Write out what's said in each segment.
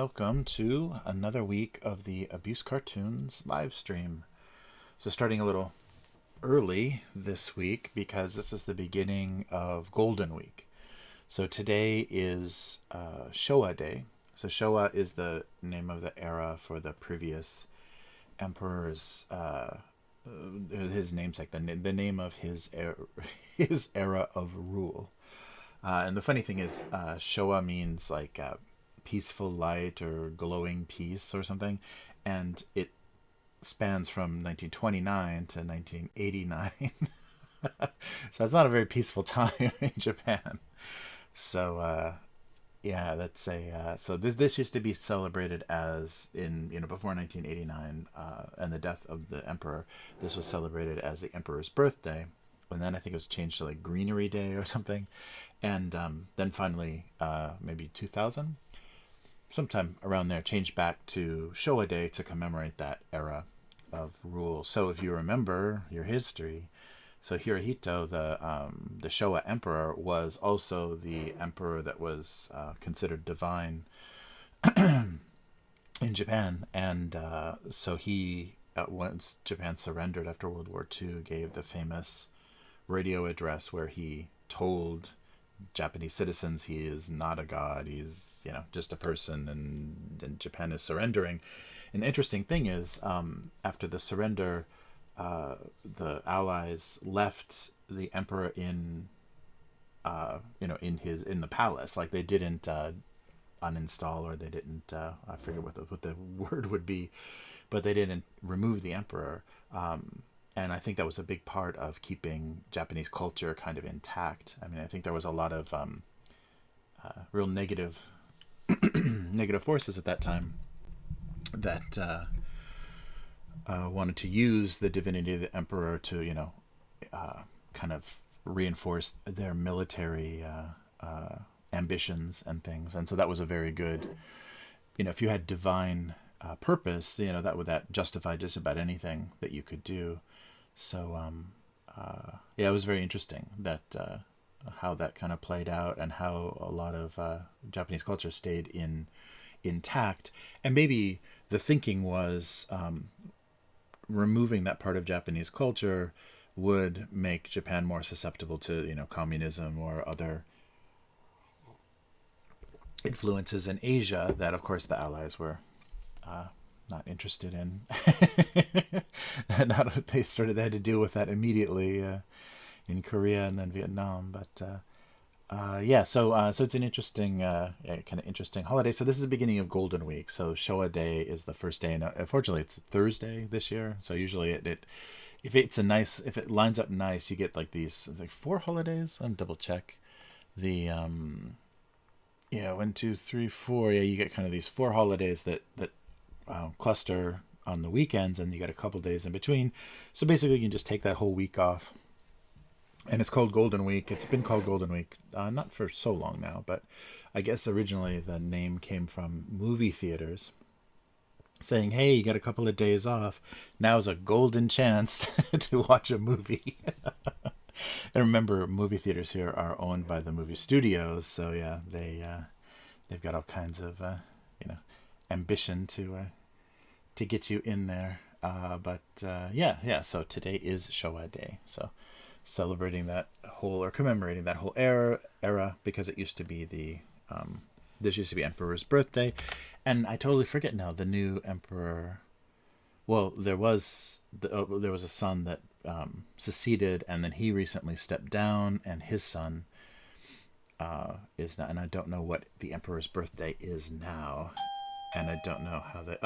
welcome to another week of the Abuse Cartoons live stream. So starting a little early this week because this is the beginning of Golden Week. So today is Showa Day. So Showa is the name of the era for the previous emperor's his namesake, the name of his his era of rule. And the funny thing is, Showa means like peaceful light or glowing peace or something, and it spans from 1929 to 1989. So it's not a very peaceful time in Japan. So yeah, that's a so this used to be celebrated as in before 1989 and the death of the emperor. This was celebrated as the emperor's birthday, and then I think it was changed to like Greenery Day or something, and then finally maybe 2000, sometime around there, changed back to Showa Day to commemorate that era of rule. So if you remember your history, so Hirohito, the Showa emperor, was also the emperor that was considered divine in Japan, and so he, once Japan surrendered after World War II, gave the famous radio address where he told Japanese citizens he is not a god, he's just a person, and Japan is surrendering. And the interesting thing is, after the surrender, the Allies left the emperor in in the palace. Like they didn't uninstall, or they didn't I forget what the word would be, but they didn't remove the emperor. And I think that was a big part of keeping Japanese culture kind of intact. I mean, I think there was a lot of real negative negative forces at that time that wanted to use the divinity of the emperor to, kind of reinforce their military ambitions and things. And so that was a very good, if you had divine purpose, that justified just about anything that you could do. So, yeah, it was very interesting that how that kind of played out, and how a lot of Japanese culture stayed intact. And maybe the thinking was removing that part of Japanese culture would make Japan more susceptible to communism or other influences in Asia that, of course, the Allies were not interested in. And they had to deal with that immediately in Korea and then Vietnam. But yeah, so it's an interesting, kind of interesting holiday. So this is the beginning of Golden Week. So Showa Day is the first day, and unfortunately it's Thursday this year. So usually if it lines up nice, you get like these like 4 holidays. I'm double check the 1, 2, 3, 4. Yeah, you get kind of these 4 holidays that cluster on the weekends, and you got a couple days in between. So basically, you can just take that whole week off. And it's called Golden Week. It's been called Golden Week, not for so long now, but I guess originally the name came from movie theaters saying, hey, you got a couple of days off. Now's a golden chance to watch a movie. And remember, movie theaters here are owned by the movie studios. So yeah, they've got all kinds of, ambition to get you in there. But yeah, so today is Showa Day. So celebrating that whole, or commemorating that whole era, because it used to be this used to be Emperor's birthday. And I totally forget now, the new emperor, well, there was a son that seceded, and then he recently stepped down, and his son is now, and I don't know what the emperor's birthday is now, and I don't know how they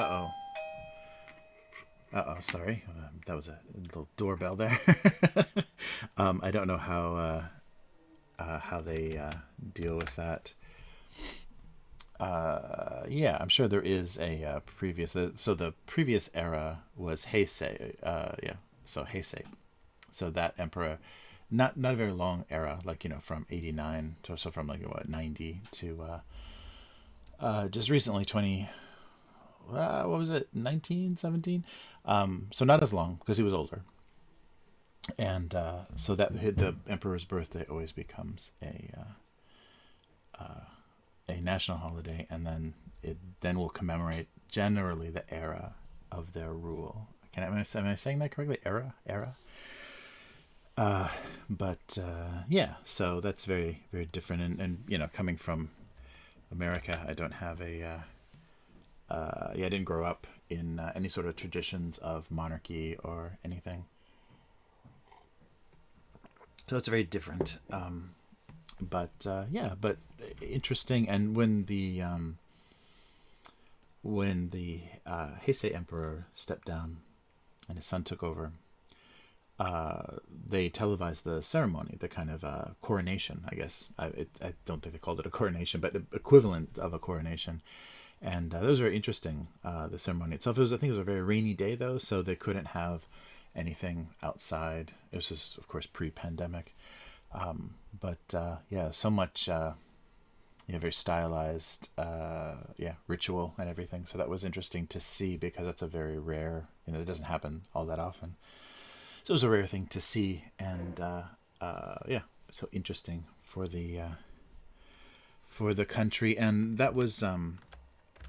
sorry. That was a little doorbell there. I don't know how they deal with that. Yeah, I'm sure there is a previous. So the previous era was Heisei. Yeah, so Heisei. So that emperor, not a very long era, like from 89 to, so from 90 to just recently 20. What was it, 1917? So not as long, because he was older. And so that the emperor's birthday always becomes a national holiday, and then it then will commemorate generally the era of their rule. Am I saying that correctly? Era. But yeah, so that's very, very different. And coming from America, I don't have I didn't grow up in any sort of traditions of monarchy or anything. So it's very different. But interesting. And when the Heisei emperor stepped down and his son took over, they televised the ceremony, the kind of coronation, I guess. I don't think they called it a coronation, but equivalent of a coronation. And that was very interesting, the ceremony itself. I think it was a very rainy day, though, so they couldn't have anything outside. It was just, of course, pre-pandemic. So much, very stylized, ritual and everything. So that was interesting to see, because that's a very rare, it doesn't happen all that often. So it was a rare thing to see, and so interesting for the country. And that was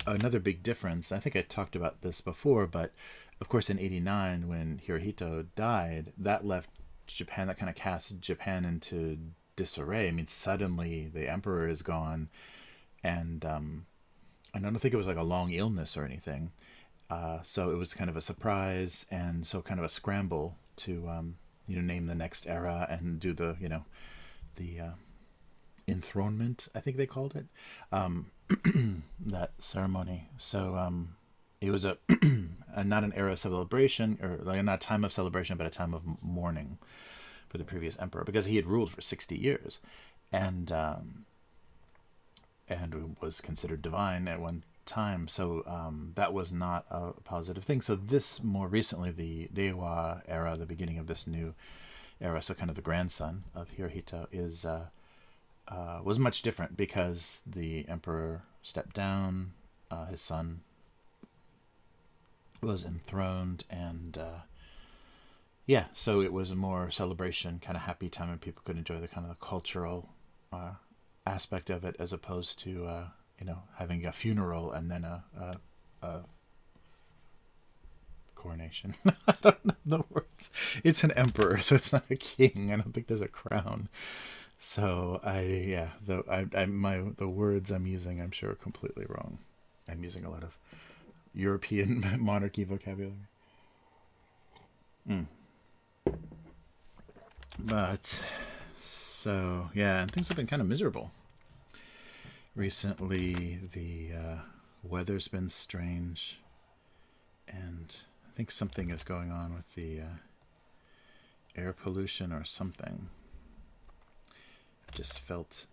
another big difference. I think I talked about this before, but of course in '89, when Hirohito died, that left Japan, that kind of cast Japan into disarray. I mean, suddenly the emperor is gone, and I don't think it was like a long illness or anything. So it was kind of a surprise, and so kind of a scramble to name the next era and do the enthronement, I think they called it, that ceremony. So it was not an era of celebration, or like not a time of celebration, but a time of mourning for the previous emperor, because he had ruled for 60 years, and was considered divine at one time. So that was not a positive thing. So this, more recently, the Reiwa era, the beginning of this new era, so kind of the grandson of Hirohito, was much different, because the emperor stepped down, his son was enthroned, and so it was a more celebration, kind of happy time, and people could enjoy the kind of the cultural aspect of it, as opposed to having a funeral and then a coronation. I don't know the words. It's an emperor, so it's not a king. I don't think there's a crown. So the words I'm using, I'm sure, are completely wrong. I'm using a lot of European monarchy vocabulary. But so and things have been kind of miserable recently. The weather's been strange, and I think something is going on with the air pollution or something. Just felt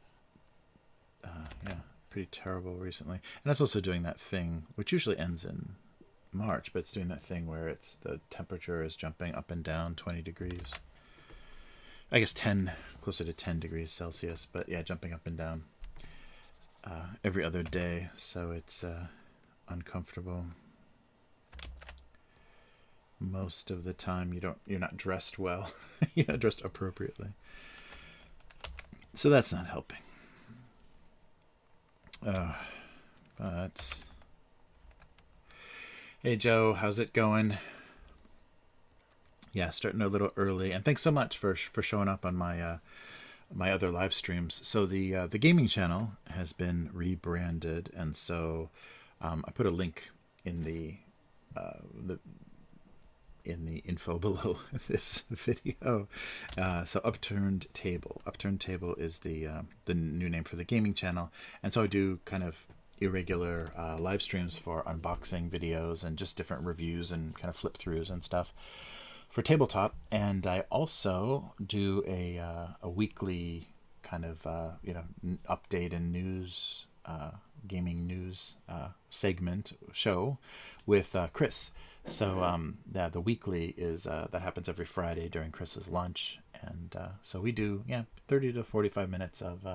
pretty terrible recently. And it's also doing that thing, which usually ends in March, but it's doing that thing where it's the temperature is jumping up and down 20 degrees. I guess closer to 10 degrees Celsius, but jumping up and down every other day. So it's uncomfortable. Most of the time you're not dressed well. You're not dressed appropriately. So that's not helping. But hey Joe, how's it going? Yeah, starting a little early, and thanks so much for showing up on my my other live streams. So the gaming channel has been rebranded, and so I put a link in the info below this video. So Upturned Table. Upturned Table is the new name for the gaming channel, and so I do kind of irregular live streams for unboxing videos and just different reviews and kind of flip throughs and stuff for tabletop. And I also do a weekly kind of update and news, gaming news segment show with Chris. So the weekly is that happens every Friday during Chris's lunch, and so we do 30 to 45 minutes of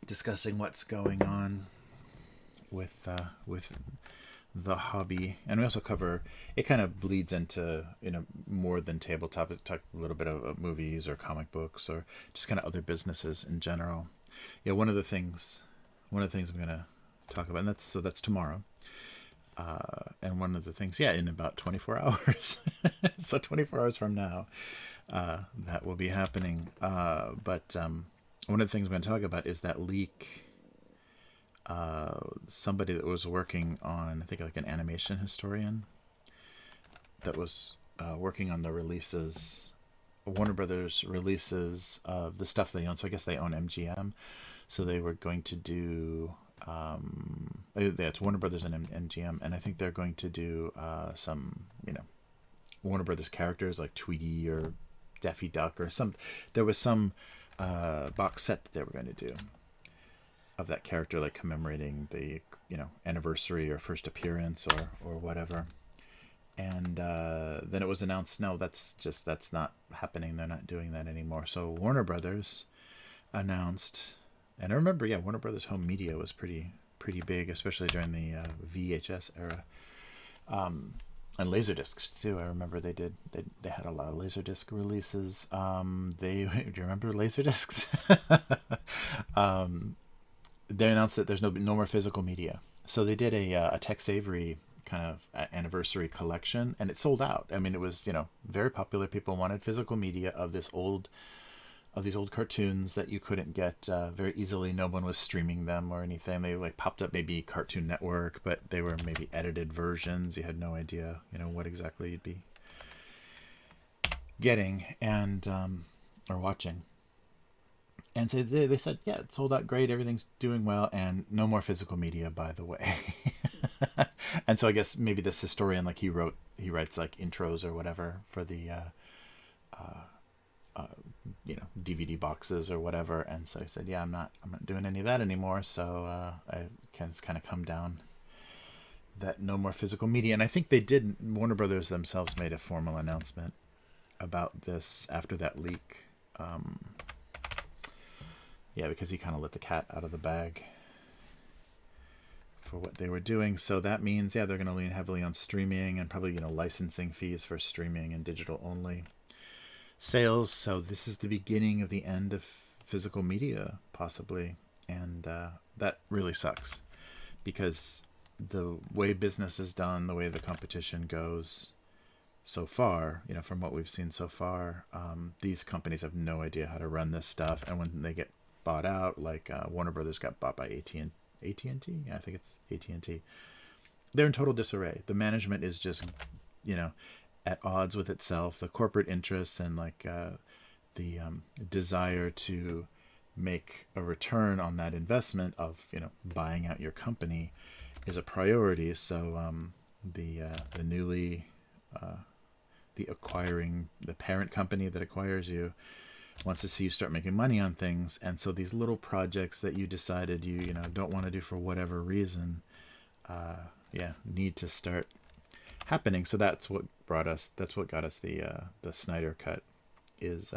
discussing what's going on with the hobby. And we also cover, it kind of bleeds into more than tabletop. It talk a little bit of movies or comic books or just kind of other businesses in general. One of the one of the things I'm going to talk about, and that's tomorrow. And one of the things, in about 24 hours, so 24 hours from now, that will be happening. But one of the things I'm going to talk about is that leak. Somebody that was working on, I think like an animation historian, that was working on the releases, Warner Brothers releases of the stuff they own. So I guess they own MGM. So they were going to do, it's Warner Brothers and MGM. And I think they're going to do some, Warner Brothers characters like Tweety or Daffy Duck or some. There was some box set that they were going to do of that character, like commemorating the anniversary or first appearance or whatever. And then it was announced, no, that's not happening. They're not doing that anymore. So Warner Brothers announced, and I remember, Warner Brothers home media was pretty big, especially during the VHS era, and Laserdiscs too. I remember they had a lot of Laserdisc releases. Do you remember Laserdiscs? They announced that there's no more physical media. So they did a Tex Avery kind of anniversary collection, and it sold out. I mean, it was very popular. People wanted physical media of these old cartoons that you couldn't get very easily. No one was streaming them or anything. They like popped up maybe Cartoon Network, but they were maybe edited versions. You had no idea what exactly you'd be getting and or watching. And so they said, it sold out great, everything's doing well, and no more physical media, by the way. And so I guess maybe this historian, like he writes like intros or whatever for the DVD boxes or whatever. And so he said, I'm not doing any of that anymore. So it's kind of come down that no more physical media. And I think Warner Brothers themselves made a formal announcement about this after that leak. Because he kind of let the cat out of the bag for what they were doing. So that means, they're going to lean heavily on streaming and probably, licensing fees for streaming and digital only sales. So this is the beginning of the end of physical media, possibly. And that really sucks because the way business is done, the way the competition goes so far, from what we've seen so far, these companies have no idea how to run this stuff. And when they get bought out, like Warner Brothers got bought by AT&T. I think it's AT&T. They're in total disarray. The management is just, at odds with itself. The corporate interests and like the desire to make a return on that investment of buying out your company is a priority. So the acquiring, the parent company that acquires you wants to see you start making money on things. And so these little projects that you decided you don't want to do for whatever reason need to start happening. So that's what got us the Snyder cut, is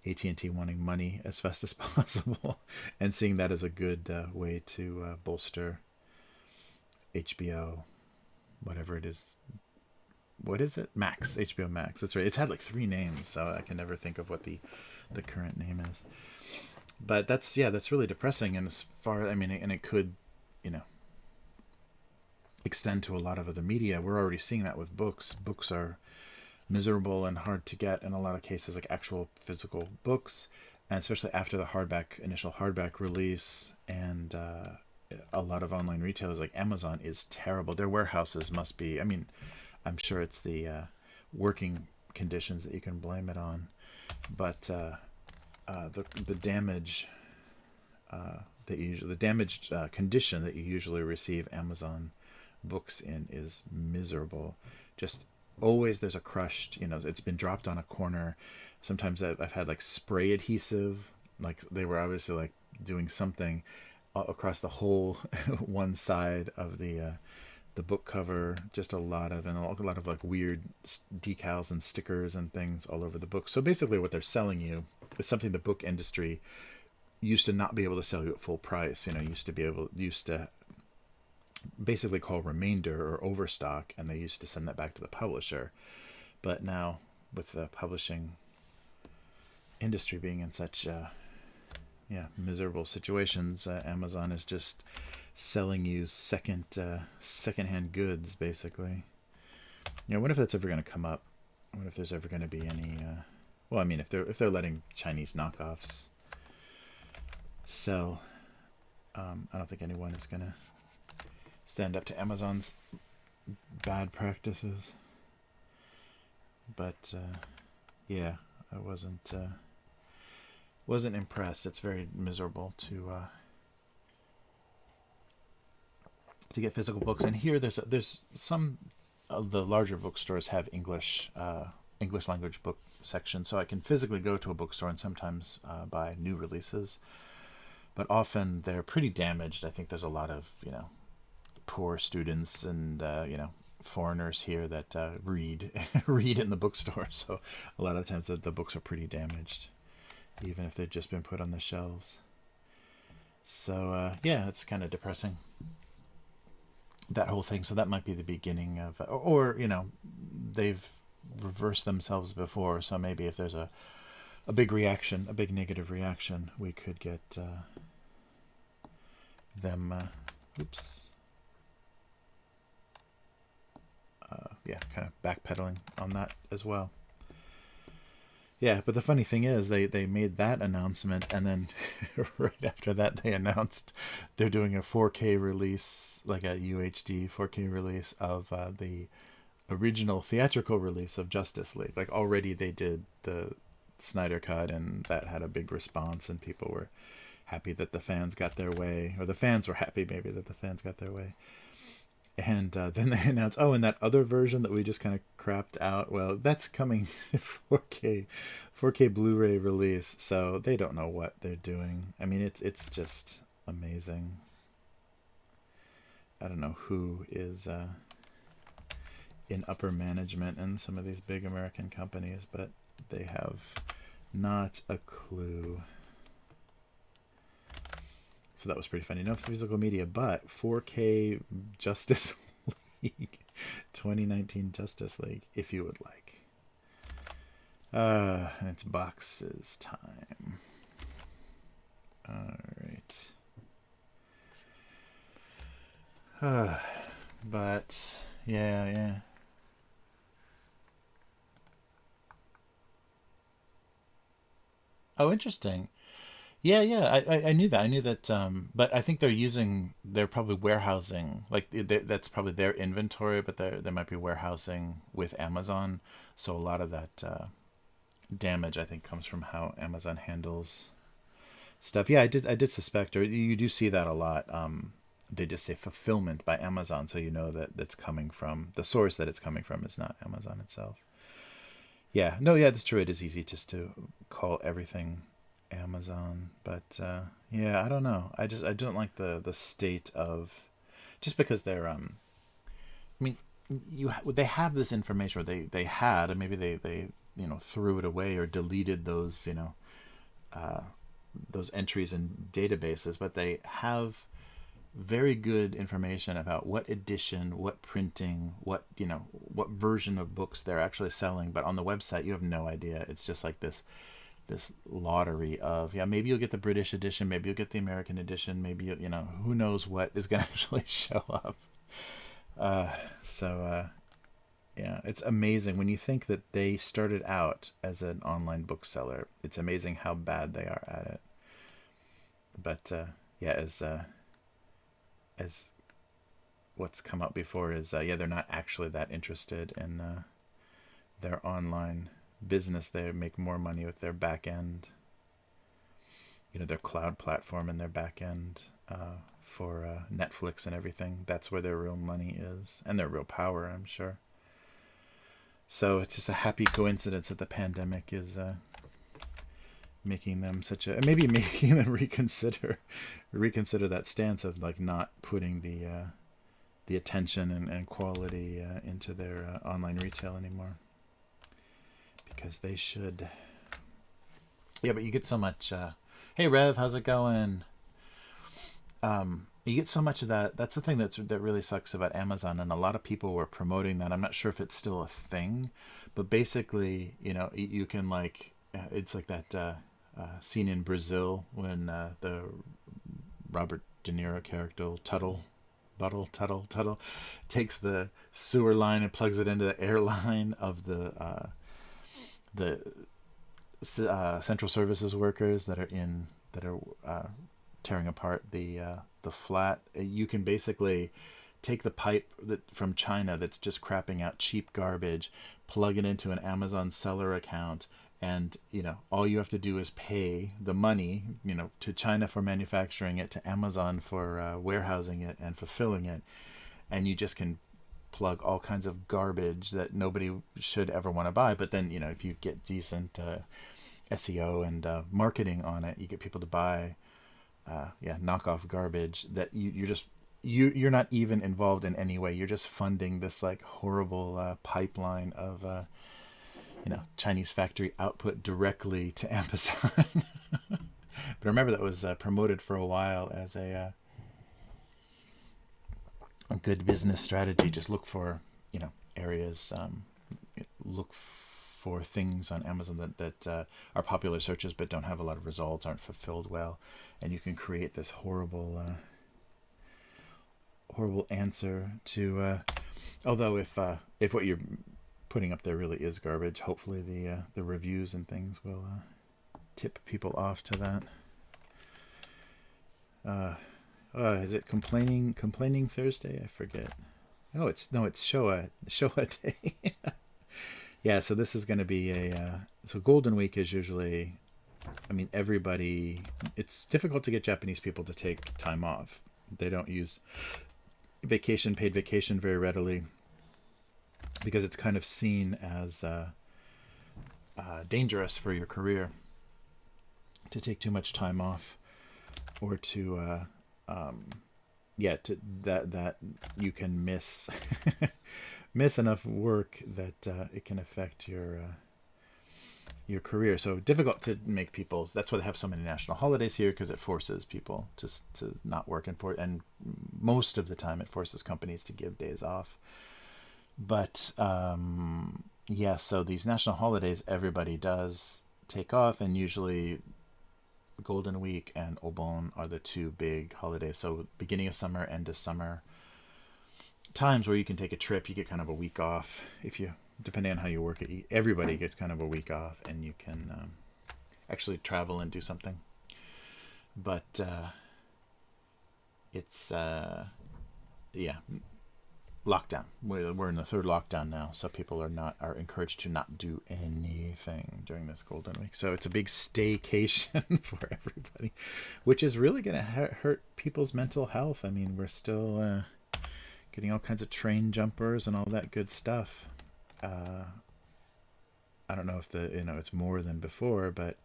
AT&T wanting money as fast as possible and seeing that as a good way to bolster HBO, whatever it is. What is it? Max, HBO Max. That's right. It's had like 3 names, so I can never think of what the current name is. But that's really depressing. And as far, and it could, extend to a lot of other media. We're already seeing that with books. Books are miserable and hard to get in a lot of cases, like actual physical books, and especially after the initial hardback release. And a lot of online retailers like Amazon is terrible. Their warehouses must be, I'm sure it's the working conditions that you can blame it on, but the damage the damaged condition that you usually receive Amazon books in is miserable. Just always there's a crushed, it's been dropped on a corner. Sometimes I've had like spray adhesive, like they were obviously like doing something across the whole one side of the book cover. Just a lot of like weird decals and stickers and things all over the book. So basically what they're selling you is something the book industry used to not be able to sell you at full price. Used to basically call remainder or overstock, and they used to send that back to the publisher. But now with the publishing industry being in such miserable situations. Amazon is just selling you secondhand goods, basically. I wonder if that's ever going to come up. I wonder if there's ever going to be any. Well, I mean, if they're letting Chinese knockoffs sell, I don't think anyone is going to stand up to Amazon's bad practices. But yeah, I wasn't impressed. It's very miserable to get physical books. And here, there's some of the larger bookstores have English language book section, so I can physically go to a bookstore and sometimes buy new releases. But often they're pretty damaged. I think there's a lot of poor students and foreigners here that read in the bookstore. So a lot of times the books are pretty damaged, even if they've just been put on the shelves. So yeah, it's kind of depressing, that whole thing. So that might be the beginning of, or they've reversed themselves before. So maybe if there's a big reaction, a big negative reaction, we could get them. Kind of backpedaling on that as well. Yeah, but the funny thing is they made that announcement, and then right after that they announced they're doing a 4K release, like a UHD 4K release of the original theatrical release of Justice League. Like already they did the Snyder Cut, and that had a big response, and people were happy that the fans got their way, or the fans were happy maybe that the fans got their way. And then they announced, and that other version that we just kind of crapped out, well, that's coming 4K Blu-ray release. So they don't know what they're doing. I mean, it's just amazing. I don't know who is in upper management in some of these big American companies, but they have not a clue. So that was pretty funny. No physical media, but 4K Justice League, 2019 Justice League, if you would like. And it's boxes time. All right. But yeah. Oh, interesting. Yeah. I knew that. I knew that. But I think they're probably warehousing, like that's probably their inventory, but they might be warehousing with Amazon. So a lot of that damage, I think, comes from how Amazon handles stuff. Yeah, I did suspect, or you do see that a lot. They just say fulfillment by Amazon, so you know that that's coming from the source that it's coming from is not Amazon itself. Yeah, no, yeah, that's true. It is easy just to call everything Amazon, but yeah, I don't know. I don't like the state of, just because they're I mean, they have this information, or they had, and maybe they threw it away or deleted those entries in databases, but they have very good information about what edition, what printing, what version of books they're actually selling. But on the website, you have no idea. It's just like this lottery of, maybe you'll get the British edition, maybe you'll get the American edition, maybe who knows what is going to actually show up. Yeah, it's amazing when you think that they started out as an online bookseller. It's amazing how bad they are at it. But yeah, as what's come up before is they're not actually that interested in their online business. They make more money with their back end, their cloud platform and their back end for Netflix and everything. That's where their real money is, and their real power, I'm sure. So it's just a happy coincidence that the pandemic is making them maybe making them reconsider that stance of like not putting the attention and quality into their online retail anymore, because they should. Yeah, but you get so much. Hey Rev, how's it going? You get so much of that. That's the thing that really sucks about Amazon, and a lot of people were promoting that. I'm not sure if it's still a thing, but basically, you can it's like that. scene in Brazil when the Robert De Niro character Tuttle takes the sewer line and plugs it into the airline of the central services workers that are tearing apart the flat. You can basically take the pipe from China that's just crapping out cheap garbage, plug it into an Amazon seller account, and all you have to do is pay the money to China for manufacturing it, to Amazon for warehousing it and fulfilling it, and you just can plug all kinds of garbage that nobody should ever want to buy. But then if you get decent SEO and marketing on it, you get people to buy knockoff garbage that you're not even involved in any way. You're just funding this like horrible pipeline of Chinese factory output directly to Amazon. But remember, that was promoted for a while as a good business strategy. Just look for areas, look for things on Amazon that are popular searches but don't have a lot of results, aren't fulfilled well, and you can create this horrible answer to. Although if what you're putting up there really is garbage, hopefully the reviews and things will tip people off to that. Is it complaining Thursday? I forget. Oh, it's Showa Day. Yeah, so this is going to be so Golden Week is usually, everybody, it's difficult to get Japanese people to take time off. They don't use paid vacation very readily, because it's kind of seen as dangerous for your career to take too much time off, or to that you can miss enough work that it can affect your career. So difficult to make people. That's why they have so many national holidays here, because it forces people to not work, and most of the time it forces companies to give days off. But so these national holidays, everybody does take off, and usually Golden Week and Obon are the two big holidays. So beginning of summer, end of summer, times where you can take a trip. You get kind of a week off. If you, depending on how you work it, everybody gets kind of a week off, and you can actually travel and do something. But it's lockdown. We're in the third lockdown now, so people are encouraged to not do anything during this Golden Week. So it's a big staycation for everybody, which is really going to hurt people's mental health. We're still getting all kinds of train jumpers and all that good stuff. I don't know if it's more than before, but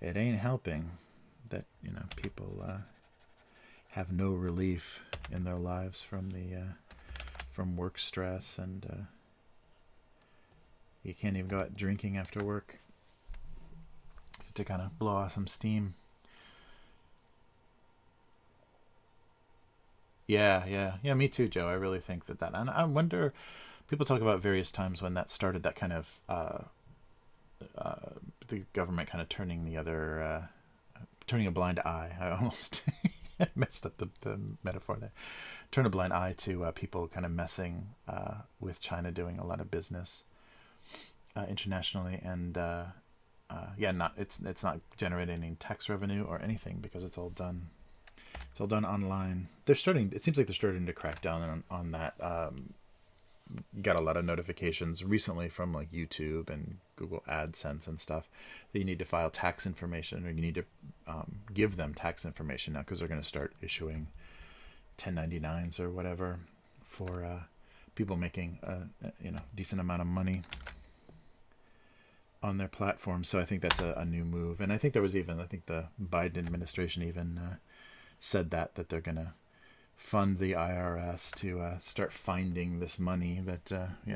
it ain't helping that people have no relief in their lives from work stress, and you can't even go out drinking after work to kind of blow off some steam. Yeah, me too, Joe. I really think that, and I wonder, people talk about various times when that started, that kind of the government kind of turning a blind eye. I almost messed up the metaphor there. Turn a blind eye to people kind of messing with China doing a lot of business internationally, and it's not generating any tax revenue or anything, because it's all done online. It seems like they're starting to crack down on that. Got a lot of notifications recently from like YouTube and Google AdSense and stuff that you need to file tax information, or you need to give them tax information now, because they're going to start issuing 1099s or whatever for people making a decent amount of money on their platform. So I think that's a new move, and I think the Biden administration even said that they're going to fund the IRS to start finding this money that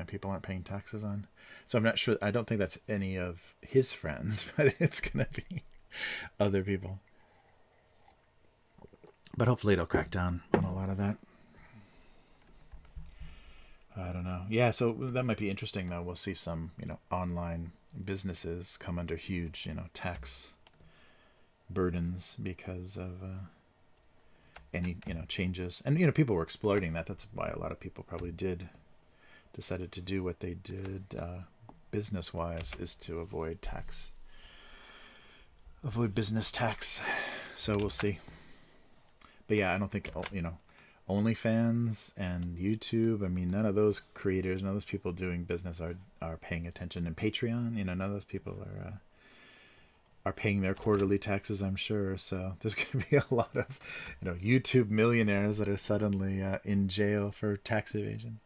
people aren't paying taxes on. So I'm not sure. I don't think that's any of his friends, but it's going to be other people. But hopefully it'll crack down on a lot of that. I don't know. Yeah, so that might be interesting, though. We'll see some, online businesses come under huge, tax burdens because of any changes. And people were exploiting that. That's why a lot of people probably decided to do what they did business wise, is to avoid business tax. So we'll see. But yeah, I don't think OnlyFans and YouTube, I mean, none of those creators, none of those people doing business are paying attention. And Patreon, none of those people are paying their quarterly taxes, I'm sure. So there's going to be a lot of YouTube millionaires that are suddenly in jail for tax evasion.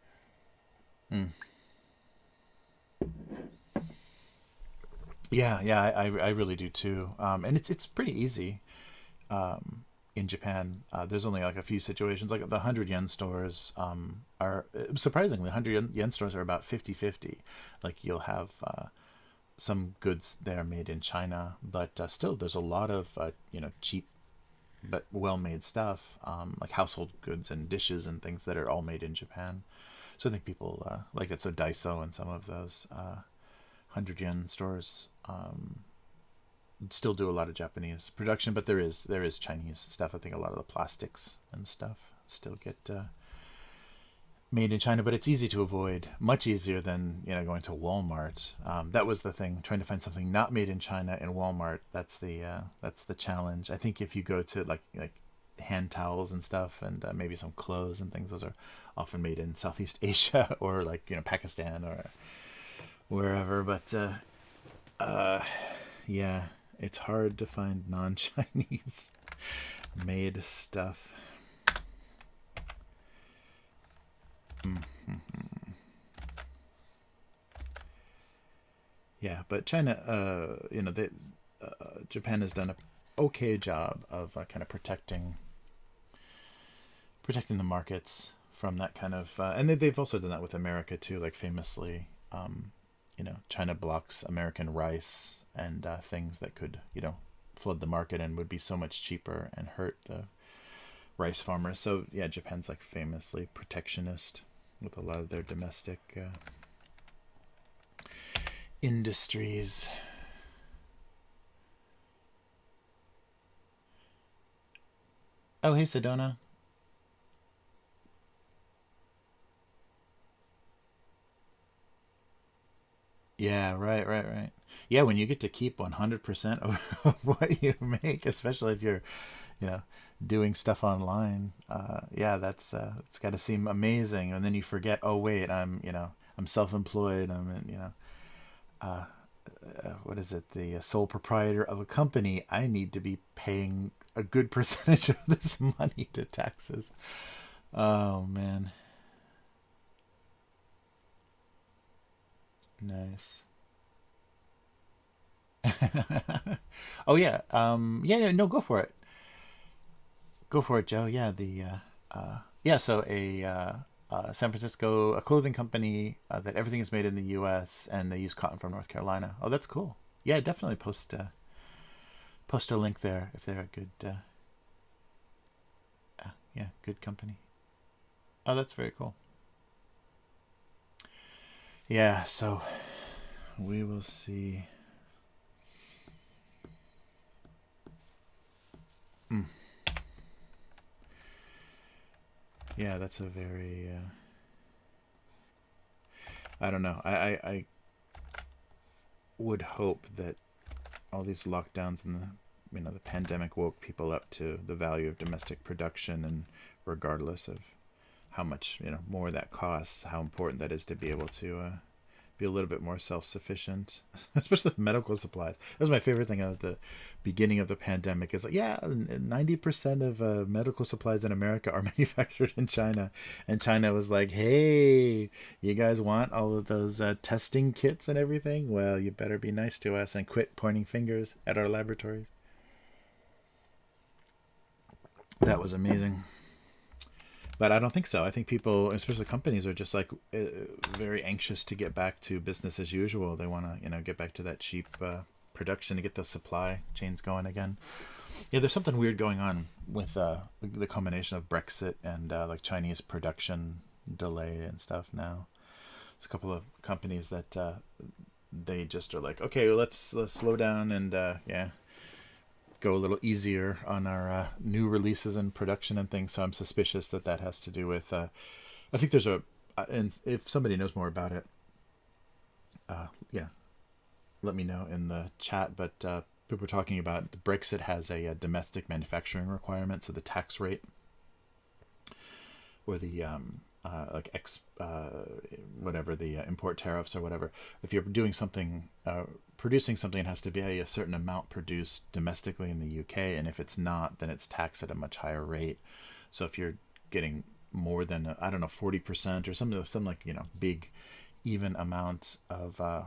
Yeah, I really do too. And it's pretty easy. In Japan, there's only like a few situations. Like the 100 yen stores are surprisingly, 100 yen stores are about 50-50. Like you'll have some goods there made in China, but still there's a lot of cheap but well-made stuff, like household goods and dishes and things that are all made in Japan. So I think people like that. So Daiso and some of those 100 yen stores still do a lot of Japanese production, but there is Chinese stuff. I think a lot of the plastics and stuff still get made in China, but it's easy to avoid, much easier than going to Walmart. That was the thing, trying to find something not made in China in Walmart. That's the challenge. I think if you go to like hand towels and stuff, and maybe some clothes and things, those are often made in Southeast Asia or like Pakistan or wherever. But yeah, it's hard to find non-Chinese made stuff. Yeah, but China, Japan has done a okay job of kind of protecting the markets from that kind of, and they've also done that with America too. Like famously, China blocks American rice and things that could, flood the market and would be so much cheaper and hurt the rice farmers. So yeah, Japan's like famously protectionist with a lot of their domestic industries. Oh, hey, Sedona. Yeah, right. Yeah, when you get to keep 100% of what you make, especially if you're, you know, doing stuff online, yeah, it's got to seem amazing. And then you forget, oh wait, I'm self-employed. Uh, what is it? The sole proprietor of a company. I need to be paying a good percentage of this money to taxes. Oh man, nice. Oh yeah, yeah, no, go for it. Go for it, Joe. Yeah, yeah. So San Francisco, a clothing company that everything is made in the U.S. and they use cotton from North Carolina. Oh, that's cool. Yeah, definitely post a link there if they're a good, yeah, good company. Oh, that's very cool. Yeah. So we will see. Mm, yeah, that's a very. I don't know. I would hope that all these lockdowns and the pandemic woke people up to the value of domestic production, and regardless of how much more that costs, how important that is to be able to be a little bit more self-sufficient, especially with medical supplies. That was my favorite thing of the beginning of the pandemic. Is like, yeah, 90% of medical supplies in America are manufactured in China, and China was like, hey, you guys want all of those testing kits and everything? Well, you better be nice to us and quit pointing fingers at our laboratories. That was amazing. But I don't think so. I think people, especially companies, are just like very anxious to get back to business as usual. They want to, get back to that cheap production to get the supply chains going again. Yeah, there's something weird going on with the combination of Brexit and like Chinese production delay and stuff now. There's a couple of companies that they just are like, okay, let's slow down and yeah, go a little easier on our new releases and production and things. So I'm suspicious that that has to do with. I think there's and if somebody knows more about it, yeah, let me know in the chat. But people were talking about the Brexit has a domestic manufacturing requirement, so the tax rate or the whatever the import tariffs or whatever. If you're doing something, producing something, it has to be a certain amount produced domestically in the UK, and if it's not, then it's taxed at a much higher rate. So if you're getting more than 40% or something like big even amount of a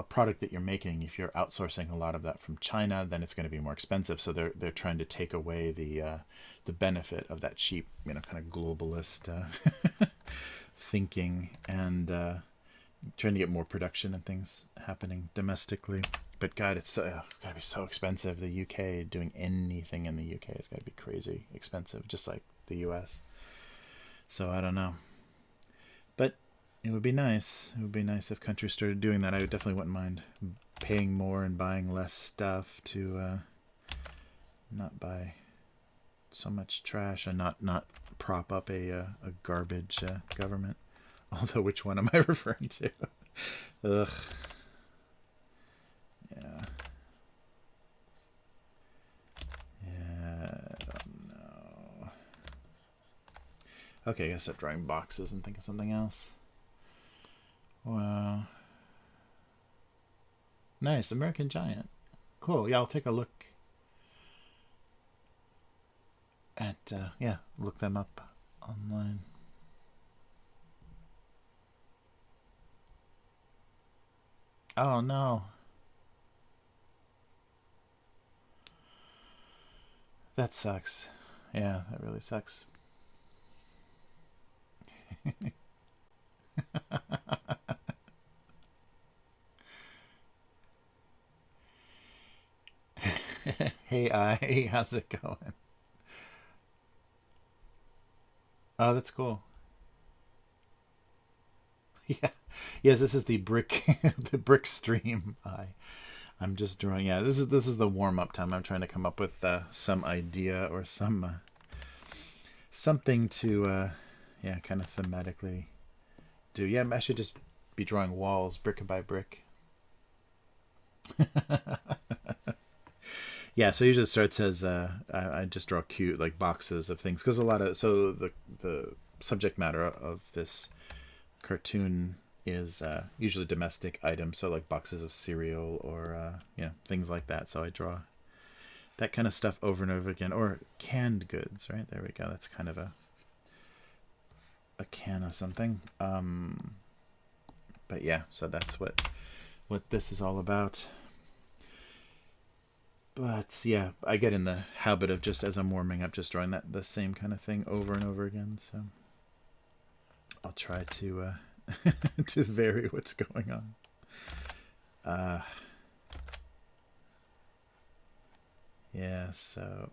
product that you're making, if you're outsourcing a lot of that from China, then it's going to be more expensive. So they're trying to take away the benefit of that cheap, kind of globalist thinking, and trying to get more production and things happening domestically. But God, it's got to be so expensive. The UK, doing anything in the UK, it's got to be crazy expensive, just like the US. So I don't know. But it would be nice. It would be nice if countries started doing that. I definitely wouldn't mind paying more and buying less stuff to not buy so much trash and not prop up a garbage government. Although, which one am I referring to? Ugh. Yeah. Yeah, I don't know. Okay, I gotta start drawing boxes and think of something else. Wow. Nice, American Giant. Cool. Yeah, I'll take a look at, look them up online. Oh, no. That sucks. Yeah, that really sucks. Hey, how's it going? Oh, that's cool. Yeah. Yes, this is the brick the brick stream. I'm just drawing. Yeah, this is the warm up time. I'm trying to come up with some idea or something to kind of thematically do. Yeah, I should just be drawing walls brick by brick. Yeah, so usually it starts as I just draw cute like boxes of things, because the subject matter of this cartoon is usually domestic items, so like boxes of cereal or things like that. So I draw that kind of stuff over and over again, or canned goods. Right, there we go. That's kind of a can of something. But yeah, so that's what this is all about. But yeah, I get in the habit of just as I'm warming up, just drawing the same kind of thing over and over again. So I'll try to to vary what's going on. Yeah, so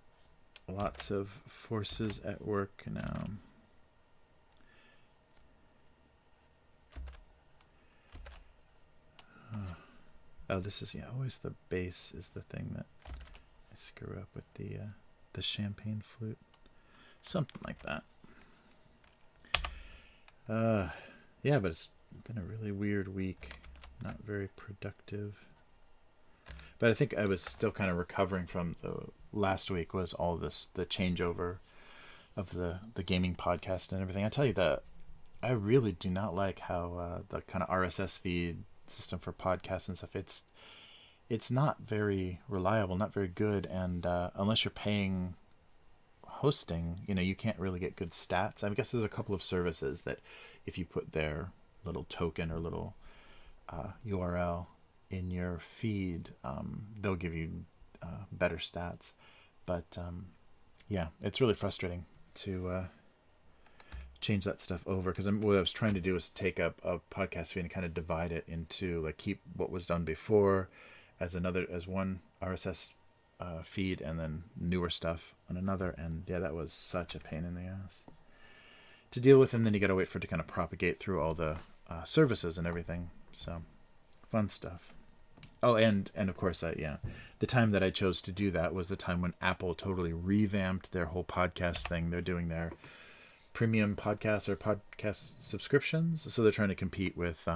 lots of forces at work now. Oh, this is always the base is the thing that I screw up with the champagne flute, something like that. Yeah, but it's been a really weird week, not very productive. But I think I was still kind of recovering from the last week. Was all this the changeover of the gaming podcast and everything. I tell you that I really do not like how the kind of RSS feed system for podcasts and stuff, it's not very reliable, not very good, and unless you're paying hosting, you can't really get good stats. I guess there's a couple of services that if you put their little token or little URL in your feed, they'll give you better stats. But yeah, it's really frustrating to change that stuff over, because what I was trying to do is take up a podcast feed and kind of divide it into, like, keep what was done before as one RSS feed, and then newer stuff on another. And yeah, that was such a pain in the ass to deal with, and then you got to wait for it to kind of propagate through all the services and everything. So fun stuff. Oh, and of course, yeah, the time that I chose to do that was the time when Apple totally revamped their whole podcast thing. They're doing their premium podcasts or podcast subscriptions, so they're trying to compete with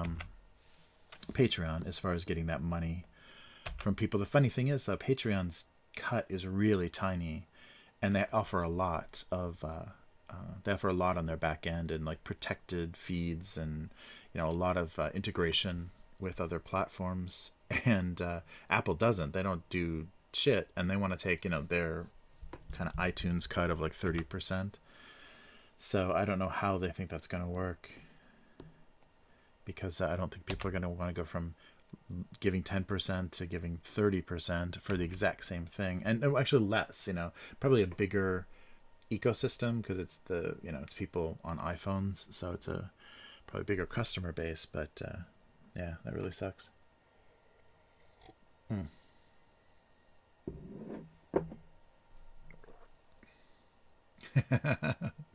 Patreon as far as getting that money from people. The funny thing is, though, Patreon's cut is really tiny, and they offer a lot of they offer a lot on their back end and like protected feeds and a lot of integration with other platforms. And Apple doesn't. They don't do shit, and they want to take their kind of iTunes cut of like 30%. So I don't know how they think that's going to work, because I don't think people are going to want to go from giving 10% to giving 30% for the exact same thing, and actually less. Probably a bigger ecosystem, because it's it's people on iPhones, so it's a probably bigger customer base. But yeah, that really sucks.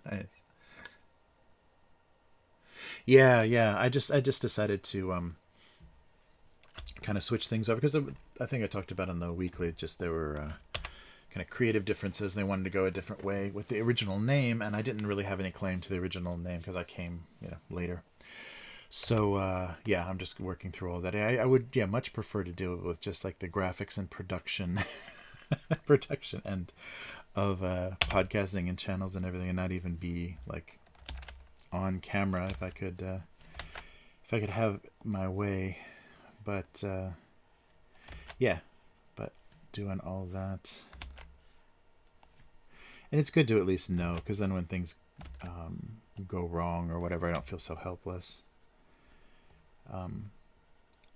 Nice. Yeah. I just decided to kind of switch things over, because I think I talked about in the weekly. Just there were kind of creative differences, and they wanted to go a different way with the original name, and I didn't really have any claim to the original name because I came later. So yeah, I'm just working through all that. I would much prefer to do it with just like the graphics and production production end of podcasting and channels and everything, and not even be like on camera if I could have my way. But yeah, but doing all that, and it's good to at least know, because then when things go wrong or whatever, I don't feel so helpless.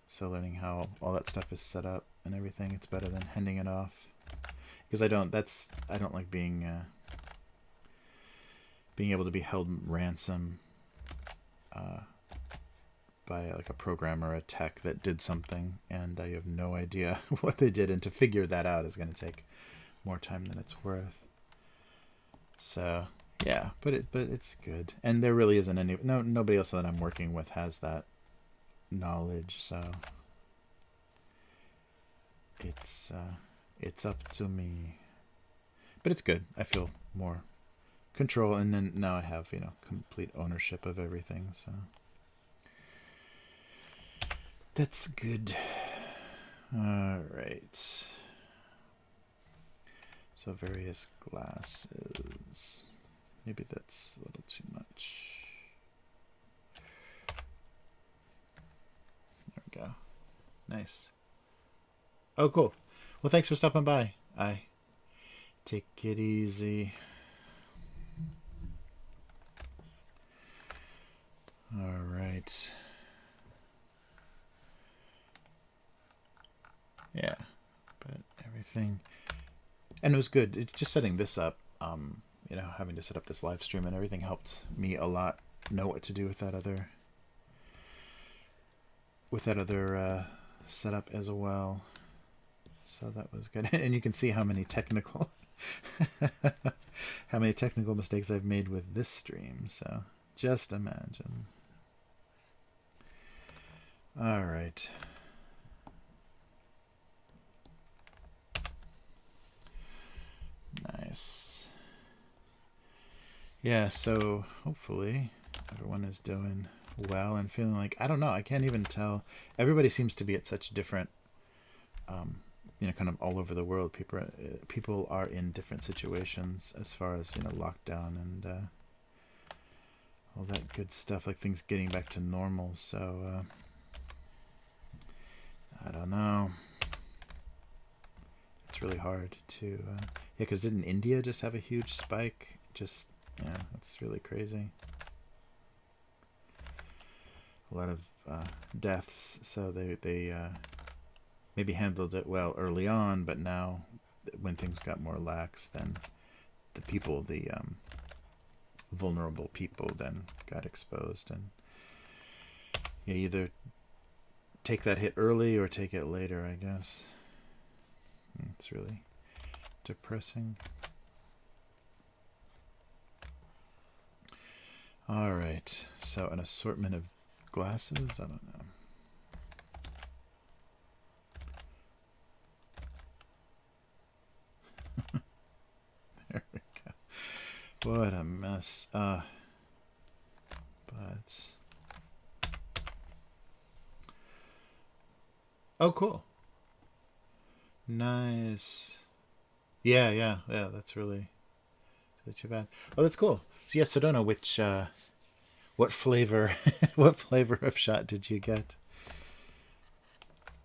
So learning how all that stuff is set up and everything, it's better than handing it off, because I don't like being able to be held ransom by like a program or a tech that did something, and I have no idea what they did, and to figure that out is going to take more time than it's worth. So yeah, but it's good, and there really isn't nobody else that I'm working with has that knowledge, so it's up to me. But it's good. I feel more control, and then now I have complete ownership of everything, so that's good. All right, so various glasses, maybe that's a little too much. There we go. Nice. Oh, cool. Well, thanks for stopping by. Take it easy. All right. Yeah, but everything, and it was good. It's just setting this up. Having to set up this live stream and everything helped me a lot. Know what to do with that other setup as well. So that was good. And you can see how many technical mistakes I've made with this stream. So just imagine. All right. Nice. Yeah, so hopefully everyone is doing well and feeling like, I don't know, I can't even tell. Everybody seems to be at such different kind of all over the world. People are in different situations as far as lockdown and all that good stuff, like things getting back to normal. So I don't know. It's really hard to because didn't India just have a huge spike? Just it's really crazy. A lot of deaths. So they maybe handled it well early on, but now when things got more lax, then the vulnerable people then got exposed, and you either take that hit early or take it later, I guess. It's really depressing. All right, so an assortment of glasses. I don't know. What a mess. But oh, cool. Nice. Yeah. That's really not too bad. Oh, that's cool. So yes, I don't know which what flavor what flavor of shot did you get?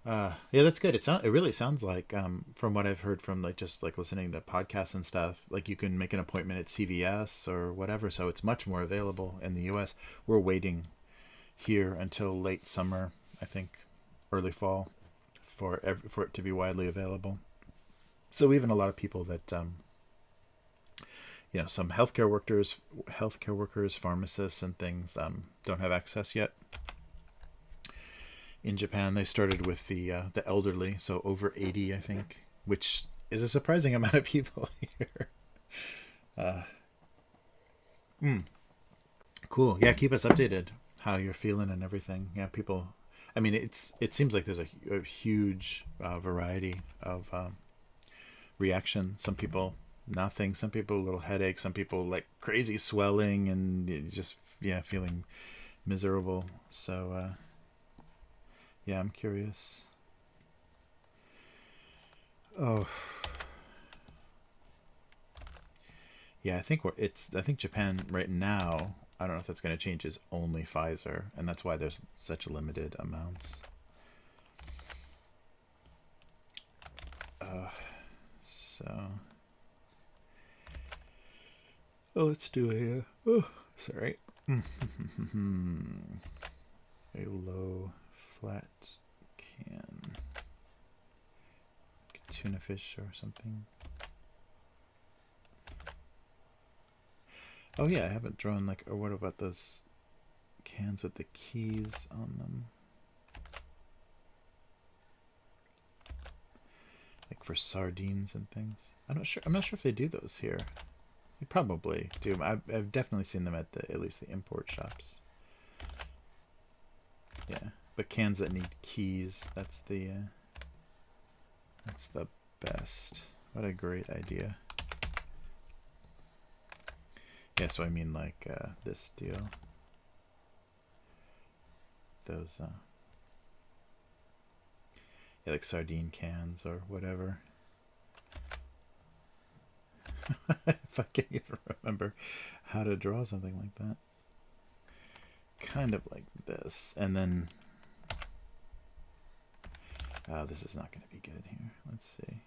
Yeah, that's good. It really sounds like from what I've heard from like just like listening to podcasts and stuff, like you can make an appointment at CVS or whatever, so it's much more available in the US. We're waiting here until late summer, I think, early fall for it to be widely available. So even a lot of people that some healthcare workers, pharmacists and things don't have access yet. In Japan, they started with the elderly, so over 80, I think, which is a surprising amount of people here. Uh, cool. Yeah, keep us updated how you're feeling and everything. Yeah, people. I mean, it seems like there's a huge variety of reaction. Some people nothing. Some people a little headache. Some people like crazy swelling and just feeling miserable. So yeah, I'm curious. Oh, yeah. I think Japan right now. I don't know if that's going to change. Is only Pfizer, and that's why there's such limited amounts. So, let's do sorry, a low flat can, like tuna fish or something. Oh yeah, I haven't drawn or what about those cans with the keys on them? Like for sardines and things. I'm not sure if they do those here. They probably do. I've definitely seen them at least the import shops. Yeah, but cans that need keys, that's the best. What a great idea. Yeah, so I mean like this deal. Those like sardine cans or whatever. If I can't even remember how to draw something like that. Kind of like this. And then this is not going to be good here. Let's see.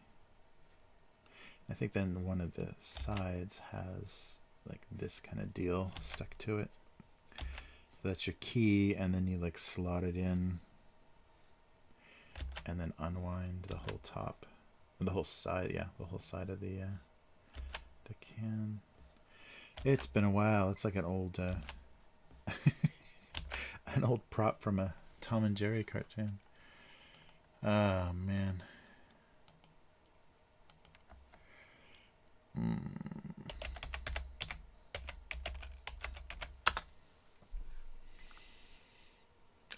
I think then one of the sides has like this kind of deal stuck to it. So that's your key, and then you like slot it in and then unwind the whole top, the whole side, the whole side of the can. It's been a while. It's like an old an old prop from a Tom and Jerry cartoon. Oh man.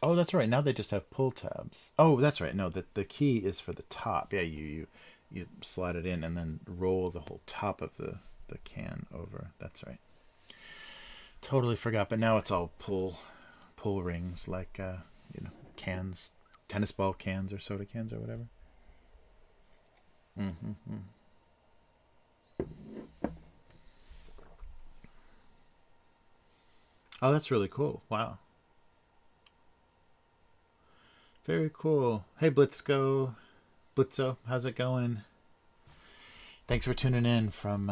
Oh, that's right. Now they just have pull tabs. Oh, that's right. No, the key is for the top. Yeah, you slide it in and then roll the whole top of the can over. That's right. Totally forgot. But now it's all pull rings, like cans, tennis ball cans or soda cans or whatever. Oh, that's really cool. Wow. Very cool. Hey, Blitzo, how's it going? Thanks for tuning in from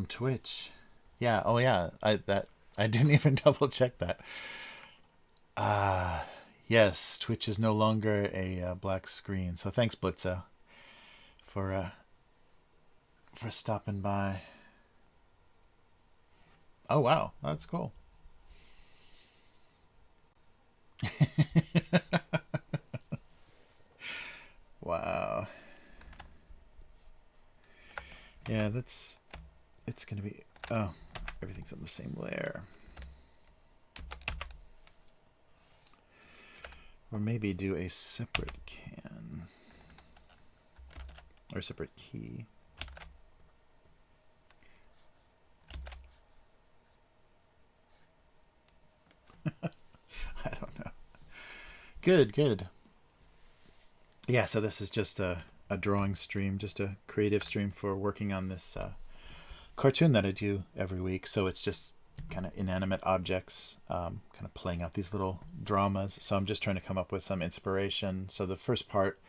Twitch. Yeah. Oh, yeah. I didn't even double check that. Yes, Twitch is no longer a black screen. So thanks, Blitzo, for stopping by. Oh wow, that's cool. Wow. Yeah, it's gonna be. Oh, everything's on the same layer. Or maybe do a separate can. Or a separate key. Good, good. Yeah, so this is just a drawing stream, just a creative stream for working on this cartoon that I do every week. So it's just kind of inanimate objects, kind of playing out these little dramas. So I'm just trying to come up with some inspiration. So the first part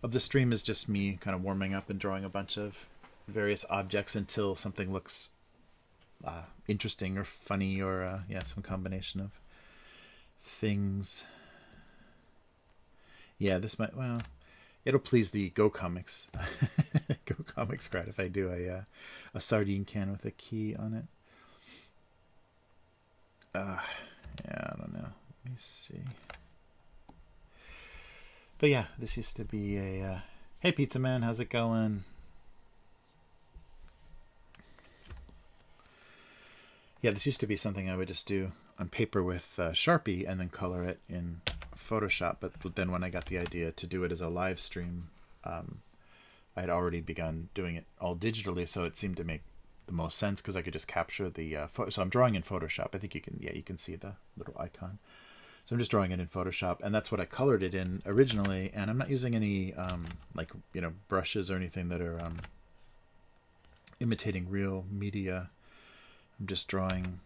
of the stream is just me kind of warming up and drawing a bunch of various objects until something looks interesting or funny or yeah, some combination of things. Yeah, this might, well, it'll please the Go Comics Go Comics crowd if I do a sardine can with a key on it. Yeah, I don't know. Let me see. But yeah, this used to be a hey Pizza Man, how's it going? Yeah, this used to be something I would just do on paper with Sharpie and then color it in Photoshop. But then when I got the idea to do it as a live stream, I had already begun doing it all digitally, so it seemed to make the most sense because I could just capture the so I'm drawing in Photoshop. I think you can, yeah, you can see the little icon. So I'm just drawing it in Photoshop, and that's what I colored it in originally. And I'm not using any like, you know, brushes or anything that are imitating real media. I'm just drawing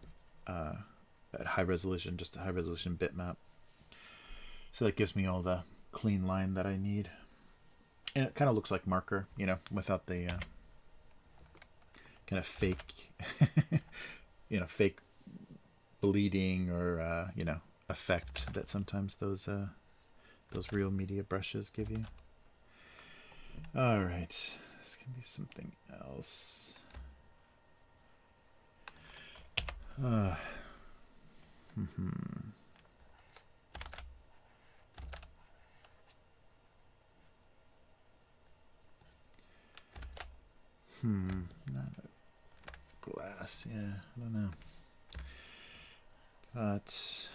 at high resolution, just a high resolution bitmap. So that gives me all the clean line that I need. And it kind of looks like marker, you know, without the kind of fake, you know, fake bleeding or, you know, effect that sometimes those real media brushes give you. All right, this can be something else. Not a glass, yeah, I don't know. But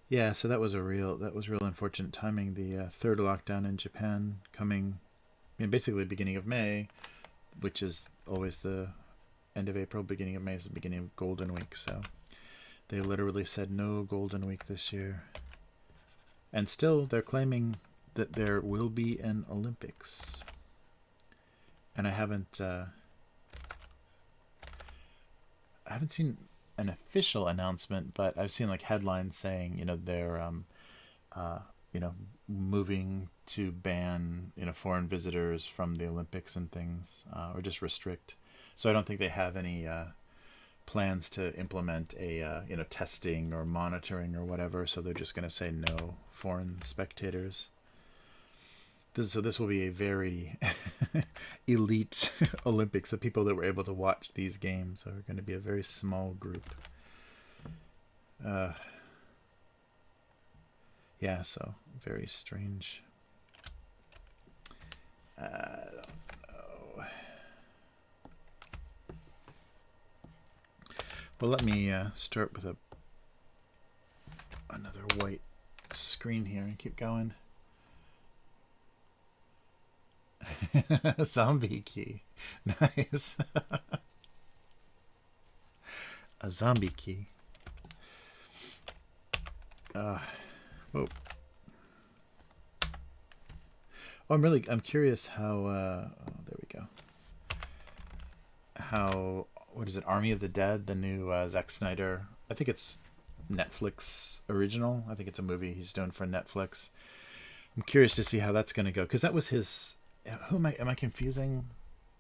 yeah, so that was real unfortunate timing. The third lockdown in Japan coming, I mean, basically the beginning of May, which is always the end of April, beginning of May is the beginning of Golden Week. So they literally said no Golden Week this year. And still they're claiming that there will be an Olympics. And I haven't seen an official announcement, but I've seen like headlines saying, you know, they're you know, moving to ban, you know, foreign visitors from the Olympics and things, or just restrict. So I don't think they have any plans to implement a you know, testing or monitoring or whatever. So they're just going to say no foreign spectators. So this will be a very elite Olympics. The people that were able to watch these games are going to be a very small group. Yeah, so very strange. I don't know. Well, let me start with another white screen here and keep going. Zombie key. Nice. A zombie key. Whoa. Oh, I'm curious how, oh, there we go. How, what is it, Army of the Dead, the new Zack Snyder, I think it's Netflix original. I think it's a movie he's doing for Netflix. I'm curious to see how that's going to go, because that was his, who am I confusing?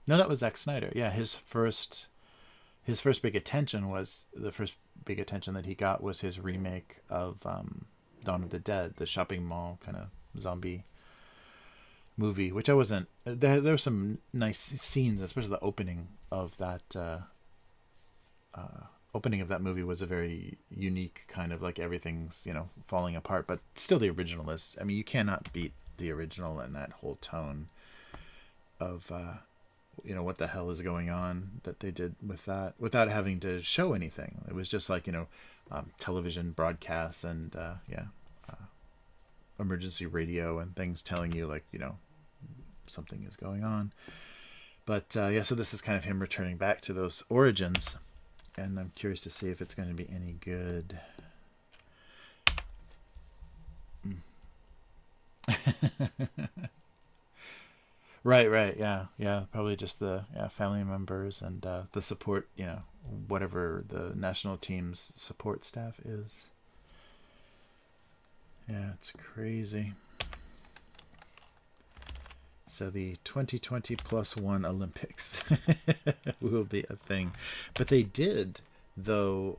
No, that was Zack Snyder. Yeah, his first big attention was, the first big attention that he got was his remake of Dawn of the Dead, the shopping mall kind of zombie movie, which I wasn't, there were some nice scenes, especially the opening of that movie was a very unique kind of, like, everything's, you know, falling apart, but still the original is, I mean, you cannot beat the original and that whole tone of you know, what the hell is going on that they did with that without having to show anything. It was just like, you know, television broadcasts and emergency radio and things telling you, like, you know, something is going on. But yeah, so this is kind of him returning back to those origins, and I'm curious to see if it's going to be any good. Right, right, yeah, yeah. Probably just the family members and the support, whatever the national team's support staff is. Yeah, it's crazy. So the 2020 plus one Olympics will be a thing. But they did, though,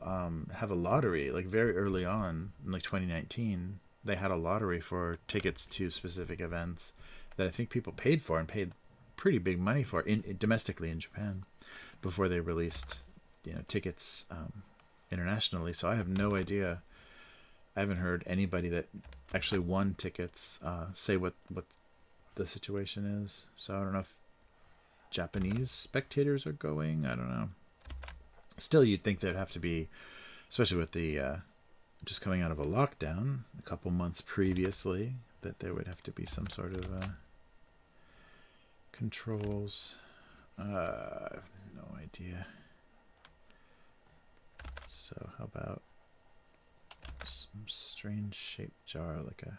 have a lottery, like very early on, in like 2019. They had a lottery for tickets to specific events that I think people paid for and paid pretty big money for domestically in Japan before they released, tickets internationally. So I have no idea. I haven't heard anybody that actually won tickets say what the situation is. So I don't know if Japanese spectators are going. I don't know. Still, you'd think there'd have to be, especially with the just coming out of a lockdown a couple months previously, that there would have to be some sort of controls. I have no idea. So how about some strange shaped jar, like a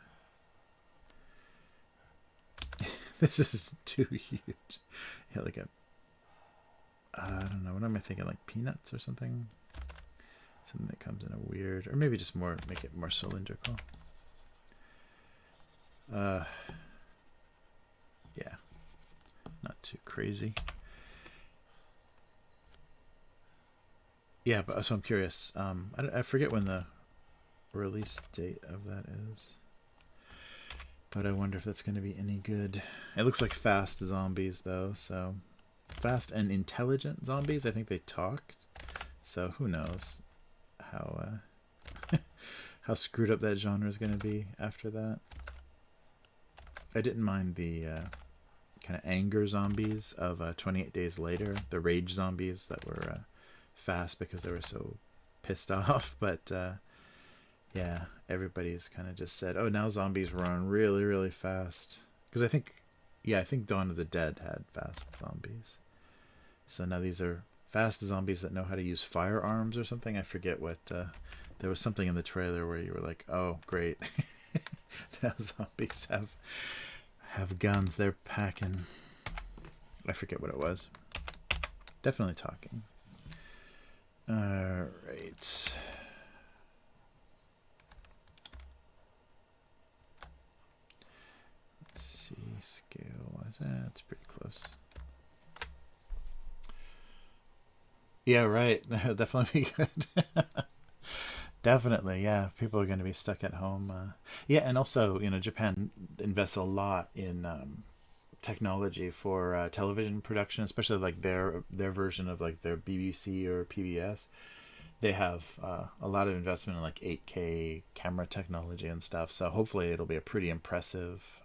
this is too huge. Yeah, like a I don't know, what am I thinking, like peanuts or something? Something that comes in a weird, or maybe just more, make it more cylindrical. Yeah, not too crazy. Yeah, but so I'm curious. I forget when the release date of that is, but I wonder if that's going to be any good. It looks like fast zombies though, so fast and intelligent zombies. I think they talked, so who knows how how screwed up that genre is going to be after that. I didn't mind the kind of anger zombies of 28 Days Later, the rage zombies that were fast because they were so pissed off, but yeah, everybody's kind of just said, oh, now zombies run really, really fast. Because I think Dawn of the Dead had fast zombies. So now these are fast zombies that know how to use firearms or something. I forget what, there was something in the trailer where you were like, oh, great. Now zombies have guns. They're packing. I forget what it was. Definitely talking. All right. Scale wise, that's pretty close. Yeah, right. Definitely be good. Definitely, yeah. People are going to be stuck at home. Yeah, and also, Japan invests a lot in technology for television production, especially like their version of like their BBC or PBS. They have a lot of investment in like 8K camera technology and stuff. So hopefully it'll be a pretty impressive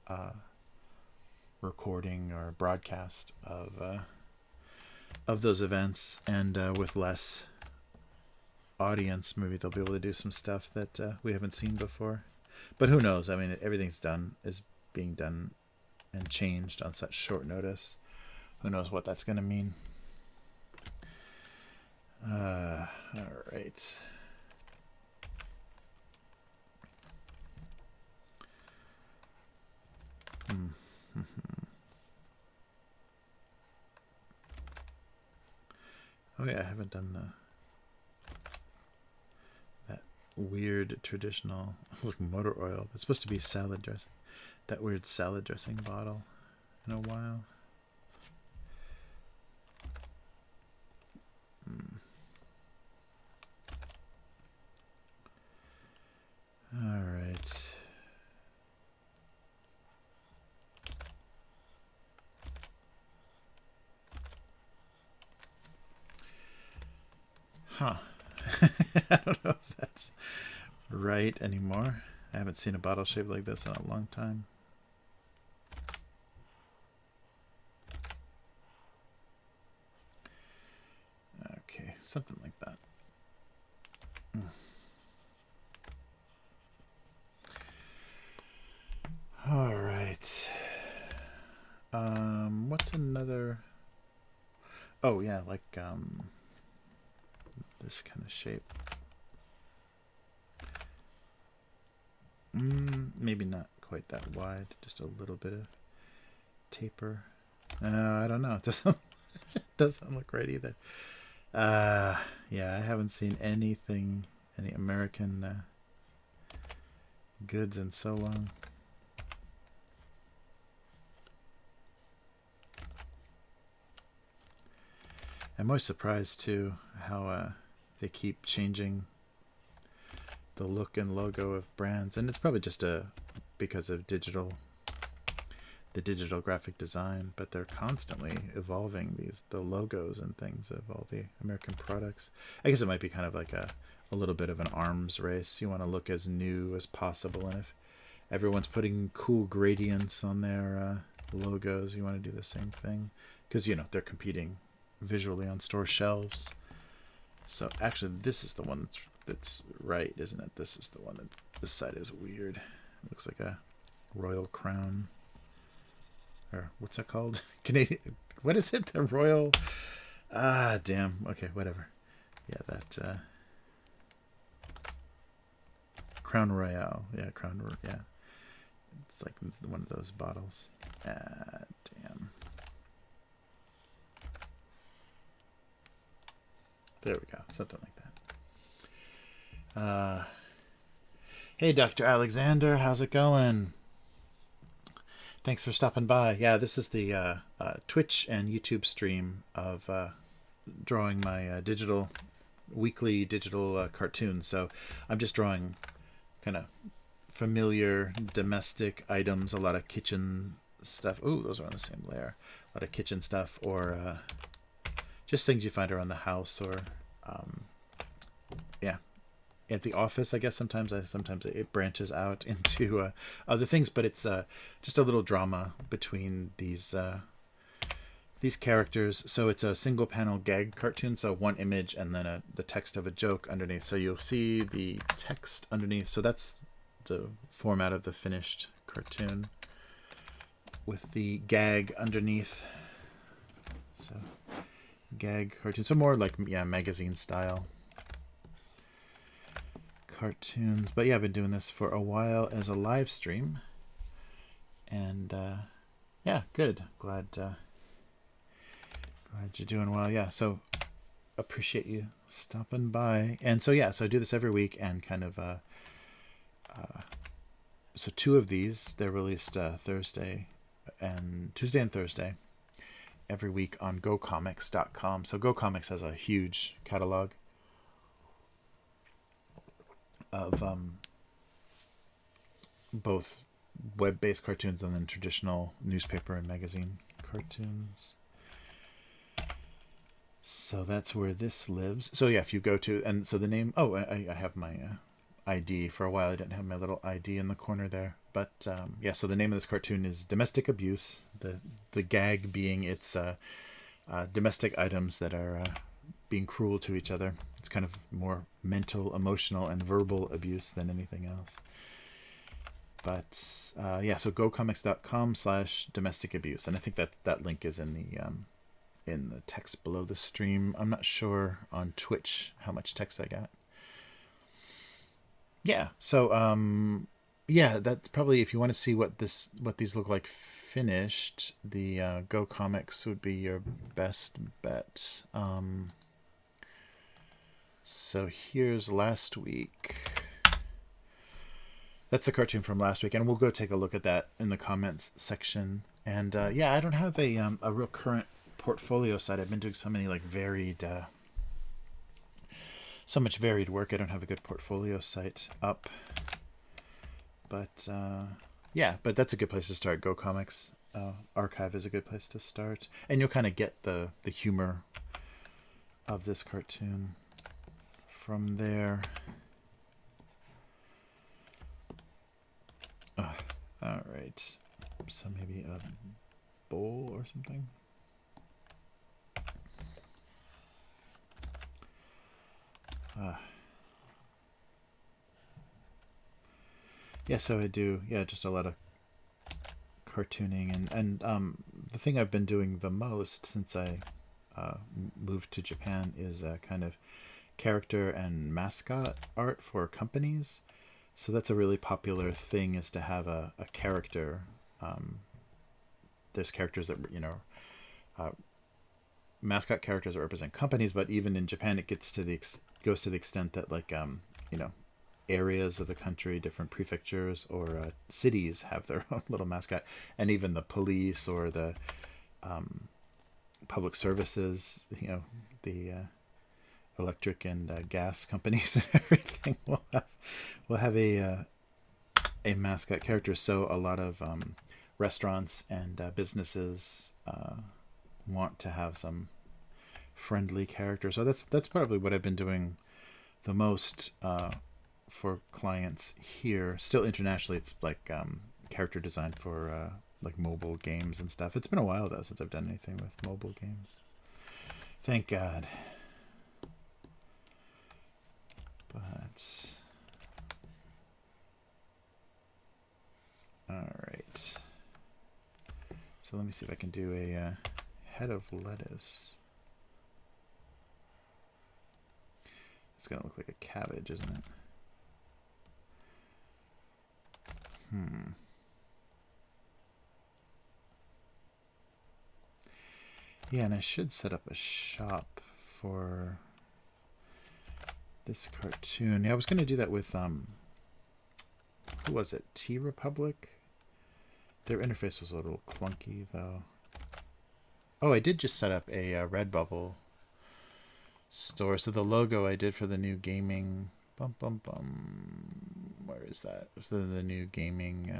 recording or broadcast of those events, and with less audience, maybe they'll be able to do some stuff that we haven't seen before. But who knows? I mean, everything's being done and changed on such short notice. Who knows what that's going to mean? All right. Oh yeah, I haven't done that weird traditional look motor oil. It's supposed to be salad dressing. That weird salad dressing bottle in a while. All right. Huh. I don't know if that's right anymore. I haven't seen a bottle shaped like this in a long time. Okay, something like that. All right. What's another? Oh yeah, like this kind of shape. Maybe not quite that wide. Just a little bit of taper. I don't know. It doesn't look right either. Yeah, I haven't seen any American goods in so long. I'm always surprised too how they keep changing the look and logo of brands, and it's probably just because of the digital graphic design, but they're constantly evolving the logos and things of all the American products. I guess it might be kind of like a little bit of an arms race. You want to look as new as possible, and if everyone's putting cool gradients on their logos, you want to do the same thing, because they're competing visually on store shelves. So actually this is the one that's right, isn't it? This is the one that this side is weird. It looks like a royal crown, or what's that called? Canadian, what is it? The royal, damn, okay, whatever. Yeah, that Crown Royale. Yeah, yeah, it's like one of those bottles. Damn. There we go, something like that. Hey, Dr. Alexander, how's it going? Thanks for stopping by. Yeah, this is the Twitch and YouTube stream of drawing my weekly digital cartoons. So I'm just drawing kind of familiar domestic items, a lot of kitchen stuff. Ooh, those are on the same layer. A lot of kitchen stuff, or just things you find around the house, or yeah, at the office. I guess sometimes it branches out into other things, but it's just a little drama between these characters. So it's a single panel gag cartoon, so one image and then the text of a joke underneath. So you'll see the text underneath. So that's the format of the finished cartoon, with the gag underneath. So gag cartoon, so more like magazine style cartoons. But yeah, I've been doing this for a while as a live stream, and yeah, good. Glad you're doing well. Yeah, so appreciate you stopping by. And so yeah, so I do this every week, and kind of so two of these, they're released Tuesday and Thursday every week on GoComics.com. So GoComics has a huge catalog of both web-based cartoons and then traditional newspaper and magazine cartoons. So that's where this lives. So yeah, if you go to, and so the name, I have my ID. For a while I didn't have my little ID in the corner there, but yeah, so the name of this cartoon is Domestic Abuse, the gag being it's domestic items that are being cruel to each other. It's kind of more mental, emotional, and verbal abuse than anything else. But yeah, so gocomics.com/domestic abuse, and I think that link is in the text below the stream. I'm not sure on Twitch how much text I got. Yeah, so yeah, that's probably, if you want to see what these look like finished, the Go Comics would be your best bet. So here's last week. That's the cartoon from last week, and we'll go take a look at that in the comments section. And yeah, I don't have a real current portfolio site. I've been doing so many so much varied work. I don't have a good portfolio site up, but yeah, but that's a good place to start. Go Comics archive is a good place to start, and you'll kind of get the humor of this cartoon from there. All right, so maybe a bowl or something. Yeah, so I do, just a lot of cartooning, and the thing I've been doing the most since I moved to Japan is kind of character and mascot art for companies. So that's a really popular thing, is to have a character. There's characters that, mascot characters that represent companies, but even in Japan, it goes to the extent that, like, areas of the country, different prefectures or cities have their own little mascot, and even the police or the public services, the electric and gas companies and everything will have a mascot character. So a lot of restaurants and businesses want to have some friendly character. So that's probably what I've been doing the most for clients here. Still internationally, it's like character design for like mobile games and stuff. It's been a while though since I've done anything with mobile games. Thank God. But all right. So let me see if I can do a head of lettuce. It's gonna look like a cabbage, isn't it? Yeah, and I should set up a shop for this cartoon. Yeah, I was gonna do that with who was it? T Republic? Their interface was a little clunky though. Oh, I did just set up a Redbubble store. So the logo I did for the new gaming where is that? So the new gaming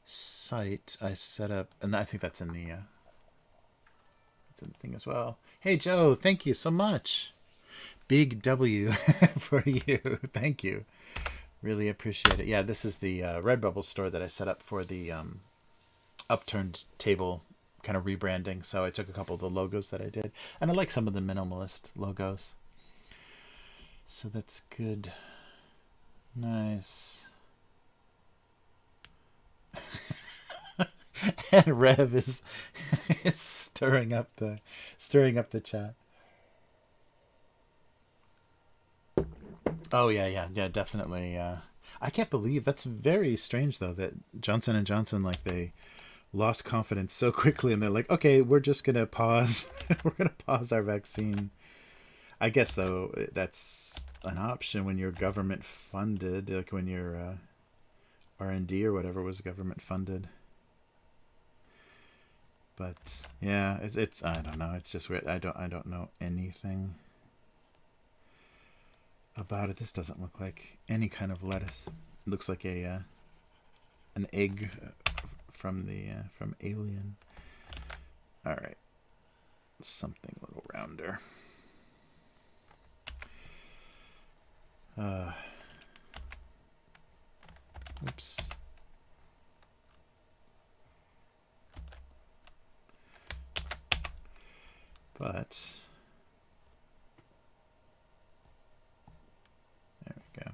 site I set up, and I think that's in the thing as well. Hey Joe, thank you so much. Big W for you. Thank you. Really appreciate it. Yeah, this is the Redbubble store that I set up for the Upturned table kind of rebranding. So I took a couple of the logos that I did, and I like some of the minimalist logos. So that's good. Nice. And Rev is stirring up the chat. Oh yeah, definitely. I can't believe, that's very strange though, that Johnson & Johnson, like, they lost confidence so quickly, and they're like, okay, we're just gonna pause. We're gonna pause our vaccine. I guess though that's an option when you're government funded, like when your R&D or whatever was government funded. But yeah, it's I don't know. It's just weird. I don't know anything about it. This doesn't look like any kind of lettuce. It looks like an egg from Alien. All right, something a little rounder. Oops. But there we go.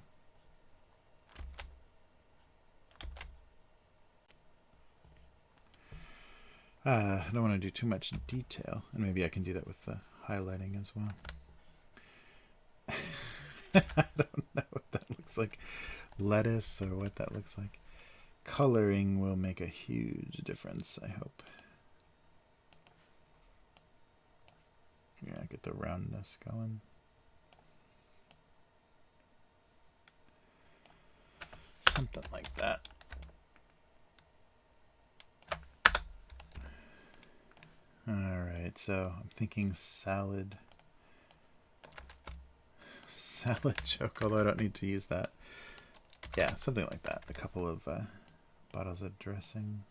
I don't want to do too much detail, and maybe I can do that with the highlighting as well. I don't know what that looks like. Lettuce or what that looks like. Coloring will make a huge difference, I hope. Yeah, get the roundness going. Something like that. All right, so I'm thinking salad joke, although I don't need to use that. Yeah, something like that. A couple of bottles of dressing.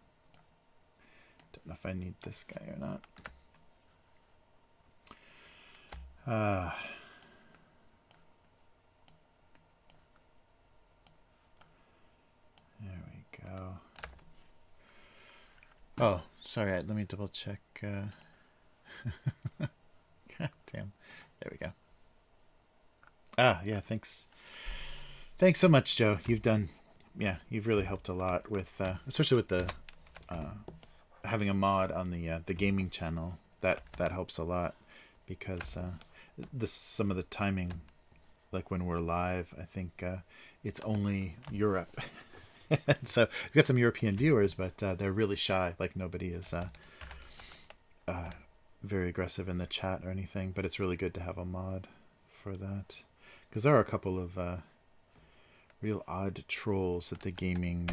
Don't know if I need this guy or not. There we go. Oh, sorry, let me double check. God damn. There we go. Yeah, thanks. Thanks so much, Joe. You've really helped a lot with, especially with the having a mod on the gaming channel. That helps a lot, because some of the timing like when we're live, I think it's only Europe. So we've got some European viewers, but they're really shy. Like nobody is very aggressive in the chat or anything. But it's really good to have a mod for that, because there are a couple of real odd trolls that the gaming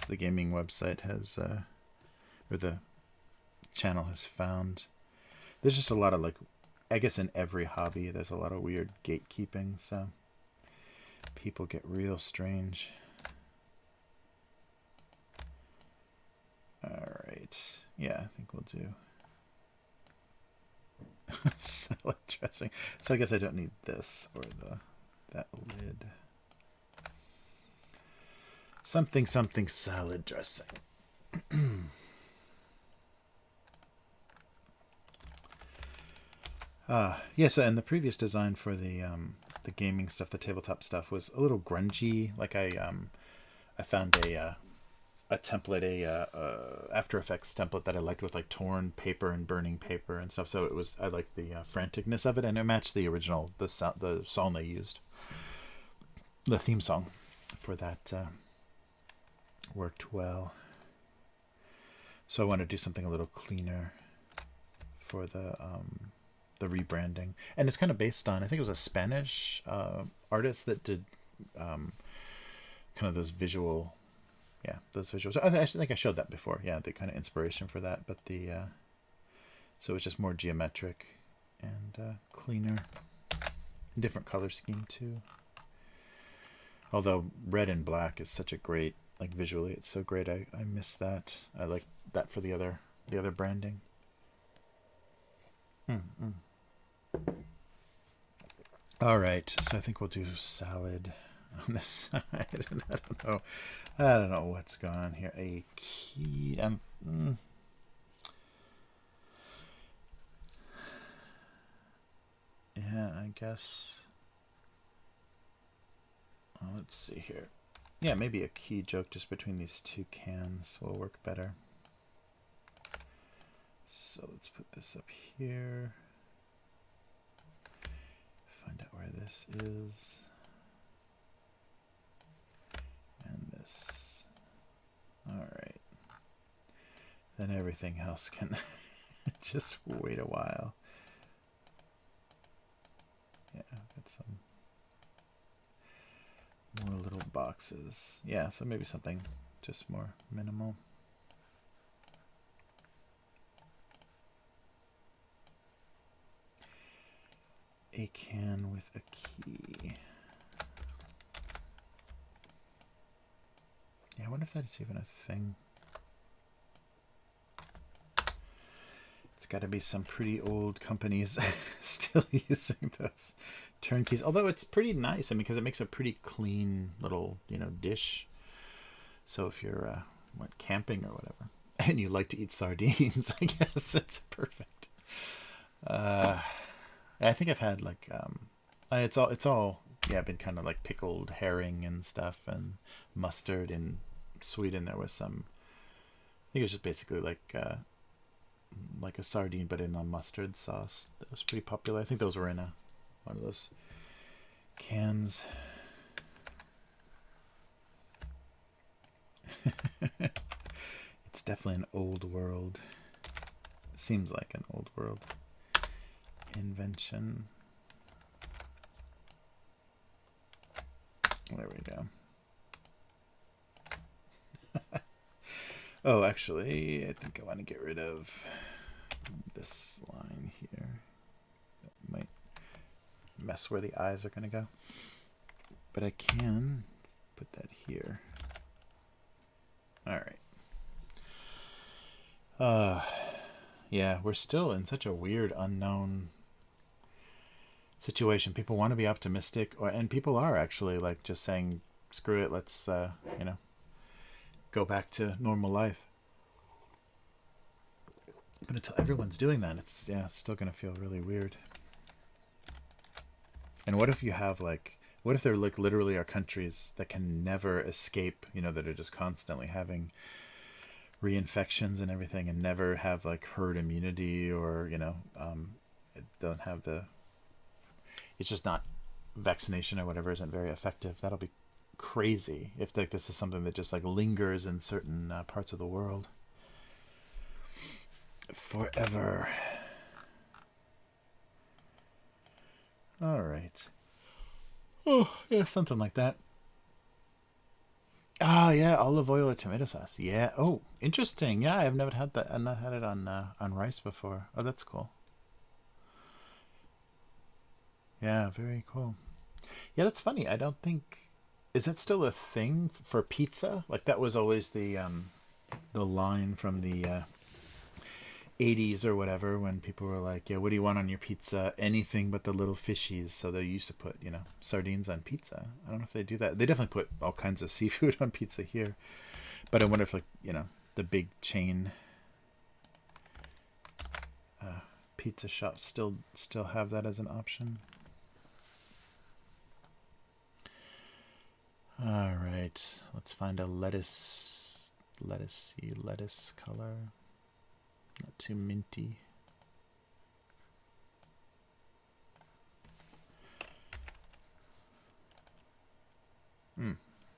the gaming website has or the channel has found. There's just a lot of, like, I guess in every hobby there's a lot of weird gatekeeping, so people get real strange. All right, yeah, I think we'll do salad dressing. So I guess I don't need this or that lid. Something salad dressing. Yeah, so and the previous design for the gaming stuff, the tabletop stuff, was a little grungy. Like I found a template, After Effects template that I liked, with like torn paper and burning paper and stuff. So I liked the franticness of it, and it matched the original, the song they used, the theme song for that. Worked well. So I want to do something a little cleaner for the rebranding, and it's kind of based on, I think it was a Spanish artist that did kind of those visuals. I actually think I showed that before. Yeah, the kind of inspiration for that, but so it's just more geometric and cleaner, different color scheme too. Although red and black is such a great, like, visually it's so great. I miss that. I like that for the other branding. All right, so I think we'll do salad on this side. I don't know what's going on here. A key. Yeah, I guess. Let's see here. Yeah, maybe a key joke just between these two cans will work better. So let's put this up here. Find out where this is. And this. All right. Then everything else can just wait a while. Yeah, I've got some more little boxes. Yeah, so maybe something just more minimal. A can with a key. Yeah, I wonder if that's even a thing. It's got to be some pretty old companies still using those turnkeys. Although it's pretty nice, I mean, because it makes a pretty clean little, dish. So if you're camping or whatever, and you like to eat sardines, I guess it's perfect. I think I've had like it's all been kind of like pickled herring and stuff, and mustard. In Sweden there was some, I think it was just basically like a sardine but in a mustard sauce. That was pretty popular. I think those were in one of those cans. It's definitely an old world. Seems like an old world invention. There we go. Oh, actually, I think I want to get rid of this line here. That might mess where the eyes are going to go. But I can put that here. All right. Yeah, we're still in such a weird, unknown situation. People want to be optimistic, and people are actually like just saying, "Screw it, let's go back to normal life." But until everyone's doing that, it's still gonna feel really weird. And what if you have what if there like literally are countries that can never escape, that are just constantly having reinfections and everything, and never have like herd immunity, or don't have the it's just not, vaccination or whatever isn't very effective. That'll be crazy if like this is something that just like lingers in certain parts of the world forever. All right. Oh, yeah, something like that. Ah, yeah, olive oil or tomato sauce. Yeah. Oh, interesting. Yeah, I've never had that. I've not had it on rice before. Oh, that's cool. Yeah, very cool. Yeah, that's funny. I don't think, is that still a thing for pizza? Like that was always the line from the 80s or whatever, when people were like, yeah, what do you want on your pizza? Anything but the little fishies. So they used to put, sardines on pizza. I don't know if they do that. They definitely put all kinds of seafood on pizza here. But I wonder if, like, the big chain pizza shops still have that as an option. All right, let's find a lettuce color. Not too minty.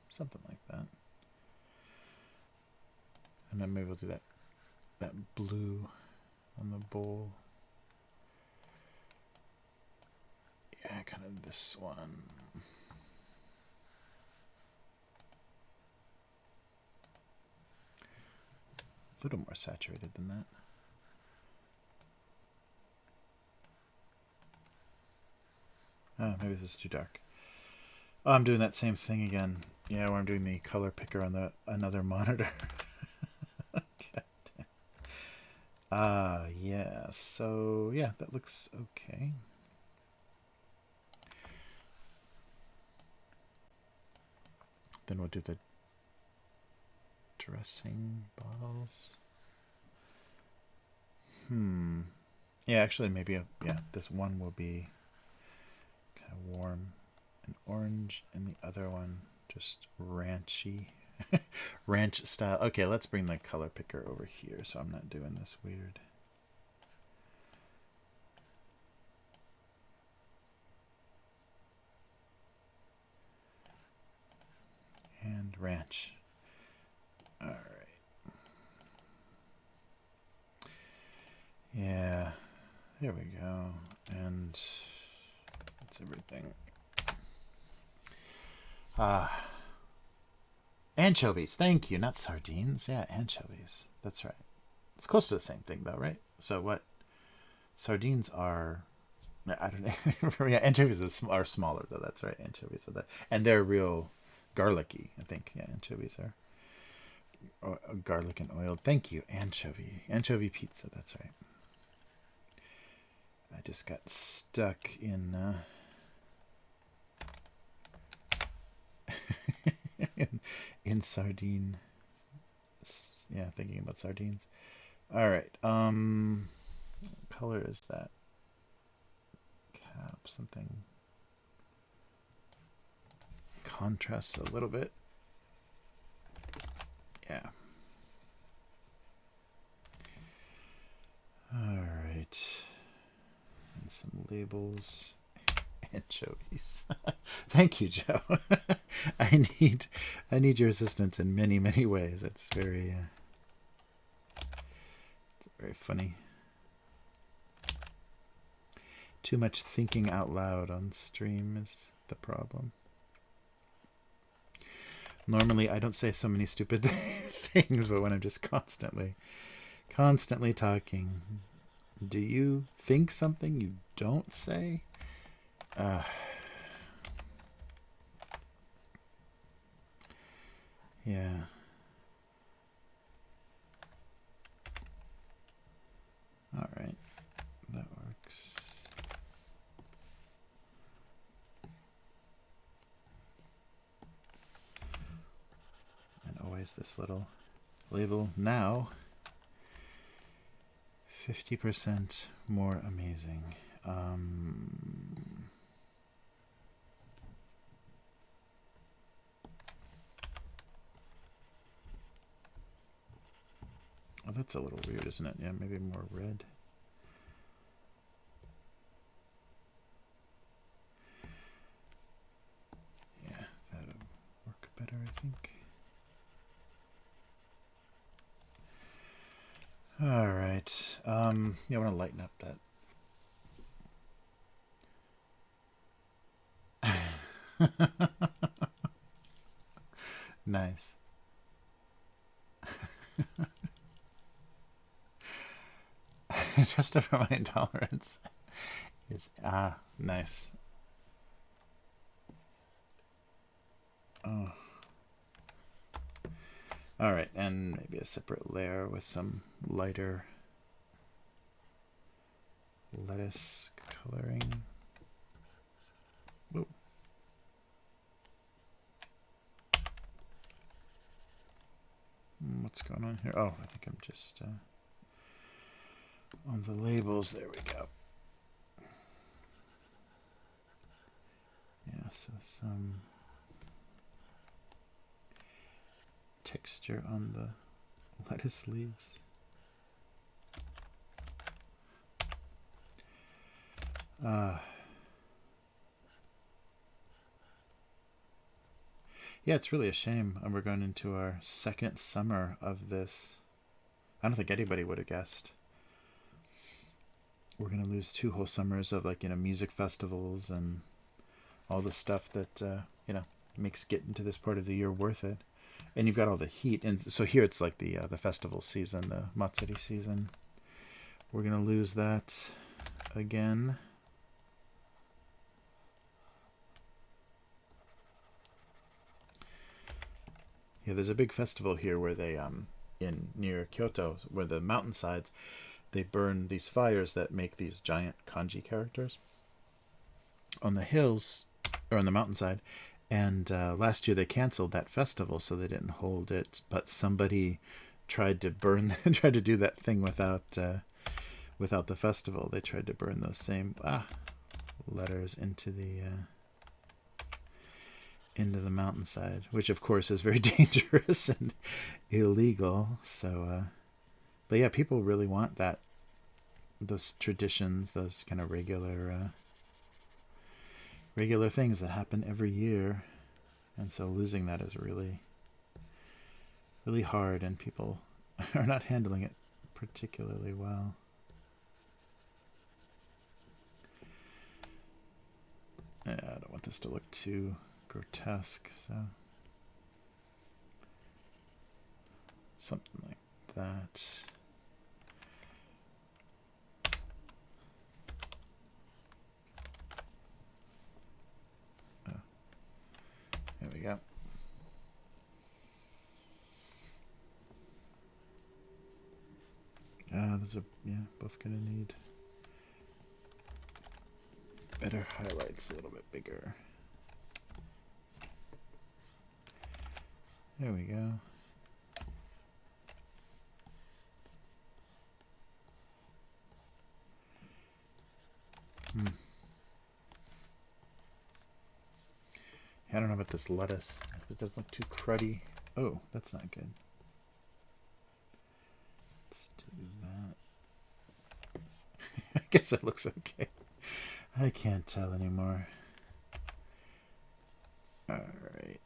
Something like that. And then maybe we'll do that blue on the bowl. Yeah, kind of this one. A little more saturated than that. Oh, maybe this is too dark. Oh, I'm doing that same thing again. Yeah, where I'm doing the color picker on another monitor. Yeah. So yeah, that looks okay. Then we'll do the dressing bottles. Yeah, actually, maybe this one will be kind of warm and orange, and the other one just ranchy, ranch style. Okay, let's bring the color picker over here so I'm not doing this weird. And ranch. All right. Yeah, there we go. And that's everything. Anchovies. Thank you. Not sardines. Yeah, anchovies. That's right. It's close to the same thing, though, right? So what? Sardines are, I don't know. Yeah, anchovies are smaller, though. That's right. Anchovies are that, and they're real garlicky. I think. Yeah, anchovies are garlic and oil. Thank you, anchovy pizza. That's right. I just got stuck in in sardine. Yeah, thinking about sardines. All right. What color is that cap? Something contrasts a little bit. Yeah. All right. And some labels. Anchovies. Thank you, Joe. I need your assistance in many, many ways. It's very funny. Too much thinking out loud on stream is the problem. Normally I don't say so many stupid things, but when I'm just constantly talking, do you think something you don't say? Yeah. All right. That works. And always this little label. Now, 50% more amazing. Oh, that's a little weird, isn't it? Yeah, maybe more red. think. All right. Yeah, I want to lighten up that. Nice. Just for my intolerance is nice. Oh. All right, and maybe a separate layer with some lighter lettuce coloring. Whoa. What's going on here? Oh, I think I'm just on the labels. There we go. Yeah, so some texture on the lettuce leaves. Yeah, it's really a shame. And we're going into our second summer of this. I don't think anybody would have guessed. We're going to lose 2 whole summers of, like, music festivals and all the stuff that, makes getting to this part of the year worth it. And you've got all the heat. And so here it's like the festival season, the Matsuri season. We're going to lose that again. Yeah, there's a big festival here where they, near Kyoto, where the mountainsides, they burn these fires that make these giant kanji characters on the hills, or on the mountainside. And last year they canceled that festival, so they didn't hold it. But somebody tried to tried to do that thing without the festival. They tried to burn those same letters into the mountainside, which of course is very dangerous and illegal. So, but yeah, people really want those traditions, those kind of regular things that happen every year. And so losing that is really, really hard, and people are not handling it particularly well. Yeah, I don't want this to look too grotesque, so something like that. Oh, there we go. Those are both gonna need better highlights, a little bit bigger. There we go. I don't know about this lettuce. It doesn't look too cruddy. Oh, that's not good. Let's do that. I guess it looks okay. I can't tell anymore. All right.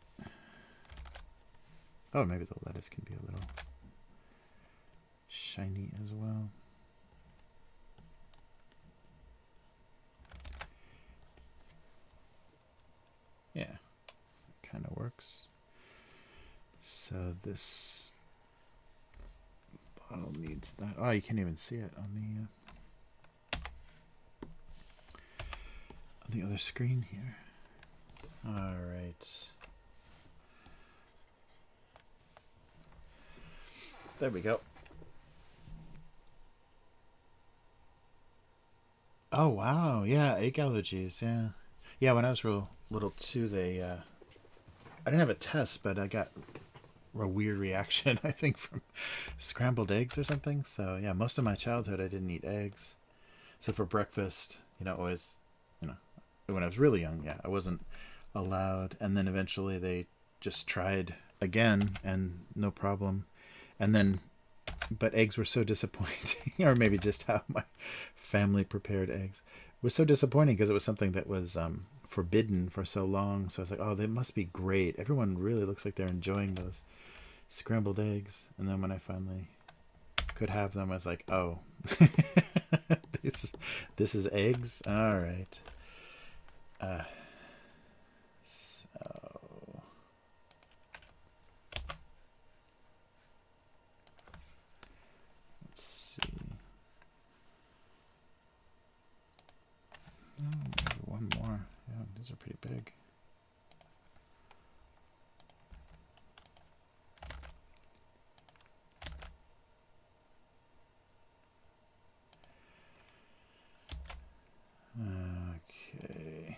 Oh, maybe the lettuce can be a little shiny as well. Yeah, kind of works. So this bottle needs that. Oh, you can't even see it on the other screen here. All right. There we go. Oh wow, yeah, egg allergies, yeah. Yeah, when I was real little too, I didn't have a test, but I got a weird reaction, I think, from scrambled eggs or something. So yeah, most of my childhood I didn't eat eggs. So for breakfast, always, when I was really young, yeah, I wasn't allowed. And then eventually they just tried again and no problem. And then, but eggs were so disappointing, or maybe just how my family prepared eggs was so disappointing, because it was something that was forbidden for so long. So I was like, oh, they must be great. Everyone really looks like they're enjoying those scrambled eggs. And then when I finally could have them, I was like, oh, this is eggs? All right. So let's see. Oh, maybe one more. Yeah, these are pretty big. Okay.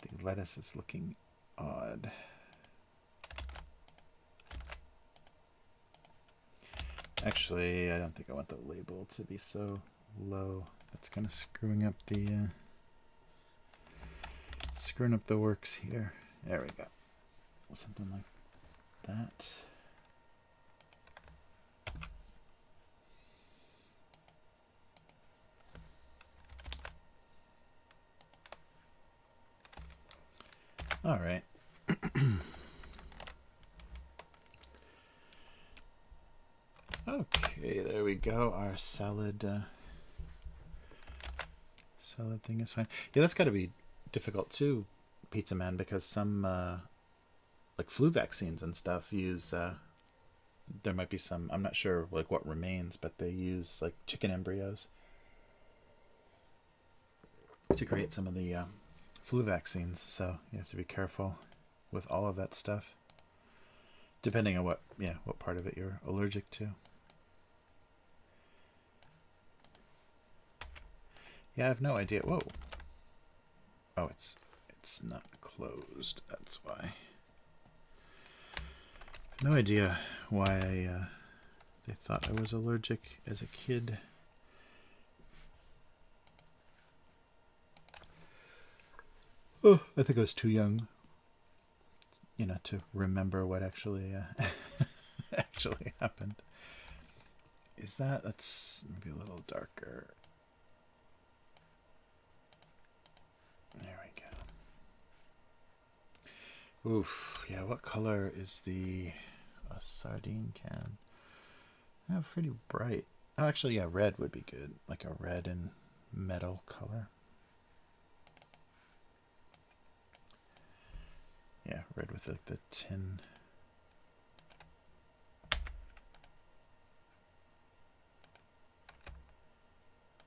The lettuce is looking odd. Actually, I don't think I want the label to be so low. That's kind of screwing up the works here. There we go. Something like that. All right. Okay, there we go. Our salad thing is fine. Yeah, that's got to be difficult too, Pizza Man, because some like flu vaccines and stuff use there might be some, I'm not sure like what remains, but they use like chicken embryos to create some of the flu vaccines. So you have to be careful with all of that stuff, depending on what part of it you're allergic to. Yeah, I have no idea. Whoa. Oh, it's not closed. That's why. No idea why they thought I was allergic as a kid. Oh, I think I was too young, to remember what actually actually happened. That's maybe a little darker. There we go. Oof, yeah, what color is a sardine can? Yeah, pretty bright. Oh, actually, yeah, red would be good. Like a red and metal color. Yeah, red with like the tin.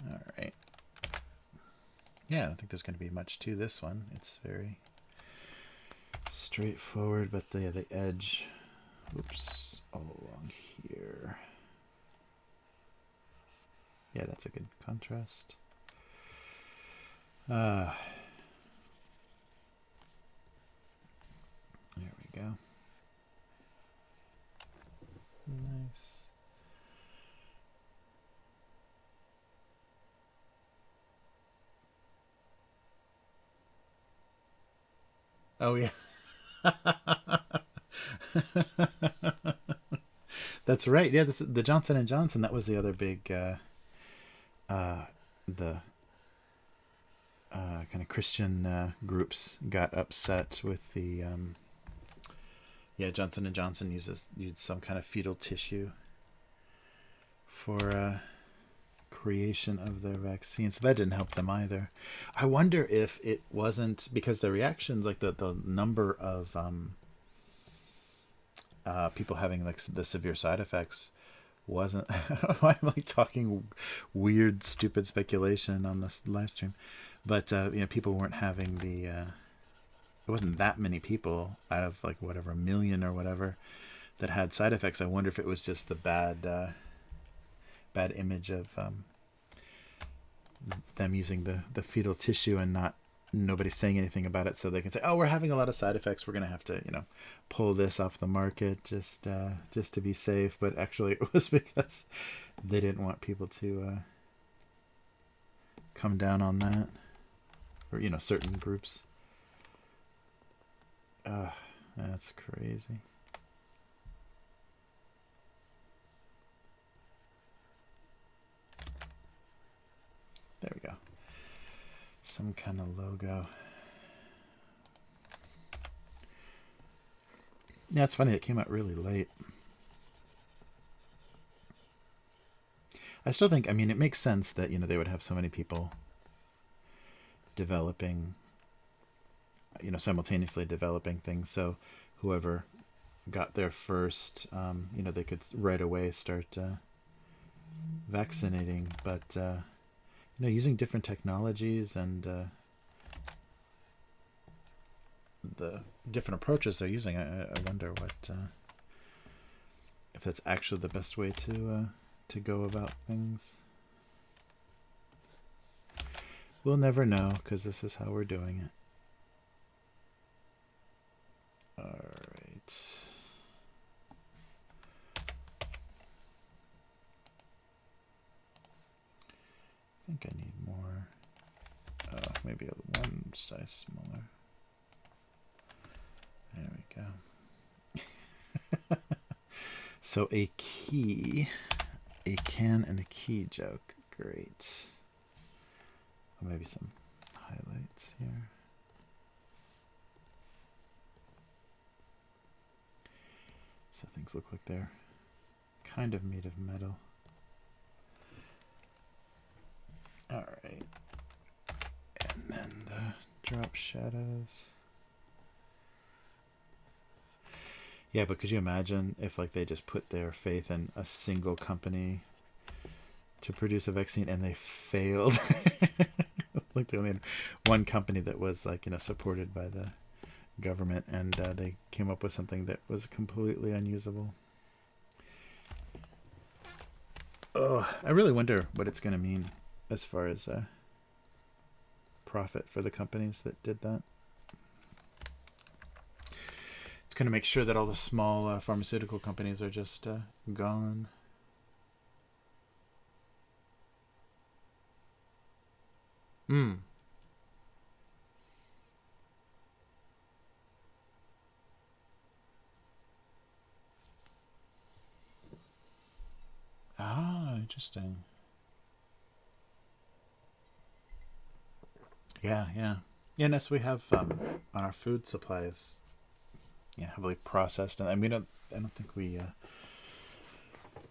All right. Yeah, I don't think there's going to be much to this one. It's very straightforward, but the edge, oops, all along here. Yeah, that's a good contrast. There we go. Nice. Oh yeah. That's right. Yeah, this is the Johnson & Johnson. That was the other big kind of Christian groups got upset with the Johnson & Johnson used some kind of fetal tissue for creation of their vaccine, so that didn't help them either. I wonder if it wasn't because the reactions, like the number of people having like the severe side effects wasn't I'm like talking weird stupid speculation on this live stream, but people weren't having it wasn't that many people out of like whatever, a million or whatever, that had side effects. I wonder if it was just the bad image of them using the fetal tissue and nobody saying anything about it, so they can say, oh, we're having a lot of side effects, we're gonna have to pull this off the market just to be safe. But actually it was because they didn't want people to come down on that, or certain groups. That's crazy. There we go. Some kind of logo. Yeah, it's funny. It came out really late. I still think, I mean, it makes sense that, you know, they would have so many people developing, you know, simultaneously developing things. So whoever got there first, you know, they could right away start vaccinating. But, you know, using different technologies and the different approaches they're using, I wonder what, if that's actually the best way to go about things. We'll never know, because this is how we're doing it. All right. I think I need more. Oh, maybe one size smaller. There we go. So a key, a can and a key joke. Great. Or maybe some highlights here. So things look like they're kind of made of metal. All right. And then the drop shadows. Yeah, but could you imagine if like they just put their faith in a single company to produce a vaccine and they failed? Like they only had one company that was like, you know, supported by the government, and they came up with something that was completely unusable. Oh, I really wonder what it's going to mean as far as profit for the companies that did that. It's going to make sure that all the small pharmaceutical companies are just gone. Ah, interesting. Yeah, yeah. Yeah, and as we have on our food supplies, yeah, heavily processed, and we don't. I don't think we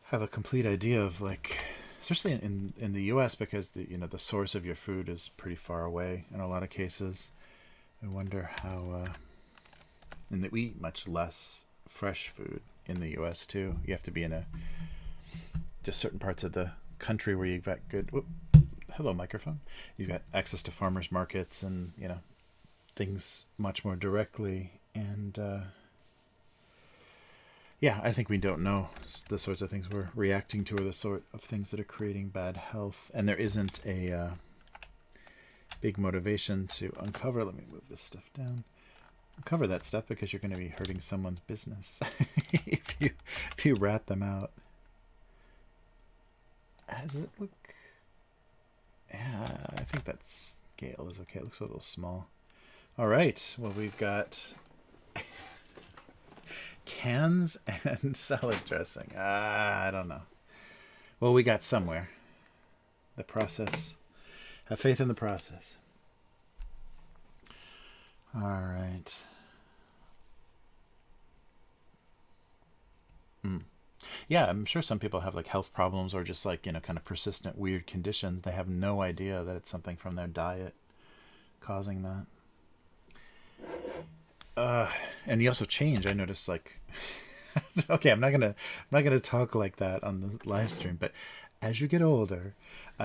have a complete idea of like, especially in the U.S. because the the source of your food is pretty far away in a lot of cases. I wonder how, and that we eat much less fresh food in the U.S. too. You have to be in just certain parts of the country where you've got good. Whoop, hello, microphone. You've got access to farmers markets and things much more directly, and yeah, I think we don't know the sorts of things we're reacting to, or the sort of things that are creating bad health, and there isn't a big motivation to uncover. Let me move this stuff down. Uncover that stuff because you're going to be hurting someone's business if you rat them out. Does it look? Yeah, I think that scale is okay. It looks a little small. All right. Well, we've got cans and salad dressing. I don't know. Well, we got somewhere. The process. Have faith in the process. All right. Yeah, I'm sure some people have like health problems or just like, kind of persistent weird conditions. They have no idea that it's something from their diet causing that. And you also change. I noticed like, okay, I'm not gonna talk like that on the live stream, but as you get older,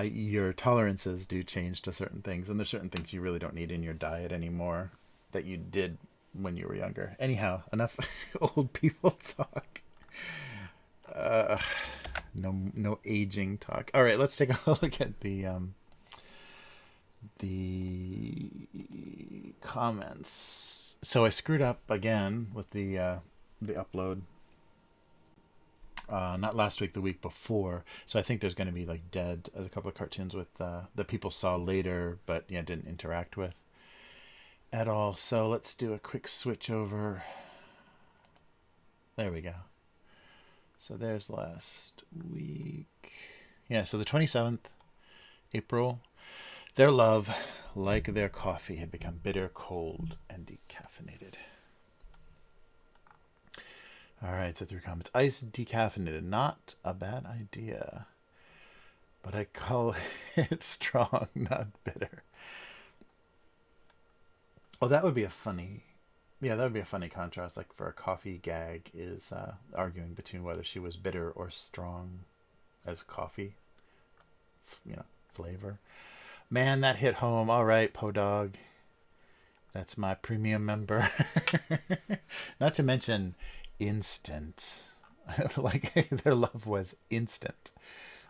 your tolerances do change to certain things, and there's certain things you really don't need in your diet anymore that you did when you were younger. Anyhow, enough old people talk. No aging talk. All right, let's take a look at the comments. So I screwed up again with the upload. Not last week, the week before. So I think there's going to be like a couple of cartoons with that people saw later, but didn't interact with at all. So let's do a quick switch over. There we go. So there's last week. Yeah, so the 27th April. Their love, like their coffee, had become bitter, cold, and decaffeinated. All right, so 3 comments. Iced decaffeinated, not a bad idea. But I call it strong, not bitter. Well, that would be a funny... Yeah, that would be a funny contrast. Like for a coffee gag is arguing between whether she was bitter or strong as coffee, flavor. Man, that hit home. All right, Podog. That's my premium member. Not to mention instant. Like their love was instant.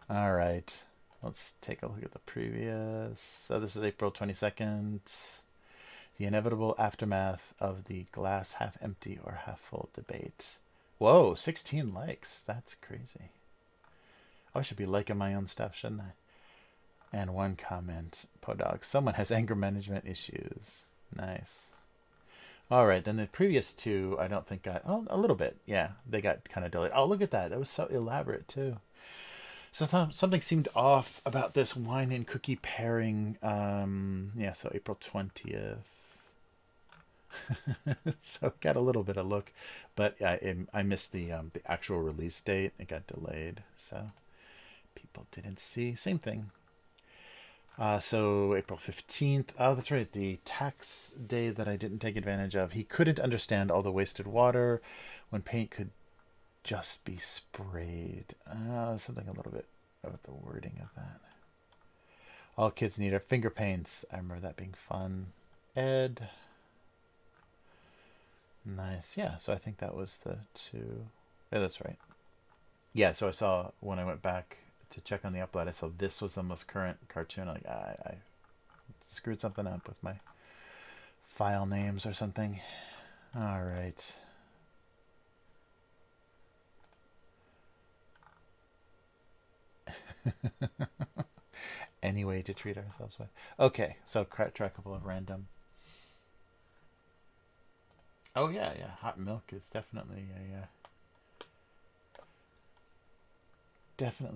All right. Let's take a look at the previous. So this is April 22nd. The inevitable aftermath of the glass half empty or half full debate. Whoa, 16 likes. That's crazy. I should be liking my own stuff, shouldn't I? And 1 comment. Podog. Someone has anger management issues. Nice. All right, then the previous 2, I don't think got... Oh, a little bit. Yeah, they got kind of delayed. Oh, look at that. That was so elaborate, too. So something seemed off about this wine and cookie pairing. Yeah, so April 20th. So it got a little bit of look, but I missed the actual release date. It got delayed, so people didn't see. Same thing. So April 15th. Oh, that's right. The tax day that I didn't take advantage of. He couldn't understand all the wasted water when paint could just be sprayed. Something a little bit about the wording of that. All kids need are finger paints. I remember that being fun. Ed. Nice. Yeah, so I think that was the 2. Yeah, that's right. Yeah, so I saw when I went back to check on the upload, I saw this was the most current cartoon. Like I screwed something up with my file names or something. All right. Any way to treat ourselves with. Okay, so try a couple of random. Oh yeah, hot milk is definitely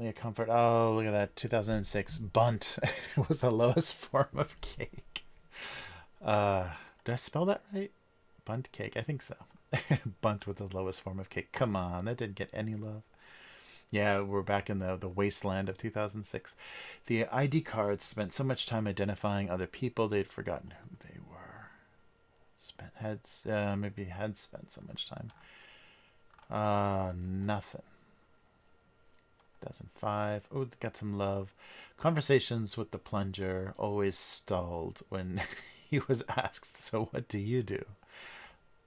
a comfort. Oh, look at that. 2006 bunt was the lowest form of cake. Did I spell that right? Bunt cake, I think so. Bunt with the lowest form of cake. Come on, that didn't get any love. Yeah, we're back in the wasteland of 2006. The ID cards spent so much time identifying other people they'd forgotten who they were. Maybe had spent so much time. Nothing. 2005. Oh, got some love. Conversations with the plunger always stalled when he was asked, so what do you do?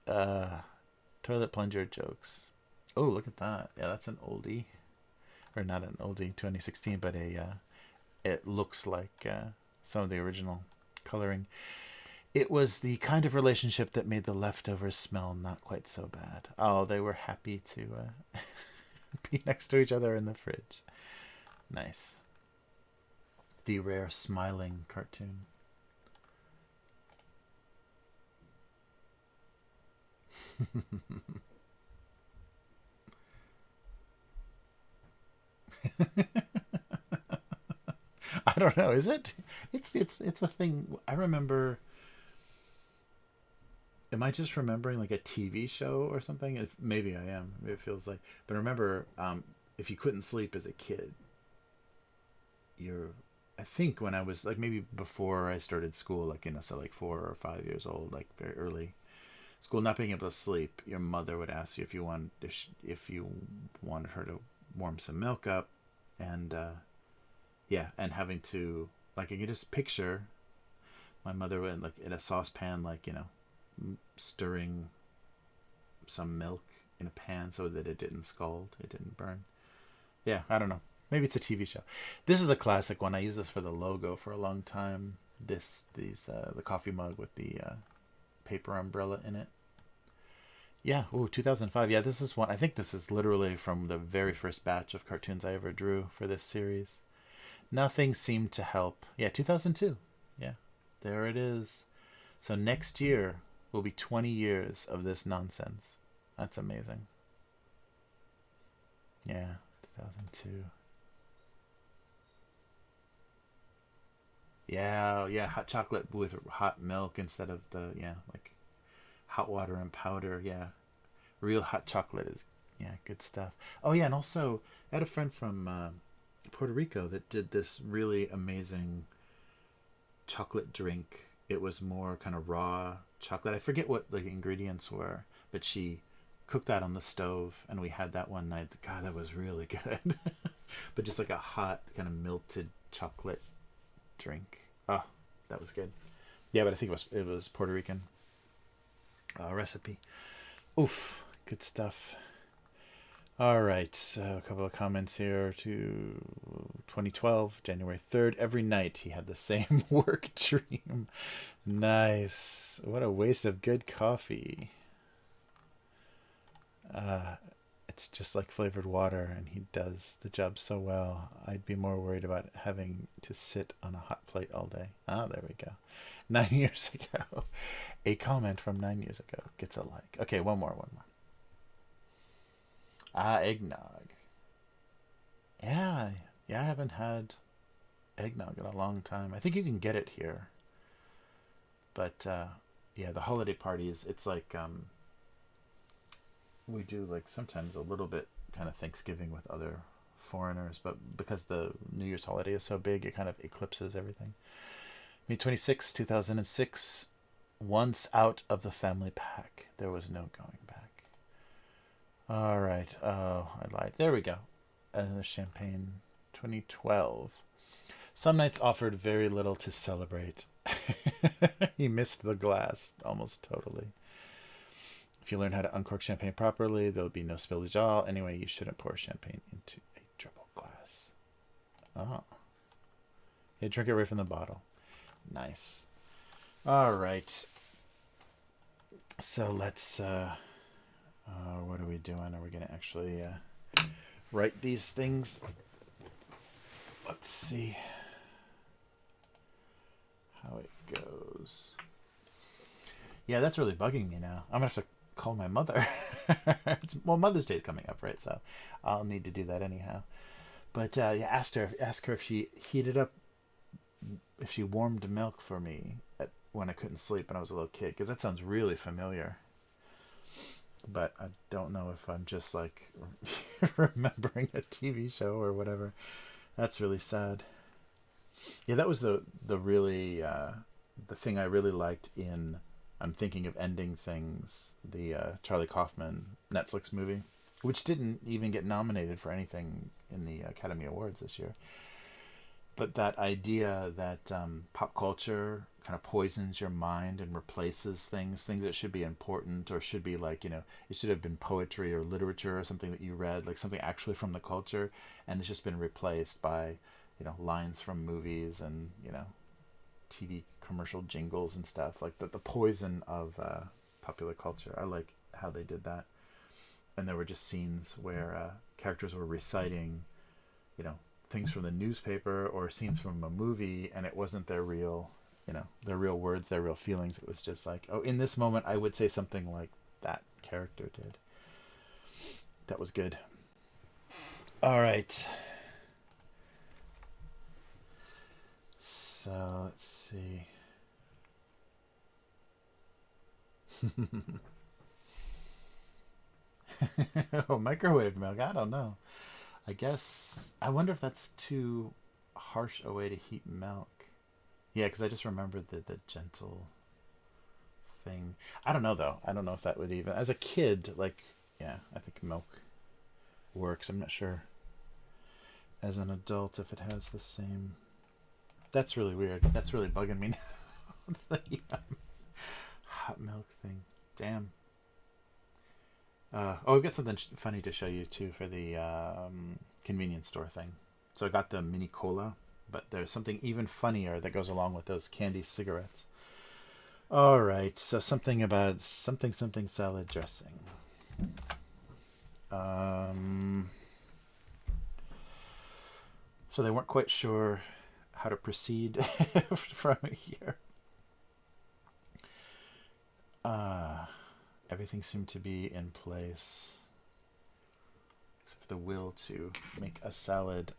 Toilet plunger jokes. Oh, look at that. Yeah, that's an oldie. Or not an oldie, 2016, but it looks like some of the original coloring. It was the kind of relationship that made the leftovers smell not quite so bad. Oh, they were happy to be next to each other in the fridge. Nice. The rare smiling cartoon. I don't know. Is it? It's a thing. I remember. Am I just remembering like a TV show or something? Maybe I am. Maybe it feels like. But I remember, if you couldn't sleep as a kid, I think when I was like maybe before I started school, like so like 4 or 5 years old, like very early school, not being able to sleep, your mother would ask you if you wanted her to warm some milk up, and and having to like I could just picture my mother in like in a saucepan, like stirring some milk in a pan so that it didn't scald, it didn't burn. Yeah, I don't know. Maybe it's a TV show. This is a classic one. I used this for the logo for a long time. The coffee mug with the paper umbrella in it. Yeah, 2005. Yeah, this is one. I think this is literally from the very first batch of cartoons I ever drew for this series. Nothing seemed to help. Yeah, 2002. Yeah, there it is. So next year will be 20 years of this nonsense. That's amazing. Yeah, 2002. Yeah, yeah, hot chocolate with hot milk instead of the, yeah, like hot water and powder. Yeah, real hot chocolate is, yeah, good stuff. Oh yeah, and also I had a friend from Puerto Rico that did this really amazing chocolate drink. It was more kind of raw chocolate. I forget what the ingredients were, but she cooked that on the stove, and we had that one night. God, that was really good. But just like a hot kind of melted chocolate drink. Oh, that was good. Yeah, but I think it was Puerto Rican recipe. Oof, good stuff. All right, so a couple of comments here to 2012, January 3rd. Every night he had the same work dream. Nice. What a waste of good coffee. Uh, it's just like flavored water, and he does the job so well. I'd be more worried about having to sit on a hot plate all day. Ah, there we go. 9 years ago. A comment from 9 years ago gets a like. Okay, one more. Ah, eggnog. Yeah, yeah, I haven't had eggnog in a long time. I think you can get it here. But yeah, the holiday parties, it's like we do like sometimes a little bit kind of Thanksgiving with other foreigners, but because the New Year's holiday is so big, it kind of eclipses everything. May 26, 2006, once out of the family pack, there was no going back. All right. Oh, I lied. There we go. Another champagne. 2012. Some nights offered very little to celebrate. He missed the glass almost totally. If you learn how to uncork champagne properly, there'll be no spillage at all. Anyway, you shouldn't pour champagne into a triple glass. Oh. Yeah, drink it right from the bottle. Nice. All right. So let's, what are we doing? Are we going to actually write these things? Let's see how it goes. Yeah, that's really bugging me now. I'm going to have to call my mother. Well, Mother's Day is coming up, right? So I'll need to do that anyhow. But yeah, ask her if she heated up, if she warmed milk for me when I couldn't sleep when I was a little kid, because that sounds really familiar. But I don't know if I'm just like remembering a TV show or whatever. That's really sad. Yeah, that was the really the thing I really liked in I'm thinking of ending things, the Charlie Kaufman Netflix movie, which didn't even get nominated for anything in the Academy Awards this year. But that idea that pop culture kind of poisons your mind and replaces things that should be important or should be like, it should have been poetry or literature or something that you read, like something actually from the culture, and it's just been replaced by, lines from movies and, TV commercial jingles and stuff, like the poison of popular culture. I like how they did that. And there were just scenes where characters were reciting, things from the newspaper or scenes from a movie, and it wasn't their real, their real words, their real feelings. It was just like, oh, in this moment, I would say something like that character did. That was good. All right. So let's see. Oh, microwave milk. I don't know. I guess I wonder if that's too harsh a way to heat milk. Yeah, because I just remembered the gentle thing. I don't know though. I don't know if that would even as a kid like yeah. I think milk works. I'm not sure as an adult if it has the same. That's really weird. That's really bugging me now. The hot milk thing. Damn. I've got something funny to show you too for the convenience store thing. So I got the mini cola, but there's something even funnier that goes along with those candy cigarettes. All right, so something about something salad dressing. So they weren't quite sure how to proceed from here. Everything seemed to be in place except for the will to make a salad.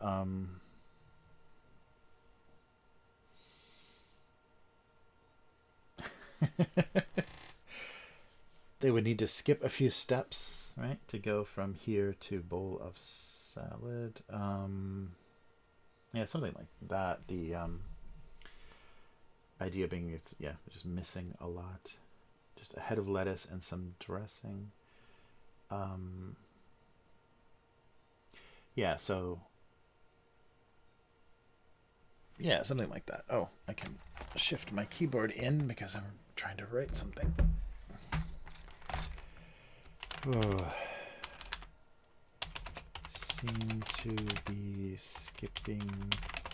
They would need to skip a few steps, right, to go from here to bowl of salad. Yeah, something like that. The idea being it's, yeah, just missing a lot. Just a head of lettuce and some dressing. Yeah, so yeah, something like that. Oh, I can shift my keyboard in because I'm trying to write something. Oh. Seem to be skipping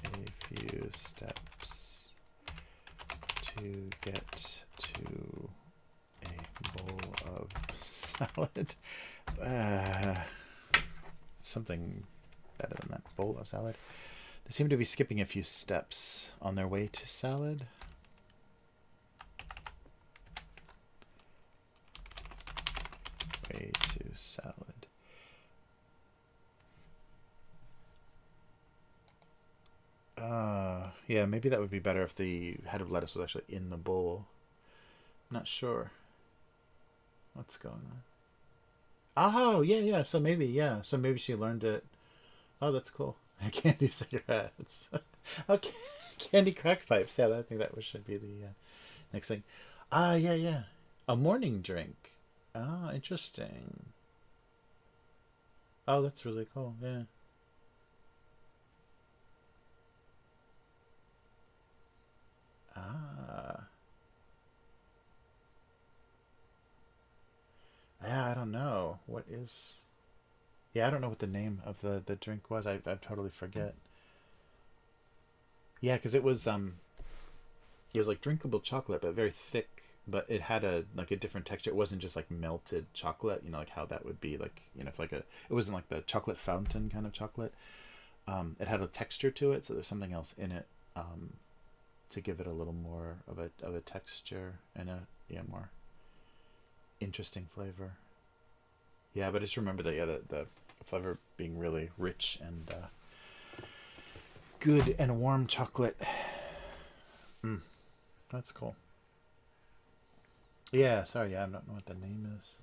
a few steps to get to a bowl of salad. Something better than that. Bowl of salad. They seem to be skipping a few steps on their way to salad. Way to salad. Yeah, maybe that would be better if the head of lettuce was actually in the bowl. I'm not sure what's going on. Oh, yeah, yeah. So maybe, yeah. So maybe she learned it. Oh, that's cool. Candy cigarettes. Okay, candy crack pipes. Yeah, I think that should be the next thing. Yeah, yeah. A morning drink. Oh, interesting. Oh, that's really cool. Yeah. Ah. Yeah, I don't know. What is... Yeah, I don't know what the name of the drink was. I totally forget. Yeah, because it was like drinkable chocolate, but very thick. But it had a different texture. It wasn't just like melted chocolate, like how that would be like, if like it wasn't like the chocolate fountain kind of chocolate. It had a texture to it, so there's something else in it to give it a little more of a texture and a more interesting flavor. Yeah, but I just remember that the flavor being really rich and good and warm chocolate. That's cool. Yeah, sorry, yeah, I don't know what the name is.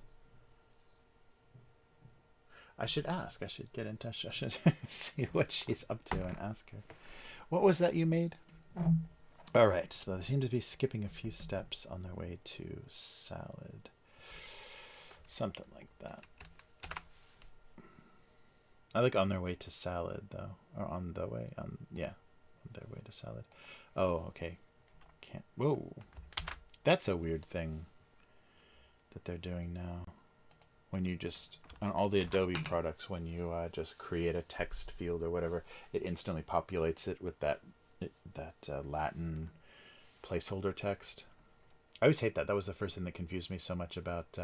I should ask. I should get in touch. I should see what she's up to and ask her. What was that you made? All right, so they seem to be skipping a few steps on their way to salad. Something like that. I like on their way to salad, though. Or on the way. On their way to salad. Oh, okay. Can't. Whoa. That's a weird thing that they're doing now. When you just... On all the Adobe products, when you just create a text field or whatever, it instantly populates it with that Latin placeholder text. I always hate that. That was the first thing that confused me so much about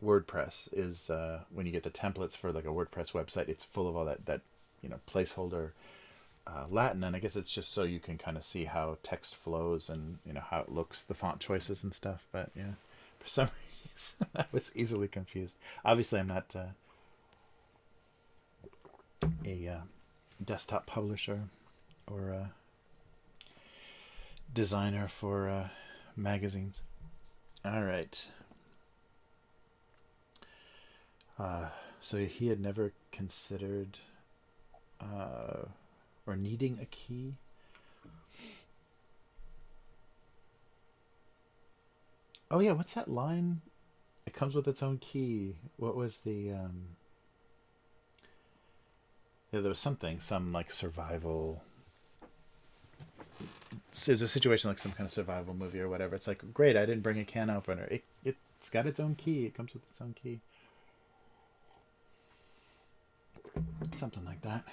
WordPress is when you get the templates for like a WordPress website, it's full of all that placeholder Latin, and I guess it's just so you can kind of see how text flows and how it looks, the font choices and stuff. But yeah, for some reason I was easily confused. Obviously, I'm not a desktop publisher or a designer for magazines. All right. So he had never considered or needing a key. Oh yeah, what's that line? It comes with its own key. What was the yeah, there was some like survival. There's a situation like some kind of survival movie or whatever. It's like, great, I didn't bring a can opener. It's got its own key. It comes with its own key. Something like that.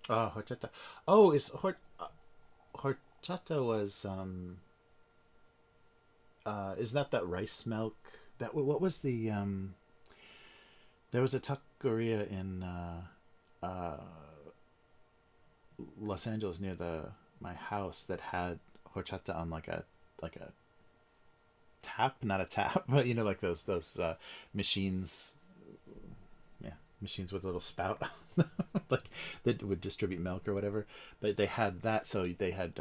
Oh, horchata. Oh, horchata was is that rice milk? That what was the there was a taqueria in Los Angeles near my house that had horchata on like a tap, not a tap, but like those machines. Yeah, machines with a little spout, like that would distribute milk or whatever. But they had that, so they had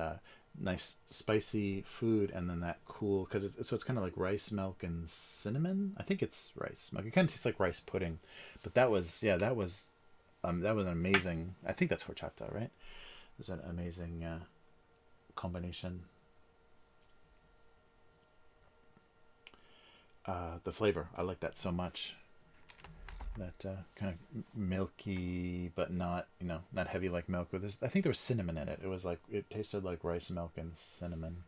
nice spicy food, and then that cool because it's kind of like rice milk and cinnamon. I think it's rice milk. It kind of tastes like rice pudding, but that was that was an amazing. I think that's horchata, right? It was an amazing combination. The flavor, I like that so much. That kind of milky, but not not heavy like milk. But I think there was cinnamon in it. It was like it tasted like rice milk and cinnamon,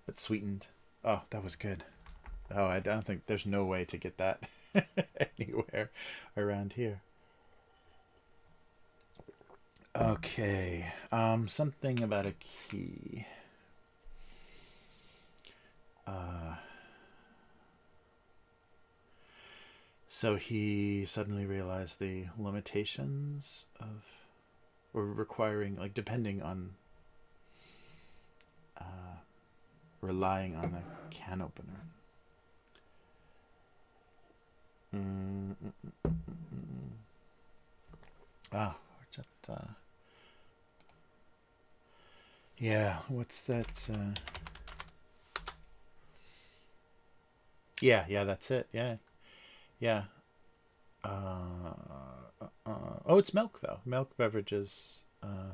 but sweetened. Oh, that was good. Oh, I don't think there's no way to get that anywhere around here. Okay, something about a key. Uh, so he suddenly realized the limitations of, or requiring, like depending on, relying on a can opener. Ah, yeah, what's that? Yeah, that's it. Yeah, yeah. Oh, it's milk though. Milk beverages.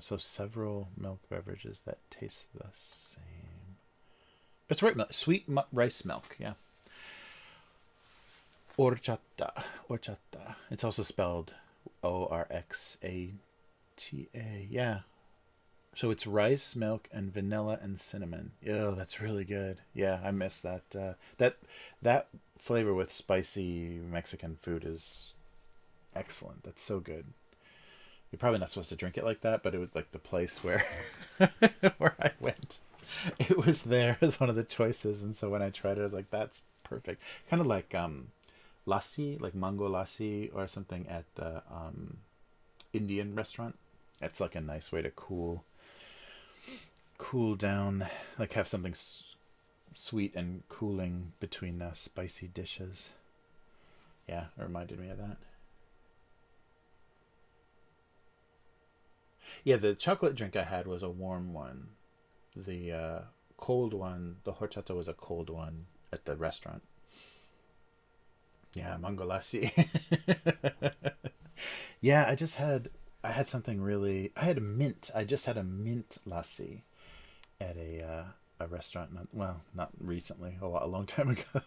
So several milk beverages that taste the same. It's right, sweet rice milk. Yeah. Horchata. Horchata. It's also spelled Orxata. Yeah. So it's rice, milk, and vanilla and cinnamon. Oh, that's really good. Yeah, I miss that. That flavor with spicy Mexican food is excellent. That's so good. You're probably not supposed to drink it like that, but it was like the place where where I went. It was there as one of the choices, and so when I tried it, I was like, "That's perfect." Kind of like lassi, like mango lassi or something at the Indian restaurant. It's like a nice way to cool down, like have something sweet and cooling between spicy dishes. Yeah, it reminded me of that. Yeah, the chocolate drink I had was a warm one. The cold one, the horchata was a cold one at the restaurant. Yeah, mango lassi. Yeah, I had something really. I had a mint. I just had a mint lassi at a restaurant. Not recently. A long time ago.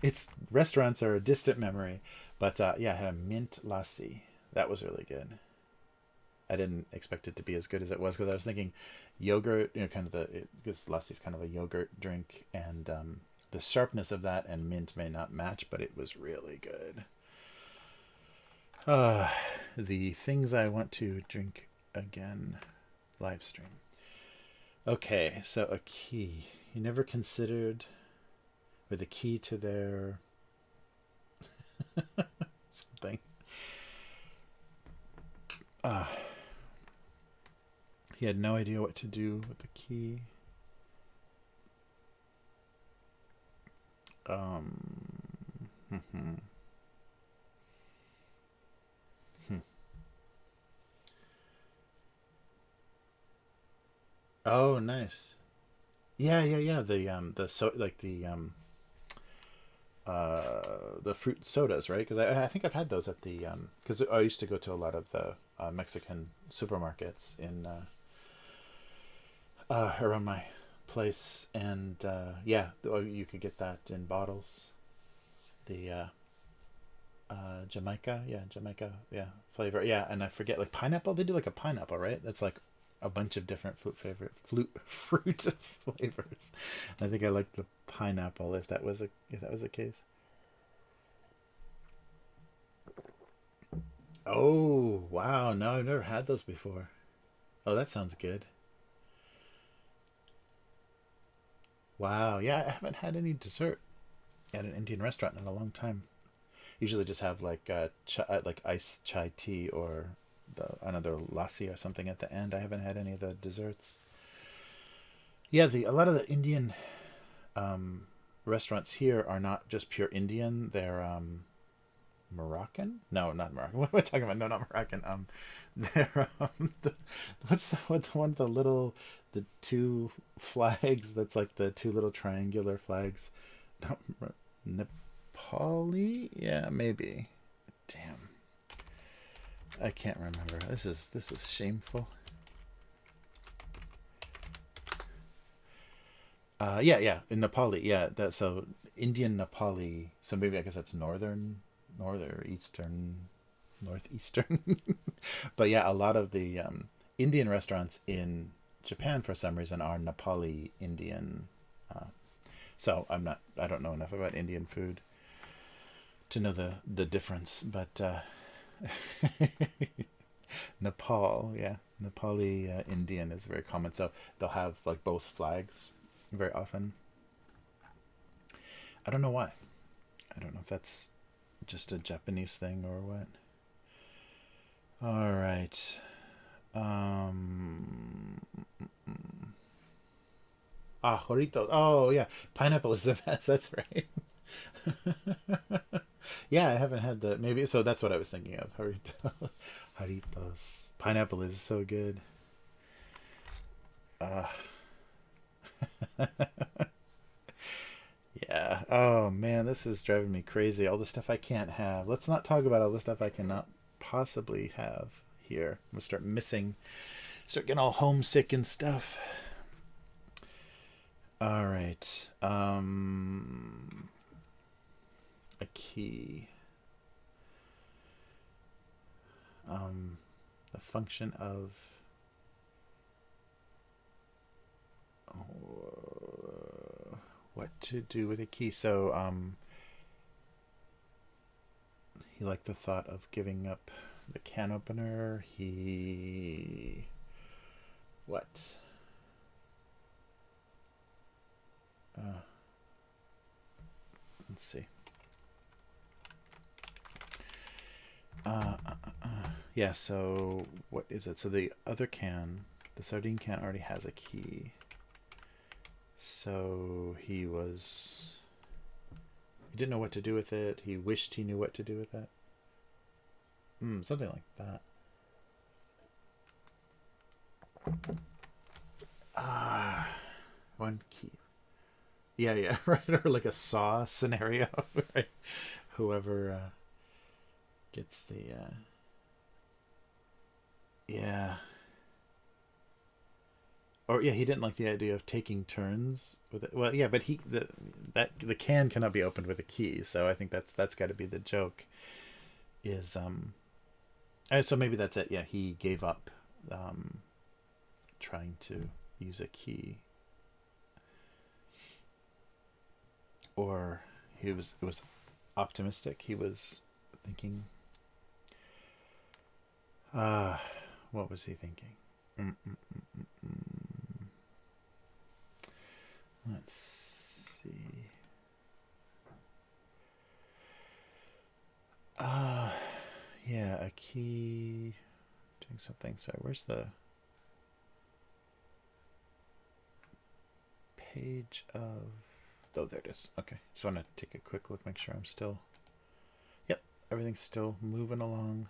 It's restaurants are a distant memory, but yeah, I had a mint lassi. That was really good. I didn't expect it to be as good as it was because I was thinking yogurt, kind of because lassi is kind of a yogurt drink, and the sharpness of that and mint may not match, but it was really good. Uh, the things I want to drink again, live stream. Okay, so a key. You never considered, or the key to their something. He had no idea what to do with the key. Hmm. Oh, nice. Yeah. The fruit sodas, right? Because I think I've had those at the because I used to go to a lot of the Mexican supermarkets in around my place, and yeah, you could get that in bottles. The Jamaica, yeah, flavor, yeah, and I forget like pineapple. They do like a pineapple, right? That's like a bunch of different fruit flavors. I think I like the pineapple if that was the case. Oh wow, no, I've never had those before. Oh, that sounds good. Wow, yeah, I haven't had any dessert at an Indian restaurant in a long time. Usually just have like like iced chai tea or another lassi or something at the end. I haven't had any of the desserts. Yeah, the a lot of the Indian restaurants here are not just pure Indian. They're Moroccan? No, not Moroccan. What am I talking about? No, not Moroccan. They're what's the one of the little the two flags that's like the two little triangular flags? Nepali? Yeah, maybe. Damn, I can't remember. This is shameful. Yeah, in Nepali, yeah. So Indian Nepali. So maybe I guess that's northeastern. But yeah, a lot of the Indian restaurants in Japan for some reason are Nepali Indian. Uh, so I don't know enough about Indian food to know the difference, but Nepal, yeah, Nepali Indian is very common. So they'll have like both flags very often. I don't know why. I don't know if that's just a Japanese thing or what. All right. Jorito. Oh, yeah. Pineapple is the best. That's right. Yeah, I haven't had the maybe so that's what I was thinking of. Jorito. Joritos. Pineapple is so good. Uh, yeah. Oh man, this is driving me crazy. All the stuff I can't have. Let's not talk about all the stuff I cannot possibly have here. I'm gonna start getting all homesick and stuff. All right. A key. The function of what to do with a key. So he liked the thought of giving up the can opener. He what? Let's see. Yeah, so what is it? So the other can, the sardine can already has a key. So he didn't know what to do with it. He wished he knew what to do with it. Something like that. One key. Yeah, right. Or like a saw scenario, right? Whoever gets the yeah. Or yeah, he didn't like the idea of taking turns with it. Well, yeah, but the can cannot be opened with a key, so I think that's got to be the joke. Is so maybe that's it. Yeah, he gave up trying to use a key, or it was optimistic. He was thinking. What was he thinking? Let's see. Yeah, a key doing something. Sorry, where's the page of? Oh, there it is. Okay, just want to take a quick look, make sure I'm still. Yep, everything's still moving along.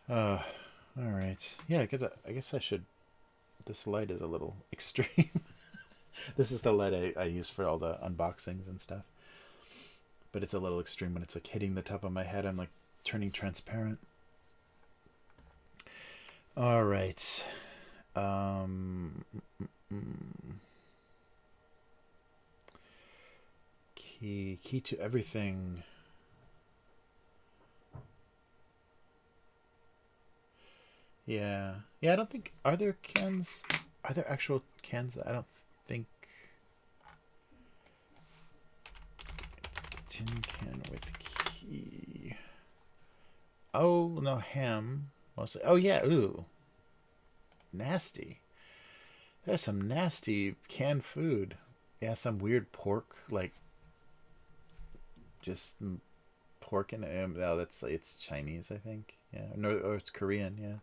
All right. Yeah, I guess I should. This light is a little extreme. This is the light I use for all the unboxings and stuff. But it's a little extreme when it's like hitting the top of my head. I'm like turning transparent. All right. Key to everything. Yeah. I don't think are there actual cans? I don't think tin can with key. Oh no, ham mostly. Oh yeah, ooh, nasty. There's some nasty canned food. Yeah, some weird pork, like just pork in it. No, it's Chinese, I think. Yeah, no, or it's Korean. Yeah.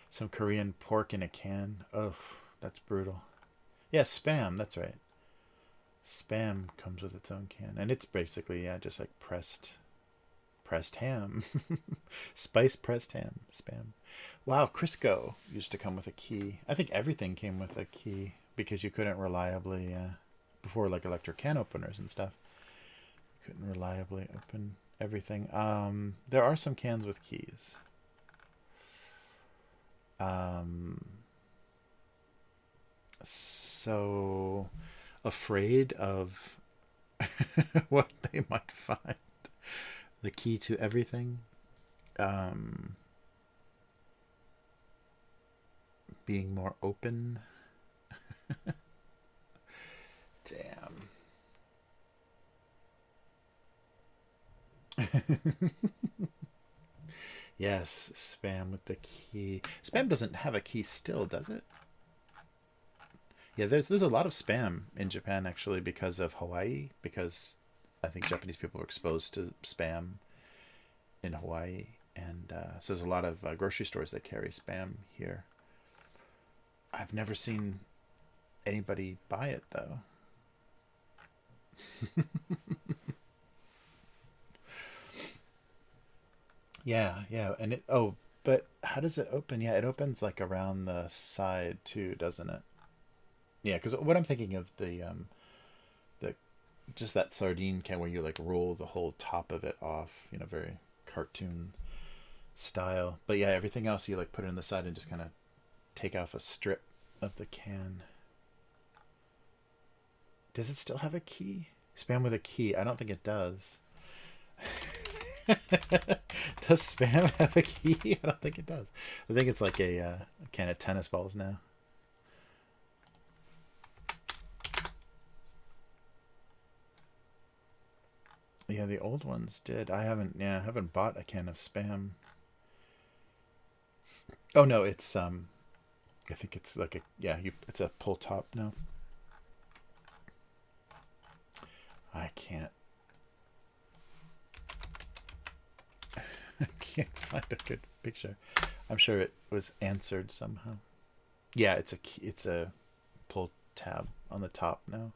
Some Korean pork in a can. Oh, that's brutal. Yeah, spam. That's right. Spam comes with its own can, and it's basically, yeah, just like pressed ham. Spice pressed ham. Spam. Wow, Crisco used to come with a key. I think everything came with a key because you couldn't reliably, before like electric can openers and stuff, couldn't reliably open everything. There are some cans with keys. So afraid of what they might find. The key to everything. Being more open. Damn. Yes, spam with the key. Spam doesn't have a key still, does it? Yeah, there's a lot of spam in Japan actually because of Hawaii, because I think Japanese people were exposed to spam in Hawaii, and so there's a lot of grocery stores that carry spam here. I've never seen anybody buy it though. Yeah, yeah, and it. Oh, but how does it open? Yeah, it opens like around the side too, doesn't it? Yeah, because what I'm thinking of the just that sardine can where you like roll the whole top of it off, very cartoon style. But yeah, everything else you like put it in the side and just kind of take off a strip of the can. Does it still have a key? Spam with a key? I don't think it does. Does spam have a key? I don't think it does. I think it's like a can of tennis balls now. Yeah, the old ones did. I haven't bought a can of spam. Oh no, it's I think it's like it's a pull top now. I can't I can't find a good picture. I'm sure it was answered somehow. Yeah, it's a pull tab on the top now.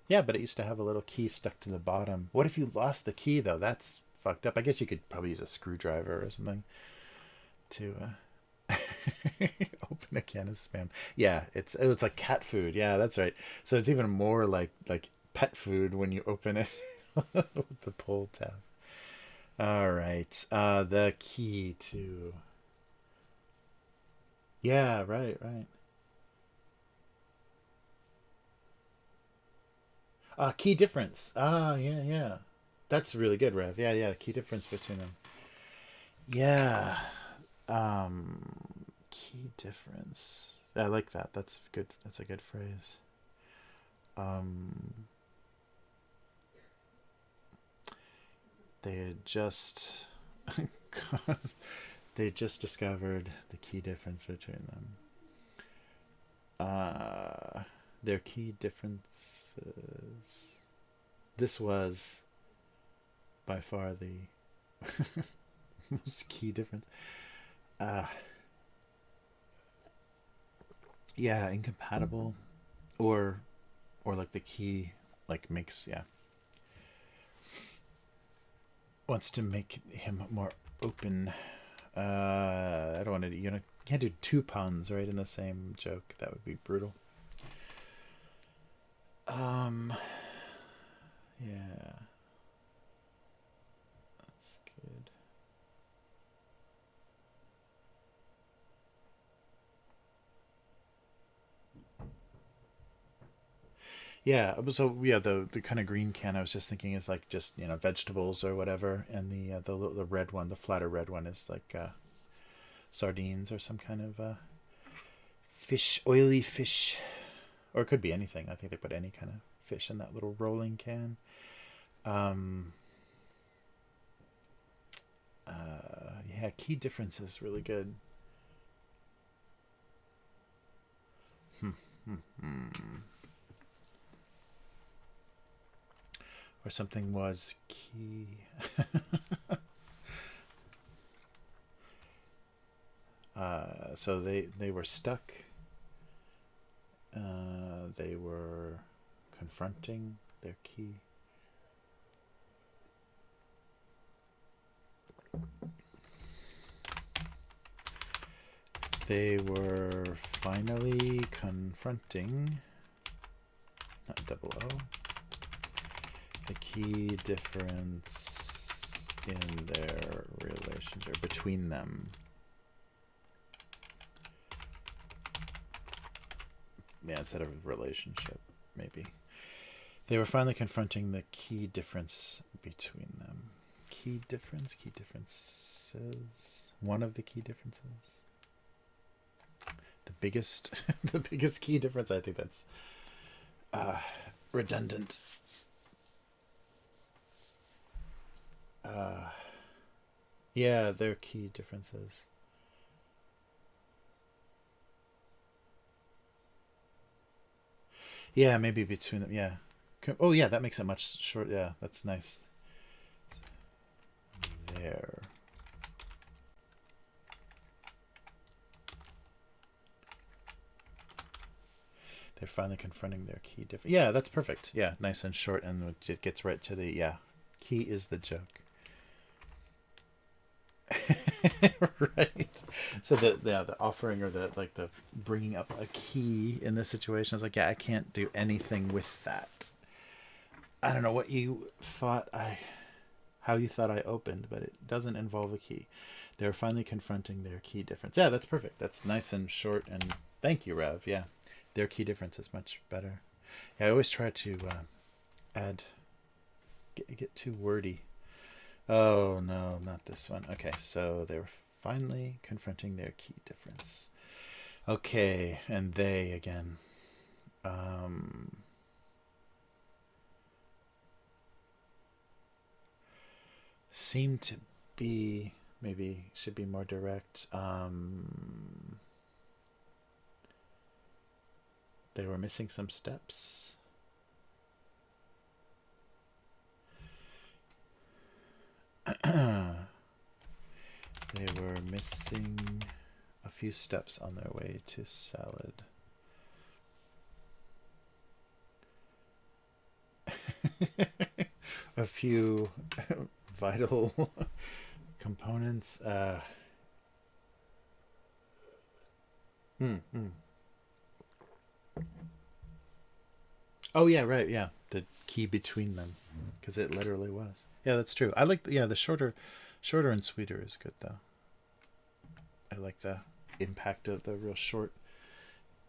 Yeah, but it used to have a little key stuck to the bottom. What if you lost the key though? That's fucked up. I guess you could probably use a screwdriver or something to open a can of spam. Yeah, it's like cat food. Yeah, that's right. So it's even more like pet food when you open it with the pull tab. All right. The key to. Yeah, right, right. Key difference. Ah, yeah, yeah. That's really good, Rev. Yeah, yeah. Key difference between them. Yeah. Key difference. I like that. That's good. That's a good phrase. Um, they had just they just discovered the key difference between them. Their key differences. This was by far the most key difference. Uh, yeah, incompatible, or like the key like makes wants to make him more open. I don't want to. Can't do two puns right in the same joke. That would be brutal. Yeah, that's good. Yeah, so yeah, the kind of green can I was just thinking is like just vegetables or whatever, and the red one, the flatter red one, is like sardines or some kind of fish, oily fish, or it could be anything. I think they put any kind of fish in that little rolling can. Um, yeah, key difference is really good. Or something was key. So they were stuck. They were confronting their key. They were finally confronting, not double O, the key difference in their relationship between them. Yeah, instead of relationship, maybe. They were finally confronting the key difference between them. Key difference? Key differences? One of the key differences? The biggest, the biggest key difference? I think that's redundant. Yeah, their key differences. Yeah, maybe between them. Yeah. Oh, yeah, that makes it much short. Yeah, that's nice. There. They're finally confronting their key difference. Yeah, that's perfect. Yeah, nice and short, and it gets right to the, yeah, key is the joke. Right. So the offering, or the bringing up a key in this situation is like, yeah, I can't do anything with that. I don't know what you thought how you thought I opened, but it doesn't involve a key. They're finally confronting their key difference. Yeah, that's perfect. That's nice and short, and thank you, Rev. Yeah, their key difference is much better. Yeah, I always try to get too wordy. Oh, no, not this one. Okay, so they were finally confronting their key difference. Okay, and they again. Seem to be, maybe should be more direct. They were missing some steps. They were missing a few steps on their way to salad. A few vital components. Oh yeah, right. Yeah, the key between them, because it literally was. Yeah, that's true. I like the shorter and sweeter is good though. I like the impact of the real short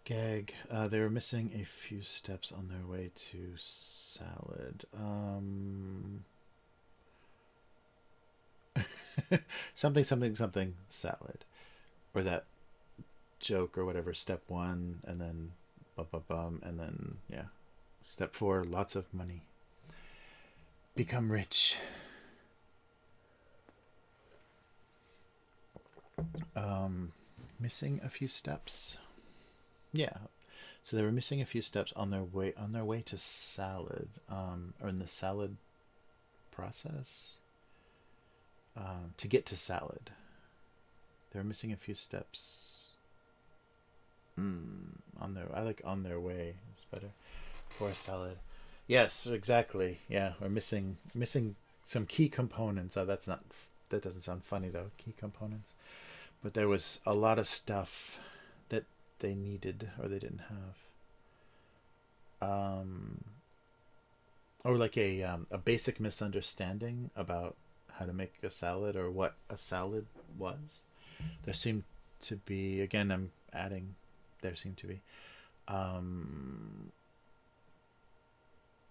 gag. They were missing a few steps on their way to salad. Something salad, or that joke or whatever. Step 1, and then and then yeah. Step 4, lots of money. Become rich. Missing a few steps. Yeah. So they were missing a few steps on their way to salad, or in the salad process. To get to salad, they were missing a few steps. On their way. It's better. For salad. Yes, exactly. Yeah, we're missing some key components. That doesn't sound funny though. Key components. But there was a lot of stuff that they needed or they didn't have. Or like a basic misunderstanding about how to make a salad, or what a salad was. There seemed to be, again, I'm adding, there seemed to be,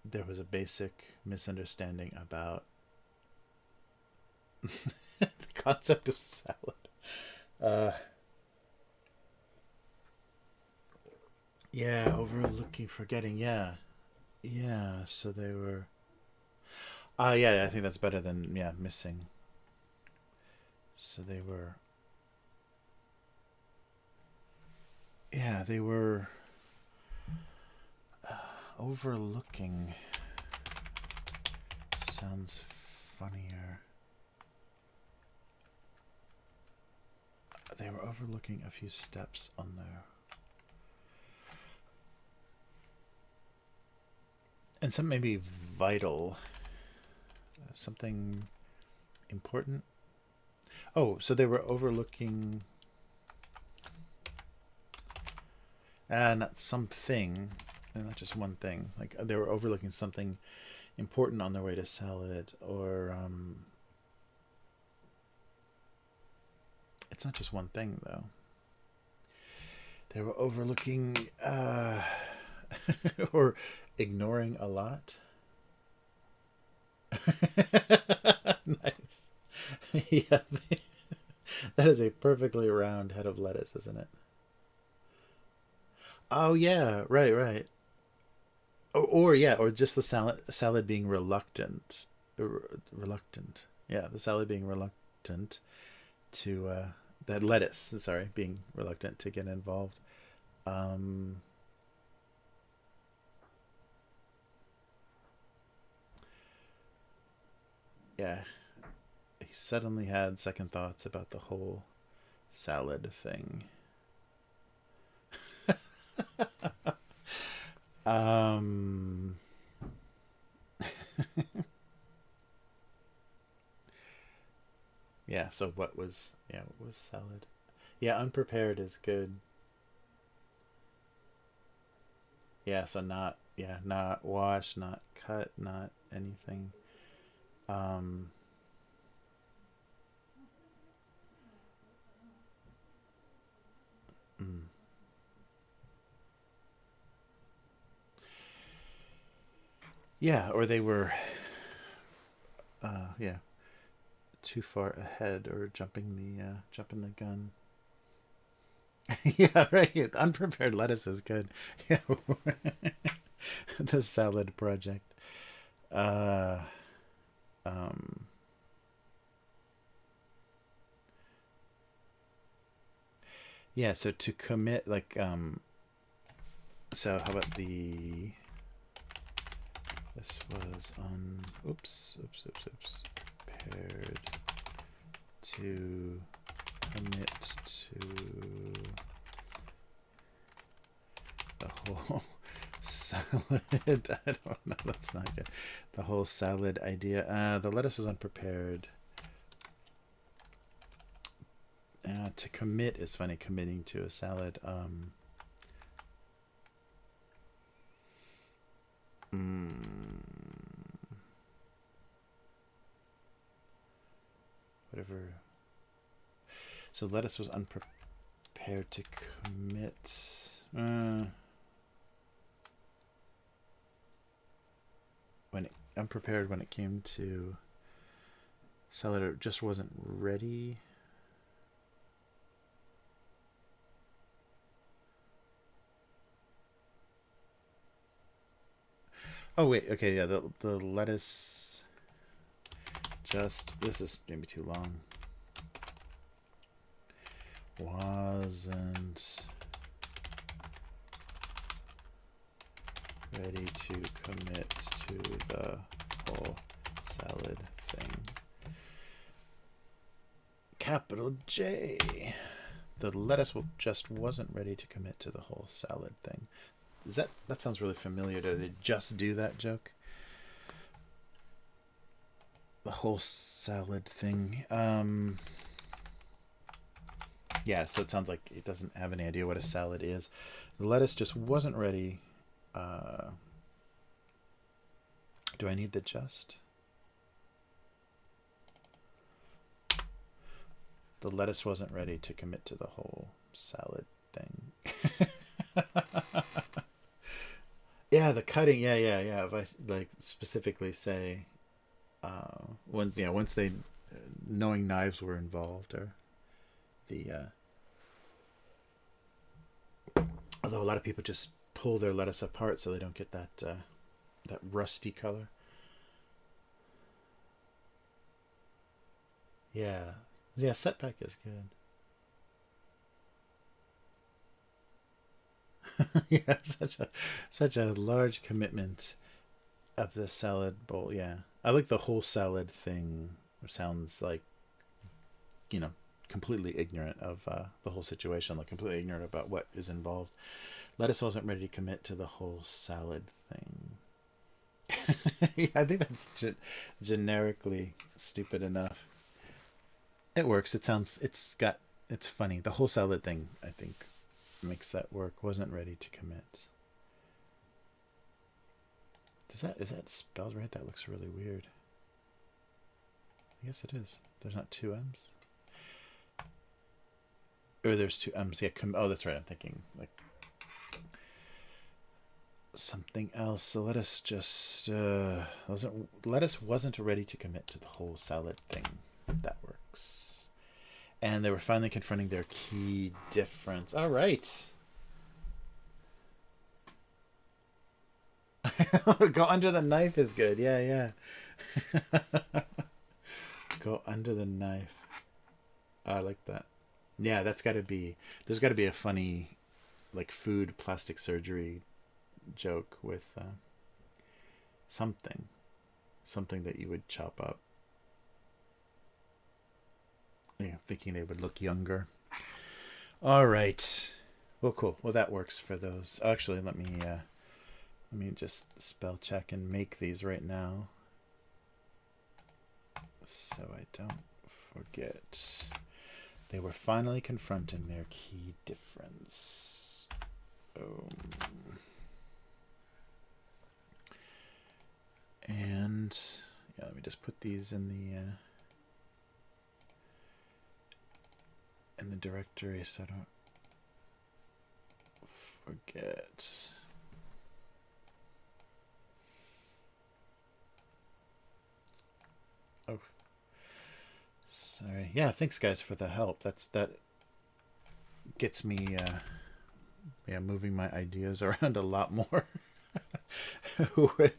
there was a basic misunderstanding about the concept of salad. Yeah, overlooking, forgetting. Yeah, so they were. Yeah, I think that's better than missing. So they were. Yeah, they were overlooking. Sounds funnier. They were overlooking a few steps on there. And some maybe vital, something important. Oh, so they were overlooking, not something, and not just one thing. Like they were overlooking something important on their way to salad, or it's not just one thing though. They were overlooking or ignoring a lot. Nice. Yeah, that is a perfectly round head of lettuce, isn't it? Oh yeah, right. Or yeah, or just the salad being reluctant, reluctant. Yeah, the salad being reluctant to that lettuce. Sorry, being reluctant to get involved. Um, yeah, he suddenly had second thoughts about the whole salad thing. um, yeah. So what was salad? Yeah, unprepared is good. Yeah, so not wash, not cut, not anything. Um, mm. Yeah, or they were, yeah, too far ahead or jumping the gun. Yeah, right. Unprepared lettuce is good. Yeah, the salad project. Uh, um, yeah. So to commit, like, so how about the? This was on. Oops. Paired to commit to the whole salad. I don't know. That's not good. The whole salad idea. The lettuce was unprepared. To commit is funny. Committing to a salad. Whatever. So lettuce was unprepared to commit. Unprepared when it came to salad, it just wasn't ready. Oh wait, okay, yeah, the lettuce just, this is maybe too long. Wasn't ready to commit to the whole salad thing. Capital J. The lettuce just wasn't ready to commit to the whole salad thing. That sounds really familiar? Did it just do that joke? The whole salad thing. Yeah, so it sounds like it doesn't have any idea what a salad is. The lettuce just wasn't ready. Do I need the just? The lettuce wasn't ready to commit to the whole salad thing. Yeah, the cutting. Yeah. If I like specifically say, once they knowing knives were involved, or the although a lot of people just pull their lettuce apart so they don't get that rusty color. Yeah, setback is good. Yeah, such a large commitment of the salad bowl. Yeah, I like the whole salad thing. Sounds like, you know, completely ignorant of the whole situation, like completely ignorant about what is involved. Lettuce wasn't ready to commit to the whole salad thing. Yeah, I think that's generically stupid enough. It works. It's funny. The whole salad thing, I think, makes that work. Wasn't ready to commit. Is that spelled right? That looks really weird. I guess it is. There's not two M's. Or there's two M's. Yeah. Oh, that's right. I'm thinking like something else. So let us just lettuce wasn't ready to commit to the whole salad thing. That works. And they were finally confronting their key difference. All right. Go under the knife is good. Yeah, yeah. Go under the knife. I like that. Yeah, there's got to be a funny like food plastic surgery joke with something that you would chop up. Yeah, thinking they would look younger. All right. Well, cool. Well, that works for those. Actually, let me just spell check and make these right now, so I don't forget. They were finally confronting their key difference. And yeah, let me just put these in the directory so I don't forget. Oh, sorry. Yeah, thanks guys for the help. That gets me moving my ideas around a lot more when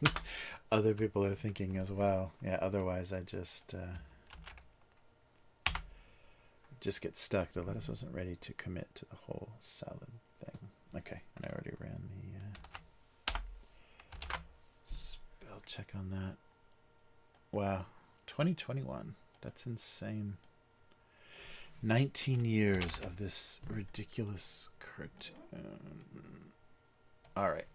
other people are thinking as well. Yeah, otherwise I just get stuck. The lettuce wasn't ready to commit to the whole salad thing. Okay, and I already ran the spell check on that. Wow, 2021. That's insane. 19 years of this ridiculous cartoon. All right.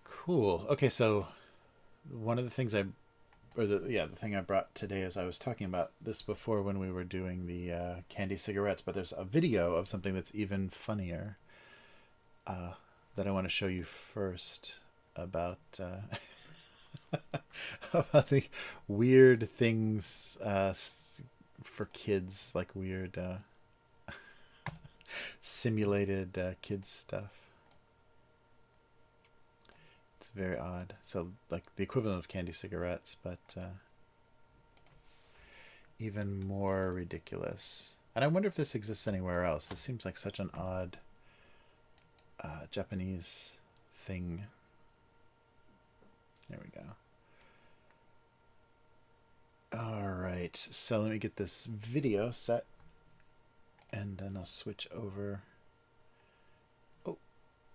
Cool. Okay, so one of the things the thing I brought today is I was talking about this before when we were doing the candy cigarettes, but there's a video of something that's even funnier that I want to show you first about about the weird things for kids, like weird simulated kids stuff. It's very odd. So like the equivalent of candy cigarettes, but even more ridiculous. And I wonder if this exists anywhere else. This seems like such an odd Japanese thing. There we go. All right, so let me get this video set, and then I'll switch over. Oh,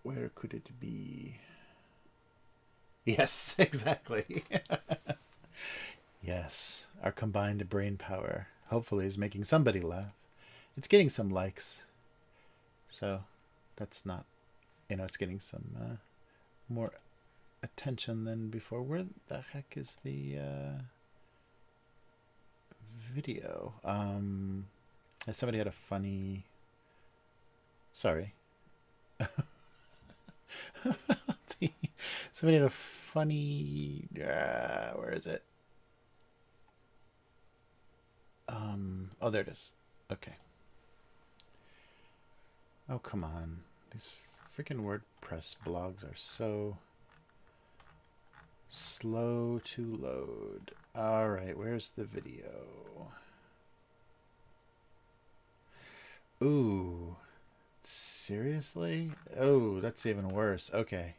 where could it be? Yes, exactly. Yes, our combined brain power hopefully is making somebody laugh. It's getting some likes, so that's not, it's getting some more attention than before. Where the heck is the video? Somebody had a funny, sorry. Somebody had a funny, where is it? Oh, there it is. Okay. Oh, come on. These freaking WordPress blogs are so slow to load. All right, where's the video? Ooh, seriously? Oh, that's even worse. Okay.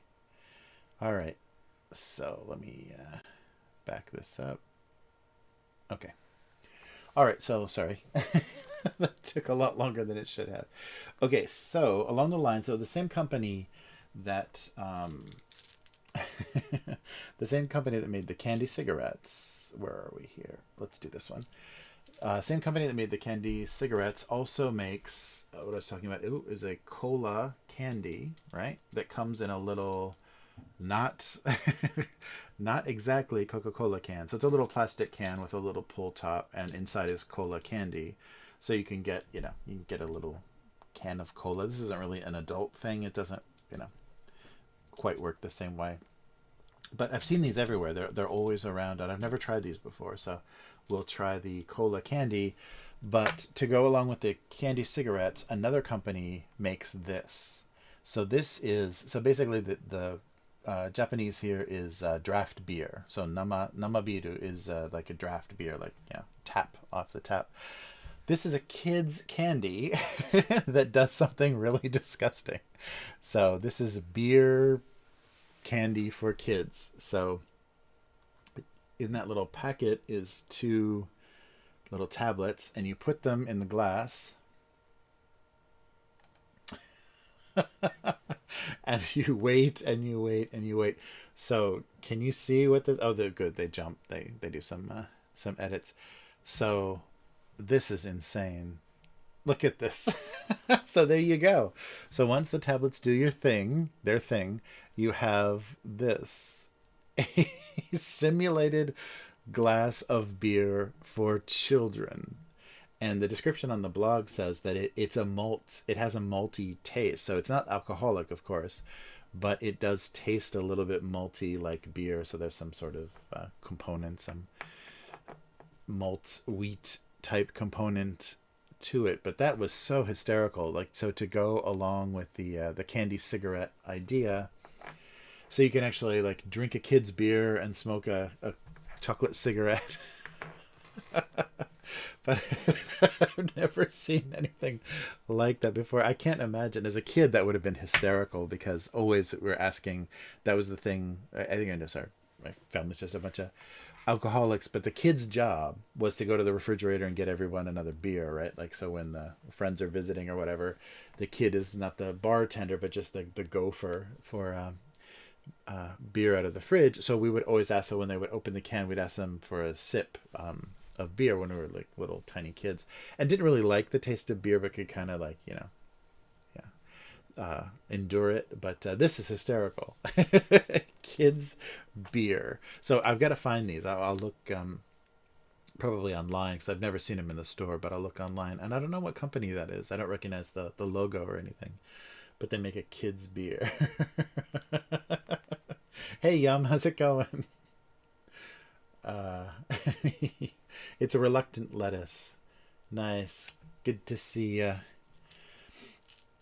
All right. So let me back this up. Okay. All right. So sorry. That took a lot longer than it should have. Okay. So along the line, so the same company that the same company that made the candy cigarettes. Where are we here? Let's do this one. Same company that made the candy cigarettes also makes what I was talking about. Is a cola candy, right? That comes in a little not not exactly Coca-Cola can. So it's a little plastic can with a little pull top, and inside is cola candy. So you can get, you can get a little can of cola. This isn't really an adult thing. It doesn't, quite work the same way. But I've seen these everywhere. They're always around, and I've never tried these before. So we'll try the cola candy. But to go along with the candy cigarettes, another company makes this. So this is, so basically the Japanese here is draft beer. So namabiru is like a draft beer, like tap off the tap. This is a kid's candy that does something really disgusting. So this is beer candy for kids. So in that little packet is 2 little tablets, and you put them in the glass. And you wait and you wait and you wait. So can you see what this? Oh, they're good. They jump. They do some edits. So this is insane. Look at this. So there you go. So once the tablets do their thing, you have this a simulated glass of beer for children. And the description on the blog says that it's a malt. It has a malty taste. So it's not alcoholic, of course, but it does taste a little bit malty like beer. So there's some sort of component, some malt wheat type component to it. But that was so hysterical. Like, so to go along with the candy cigarette idea, so you can actually like drink a kid's beer and smoke a chocolate cigarette. But I've never seen anything like that before. I can't imagine. As a kid, that would have been hysterical, because always we're asking. That was the thing. I think I know. Sorry, my family's just a bunch of alcoholics. But the kid's job was to go to the refrigerator and get everyone another beer, right? Like, so when the friends are visiting or whatever, the kid is not the bartender, but just the gopher for beer out of the fridge. So we would always ask them, when they would open the can, we'd ask them for a sip of beer when we were like little tiny kids, and didn't really like the taste of beer, but could kind of like endure it. But this is hysterical. Kids beer. So I've got to find these. I'll look probably online, because I've never seen them in the store, but I'll look online, and I don't know what company that is. I don't recognize the logo or anything, but they make a kids beer. Hey Yum, how's it going? It's a reluctant lettuce. Nice. Good to see ya.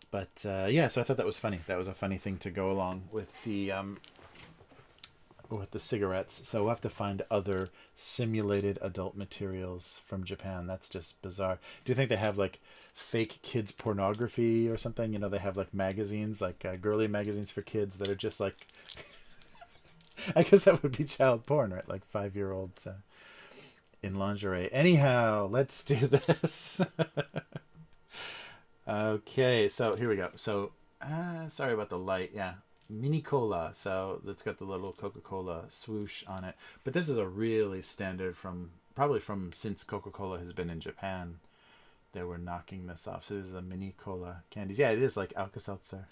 But yeah, so I thought that was funny. That was a funny thing to go along with the cigarettes. So we'll have to find other simulated adult materials from Japan. That's just bizarre. Do you think they have like fake kids pornography or something? They have like magazines, like girly magazines for kids that are just like I guess that would be child porn, right? Like 5-year-olds in lingerie. Anyhow, let's do this. Okay, so here we go. So, sorry about the light. Yeah, mini cola. So it's got the little Coca-Cola swoosh on it. But this is a really standard probably from since Coca-Cola has been in Japan. They were knocking this off. So this is a mini cola candies. Yeah, it is like Alka-Seltzer.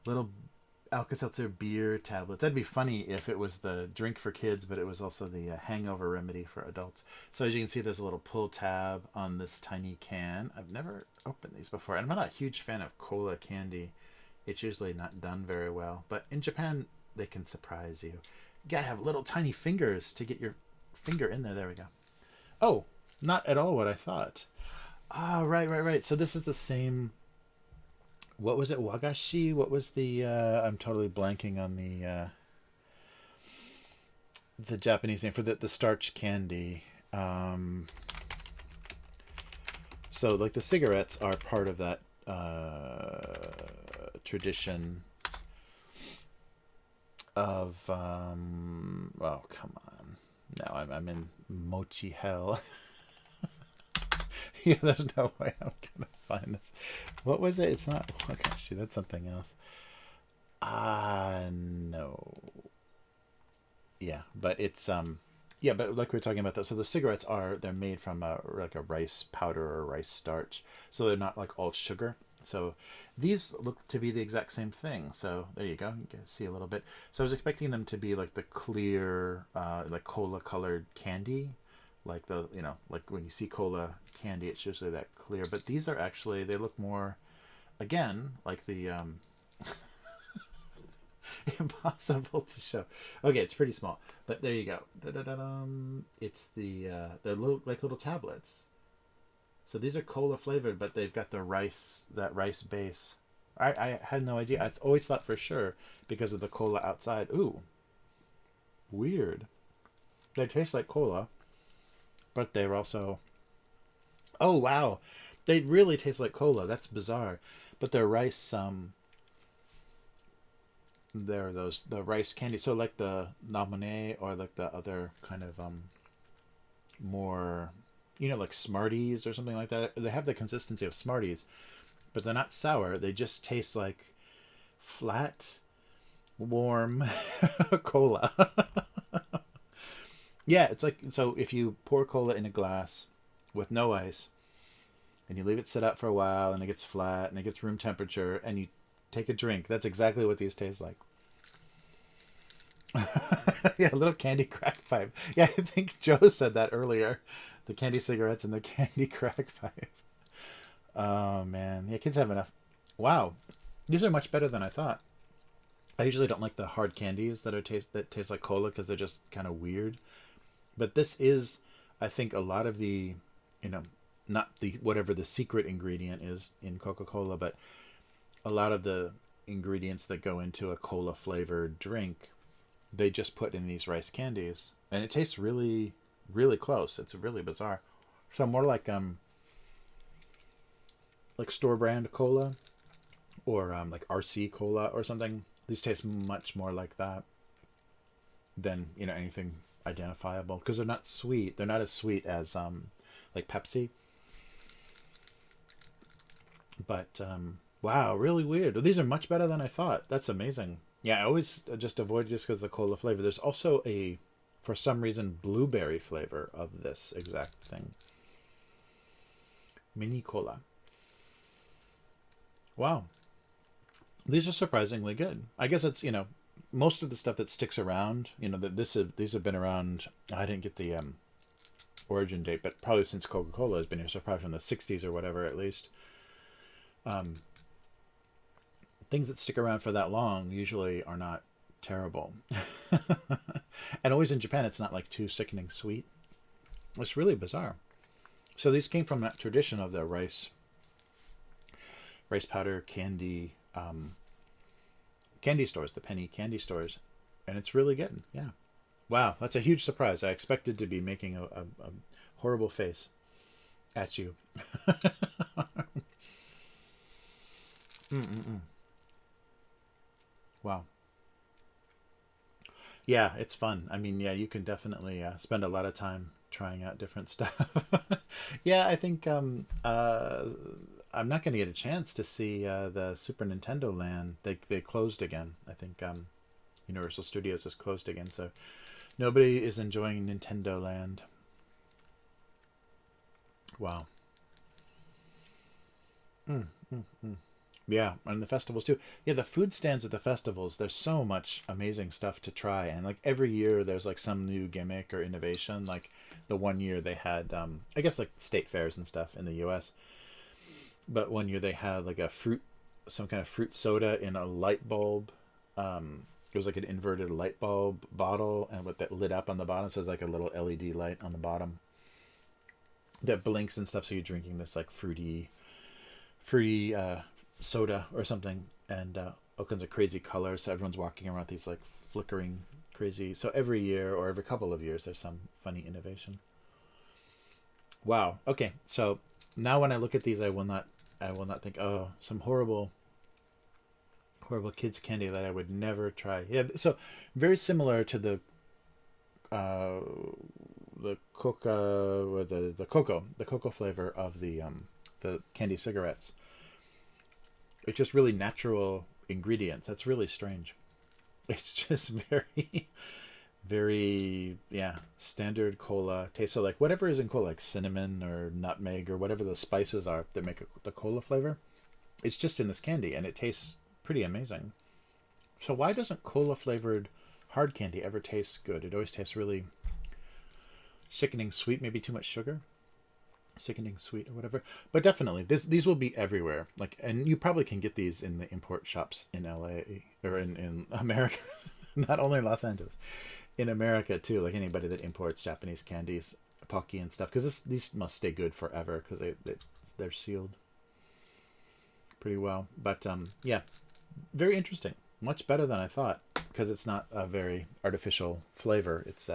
Little Alka-Seltzer beer tablets. That'd be funny if it was the drink for kids, but it was also the hangover remedy for adults. So as you can see, there's a little pull tab on this tiny can. I've never opened these before, and I'm not a huge fan of cola candy. It's usually not done very well, but in Japan, they can surprise you. You gotta have little tiny fingers to get your finger in there. There we go. Oh, not at all what I thought. Ah, right. So this is the same. What was it? Wagashi? What was the I'm totally blanking on the Japanese name for the starch candy. So like the cigarettes are part of that tradition of oh, come on. Now I'm in mochi hell. Yeah, there's no way I'm gonna find this. What was it? It's not Wagashi. That's something else. No. Yeah, but it's yeah, but like we were talking about that. So the cigarettes they're made from like a rice powder or rice starch, so they're not like all sugar. So these look to be the exact same thing. So there you go. You can see a little bit. So I was expecting them to be like the clear, like cola colored candy, like the, you know, like when you see cola candy, it's usually that clear. But these are actually, they look more, again, like the impossible to show. Okay, it's pretty small, but there you go. Da-da-da-dum. It's they're little, like little tablets. So these are cola flavored, but they've got the rice, that rice base. I had no idea. I always thought for sure because of the cola outside. Ooh, weird. They taste like cola, but they're also. Oh wow, they really taste like cola. That's bizarre, but they're rice. They're those the rice candy. So like the namone or like the other kind of more, you know, like Smarties or something like that. They have the consistency of Smarties, but they're not sour. They just taste like flat, warm cola. Yeah, it's like, so if you pour cola in a glass with no ice and you leave it sit out for a while and it gets flat and it gets room temperature and you take a drink, that's exactly what these taste like. Yeah, a little candy crack pipe. Yeah, I think Joe said that earlier. The candy cigarettes and the candy crack pipe. Oh man, yeah, kids have enough. Wow, these are much better than I thought. I usually don't like the hard candies that taste like cola because they're just kind of weird. But this is, I think, a lot of the, you know, not the whatever the secret ingredient is in Coca-Cola, but a lot of the ingredients that go into a cola flavored drink, they just put in these rice candies, and it tastes really, really close. It's really bizarre. So more like store brand cola or like RC cola or something. These taste much more like that than, you know, anything identifiable because they're not sweet. They're not as sweet as like Pepsi. But wow, really weird. Well, these are much better than I thought. That's amazing. Yeah, I always just avoid just because of the cola flavor. There's also a, for some reason, blueberry flavor of this exact thing. Mini cola. Wow. These are surprisingly good. I guess it's, you know, most of the stuff that sticks around, you know, that these have been around. I didn't get the origin date, but probably since Coca-Cola has been here, so probably from the 60s or whatever at least. Things that stick around for that long usually are not terrible. And always in Japan, it's not like too sickening sweet. It's really bizarre. So these came from that tradition of the rice powder candy candy stores, the penny candy stores, and it's really good. Yeah. Wow, that's a huge surprise. I expected to be making a horrible face at you. Mm-mm-mm. Wow. Yeah, it's fun. I mean, yeah, you can definitely spend a lot of time trying out different stuff. Yeah, I think I'm not going to get a chance to see the Super Nintendo Land. They closed again. I think Universal Studios is closed again, so nobody is enjoying Nintendo Land. Wow. Mm, mm, mm. Yeah, and the festivals too. Yeah, the food stands at the festivals. There's so much amazing stuff to try, and like every year there's like some new gimmick or innovation. Like the one year they had, I guess like state fairs and stuff in the U.S. But one year they had like some kind of fruit soda in a light bulb. It was like an inverted light bulb bottle, and with that lit up on the bottom, so it's like a little LED light on the bottom that blinks and stuff. So you're drinking this like fruity soda or something, and all kinds of crazy colors. So everyone's walking around with these like flickering crazy. So every year or every couple of years, there's some funny innovation. Wow. Okay. So now when I look at these, I will not think, oh, some horrible kids candy that I would never try. Yeah. So very similar to uh, the coca or the cocoa flavor of the candy cigarettes. It's just really natural ingredients. That's really strange. It's just very, very, yeah, standard cola taste. So like whatever is in cola, like cinnamon or nutmeg or whatever the spices are that make the cola flavor, it's just in this candy, and it tastes pretty amazing. So why doesn't cola flavored hard candy ever taste good? It always tastes really sickening sweet, maybe too much sugar, sickening sweet or whatever. But definitely, these will be everywhere. Like, and you probably can get these in the import shops in LA or in America, not only in Los Angeles, in America too. Like anybody that imports Japanese candies, Pocky and stuff, because these must stay good forever because they're sealed pretty well. But yeah, very interesting. Much better than I thought because it's not a very artificial flavor. It's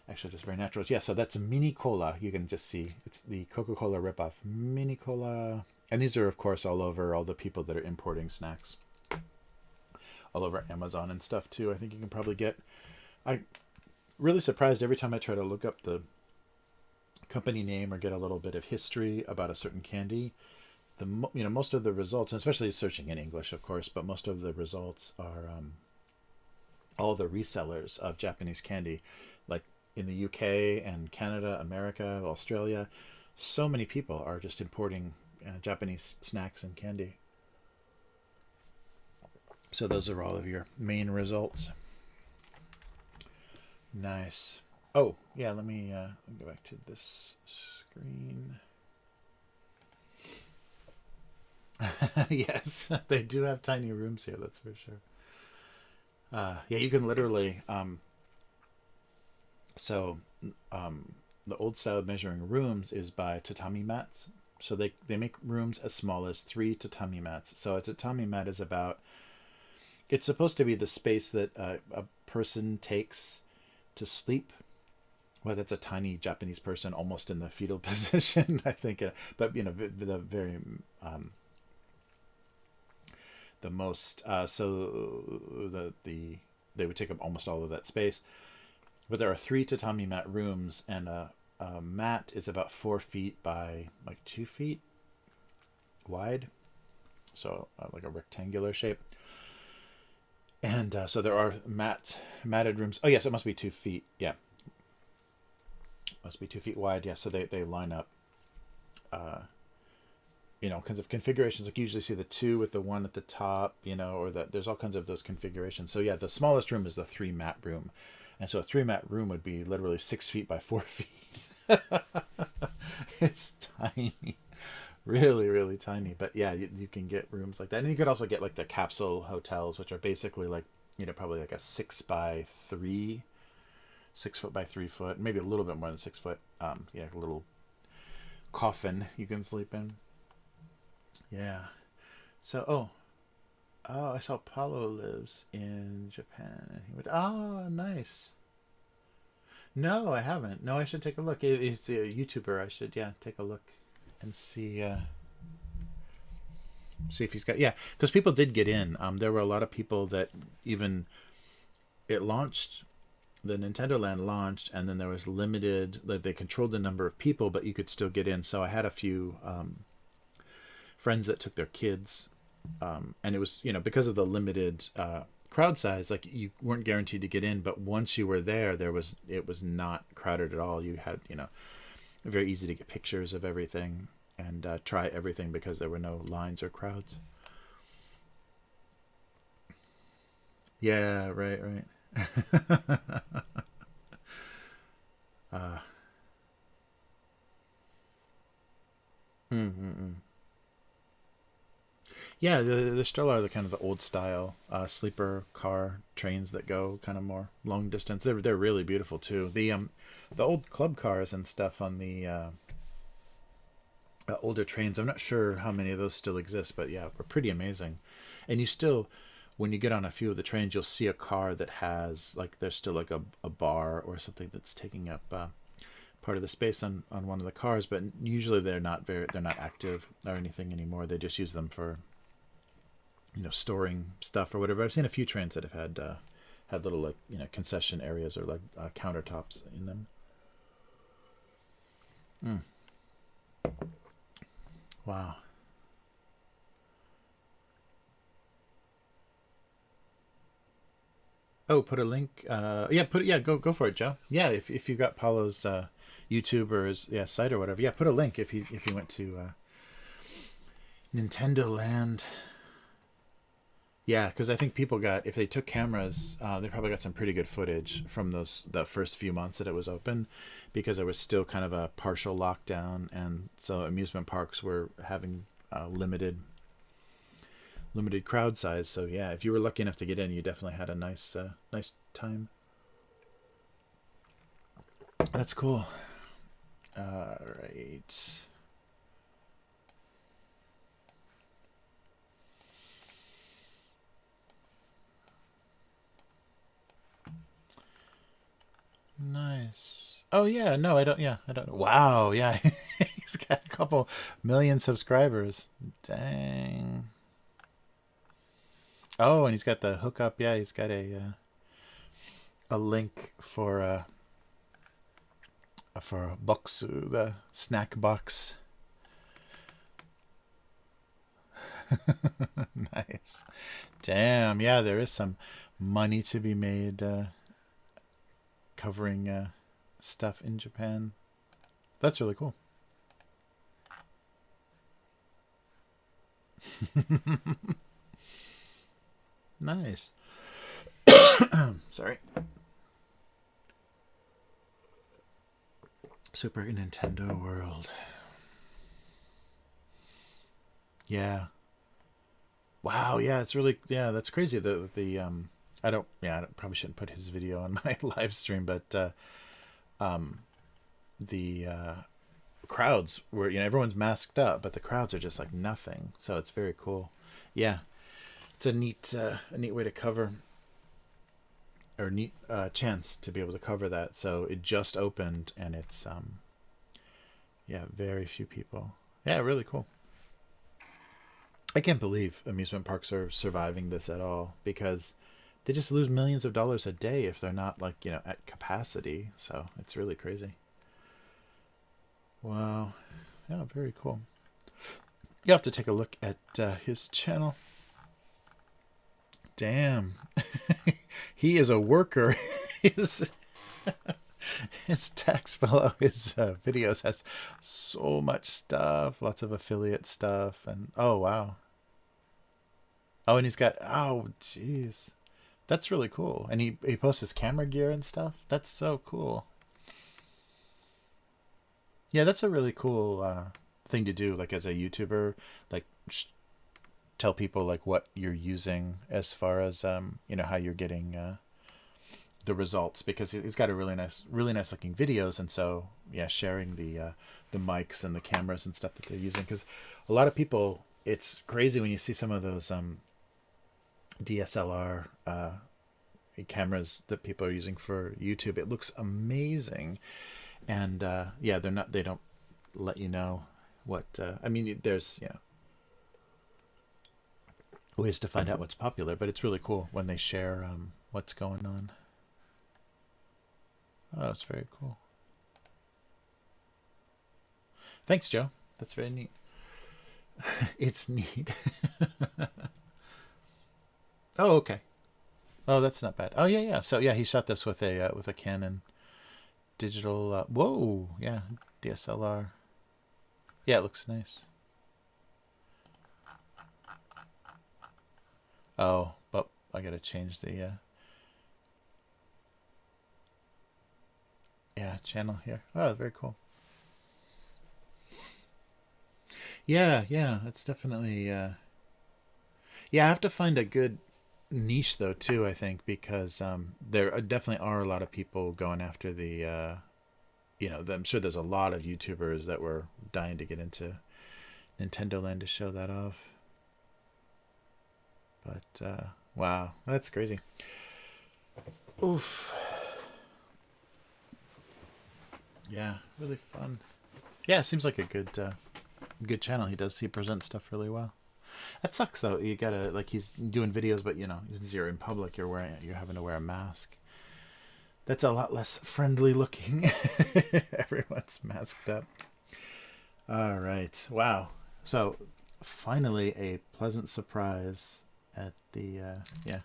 actually just very natural. Yeah, so that's a mini cola. You can just see it's the Coca-Cola ripoff, mini cola. And these are, of course, all over all the people that are importing snacks. All over Amazon and stuff, too. I think you can probably get... I'm really surprised every time I try to look up the company name or get a little bit of history about a certain candy. Most of the results, and especially searching in English, of course, but most of the results are all the resellers of Japanese candy. Like, in the UK and Canada, America, Australia, so many people are just importing Japanese snacks and candy. So those are all of your main results. Nice. Oh, yeah, let me go back to this screen. Yes, they do have tiny rooms here, that's for sure. Yeah, you can literally... the old style of measuring rooms is by tatami mats. So they make rooms as small as 3 tatami mats. So a tatami mat is about... It's supposed to be the space that a person takes to sleep. Well, that's a tiny Japanese person, almost in the fetal position, I think. But, the very... the most... they would take up almost all of that space. But there are 3 tatami mat rooms, and a mat is about 4 feet by like 2 feet wide. So like a rectangular shape. And so there are matted rooms. Oh, yes, it must be 2 feet. Yeah. Must be 2 feet wide. Yeah, so they line up, kinds of configurations. Like you usually see the 2 with the 1 at the top, or there's all kinds of those configurations. So yeah, the smallest room is the 3 mat room. And so a 3 mat room would be literally 6 feet by 4 feet. It's tiny. Really, really tiny. But yeah, you can get rooms like that. And you could also get like the capsule hotels, which are basically like, probably like a 6 by 3, 6 foot by 3 foot, maybe a little bit more than 6 foot. Yeah, a little coffin you can sleep in. Yeah. So, I saw Paulo lives in Japan. And he went, oh, nice. No, I haven't. No, I should take a look. He's a YouTuber. I should, take a look and see if he's got... Yeah, because people did get in. There were a lot of people that even... It launched... The Nintendo Land launched, and then there was limited... Like, they controlled the number of people, but you could still get in. So I had a few friends that took their kids... and it was, because of the limited crowd size, like you weren't guaranteed to get in, but once you were there, it was not crowded at all. You had, very easy to get pictures of everything and try everything because there were no lines or crowds. Yeah, right. Yeah, there still are the kind of the old style sleeper car trains that go kind of more long distance. They're really beautiful too. The old club cars and stuff on the older trains. I'm not sure how many of those still exist, but yeah, were pretty amazing. And you still, when you get on a few of the trains, you'll see a car that has like there's still like a bar or something that's taking up part of the space on one of the cars. But usually they're not active or anything anymore. They just use them for storing stuff or whatever. I've seen a few trains that have had little like concession areas or like countertops in them. Wow. Oh, put a link. Go for it, Joe. Yeah, if you got Paulo's YouTube or his site or whatever. Yeah, put a link if you went to Nintendo Land. Yeah, because I think people got, if they took cameras, they probably got some pretty good footage from the first few months that it was open, because there was still kind of a partial lockdown, and so amusement parks were having limited crowd size. So yeah, if you were lucky enough to get in, you definitely had a nice time. That's cool. All right. Nice. Oh yeah, no, I don't. Yeah, I don't. Wow, yeah, he's got a couple million subscribers. Dang. Oh, and he's got the hookup. Yeah, he's got a link for Boxu, the snack box. Nice. Damn. Yeah, there is some money to be made covering stuff in Japan. That's really cool. Nice. Sorry. Super Nintendo World. Yeah. Wow. Yeah, it's really, yeah, that's crazy. I probably shouldn't put his video on my live stream, but the crowds were, everyone's masked up, but the crowds are just like nothing. So it's very cool. Yeah, it's a neat way to cover, or neat chance to be able to cover that. So it just opened, and it's yeah, very few people. Yeah, really cool. I can't believe amusement parks are surviving this at all, because they just lose millions of dollars a day if they're not, like, at capacity. So it's really crazy. Wow. Yeah, very cool. You have to take a look at his channel. Damn. He is a worker. his text below his videos has so much stuff, lots of affiliate stuff, and oh wow. Oh, and he's got, oh jeez, that's really cool. And he posts his camera gear and stuff. That's so cool. Yeah, that's a really cool thing to do, like as a YouTuber, like tell people like what you're using as far as how you're getting the results, because he's got a really nice looking videos, and so yeah, sharing the mics and the cameras and stuff that they're using, because a lot of people, it's crazy when you see some of those DSLR cameras that people are using for YouTube. It looks amazing, and yeah, they don't let you know what I mean, there's ways to find out what's popular, but it's really cool when they share what's going on. Oh, it's very cool. Thanks, Joe. That's very neat. It's neat. Oh, okay. Oh, that's not bad. Oh, yeah, yeah. So yeah, he shot this with a Canon digital. Whoa, yeah, DSLR. Yeah, it looks nice. Oh, but I gotta change the yeah, channel here. Oh, very cool. Yeah, yeah, it's definitely yeah, I have to find a good niche though too, I think, because there definitely are a lot of people going after the I'm sure there's a lot of YouTubers that were dying to get into Nintendo Land to show that off. But wow, that's crazy. Oof. Yeah, really fun. Yeah, it seems like a good channel. He presents stuff really well. That sucks though. You gotta, like, he's doing videos, but since you're in public, you're having to wear a mask. That's a lot less friendly looking. Everyone's masked up. All right. Wow. So finally a pleasant surprise at the yeah,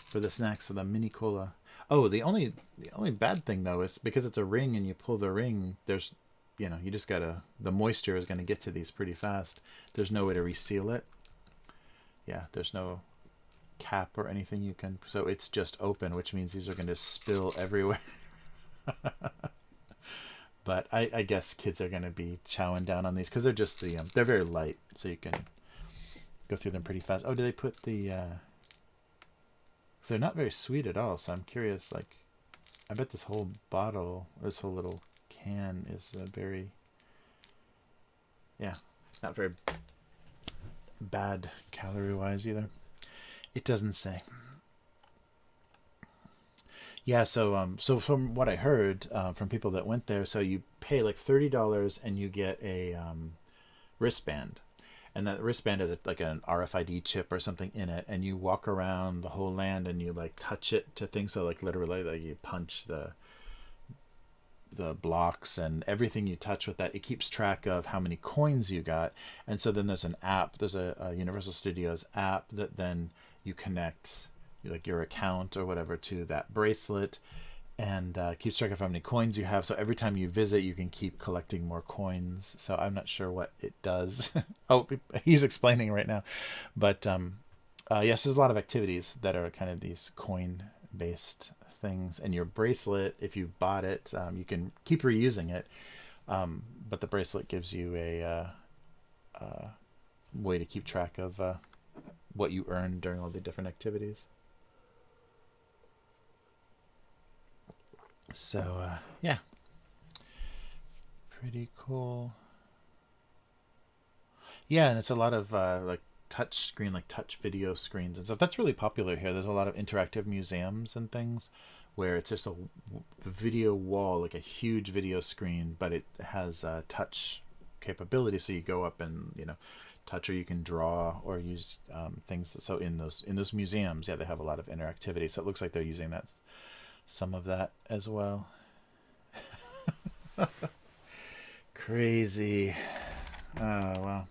for the snacks. So the mini cola. Oh, the only bad thing though is because it's a ring and you pull the ring, there's you know, you just gotta, the moisture is gonna get to these pretty fast. There's no way to reseal it. Yeah, there's no cap or anything you can, so it's just open, which means these are going to spill everywhere. But I guess kids are going to be chowing down on these because they're just they're very light, so you can go through them pretty fast. Oh, do they put the so they're not very sweet at all, so I'm curious, like, I bet this whole bottle, or this whole little can is very, yeah, not very bad calorie wise either. It doesn't say. Yeah, so from what I heard from people that went there, so you pay like $30 and you get a wristband, and that wristband has like an RFID chip or something in it, and you walk around the whole land and you like touch it to things. So like literally, like you punch the blocks and everything you touch with that. It keeps track of how many coins you got, and so then there's an app. There's a Universal Studios app that then you connect like your account or whatever to that bracelet, and keeps track of how many coins you have. So every time you visit, you can keep collecting more coins. So I'm not sure what it does. Oh, he's explaining right now. But yes, there's a lot of activities that are kind of these coin based things. And your bracelet, if you bought it, you can keep reusing it, but the bracelet gives you a way to keep track of what you earned during all the different activities. So yeah, pretty cool. Yeah, and it's a lot of like touch screen, like touch video screens and stuff. That's really popular here. There's a lot of interactive museums and things where it's just a video wall, like a huge video screen, but it has touch capability. So you go up and, you know, touch, or you can draw or use things. So in those museums, yeah, they have a lot of interactivity. So it looks like they're using some of that as well. Crazy. Oh, wow.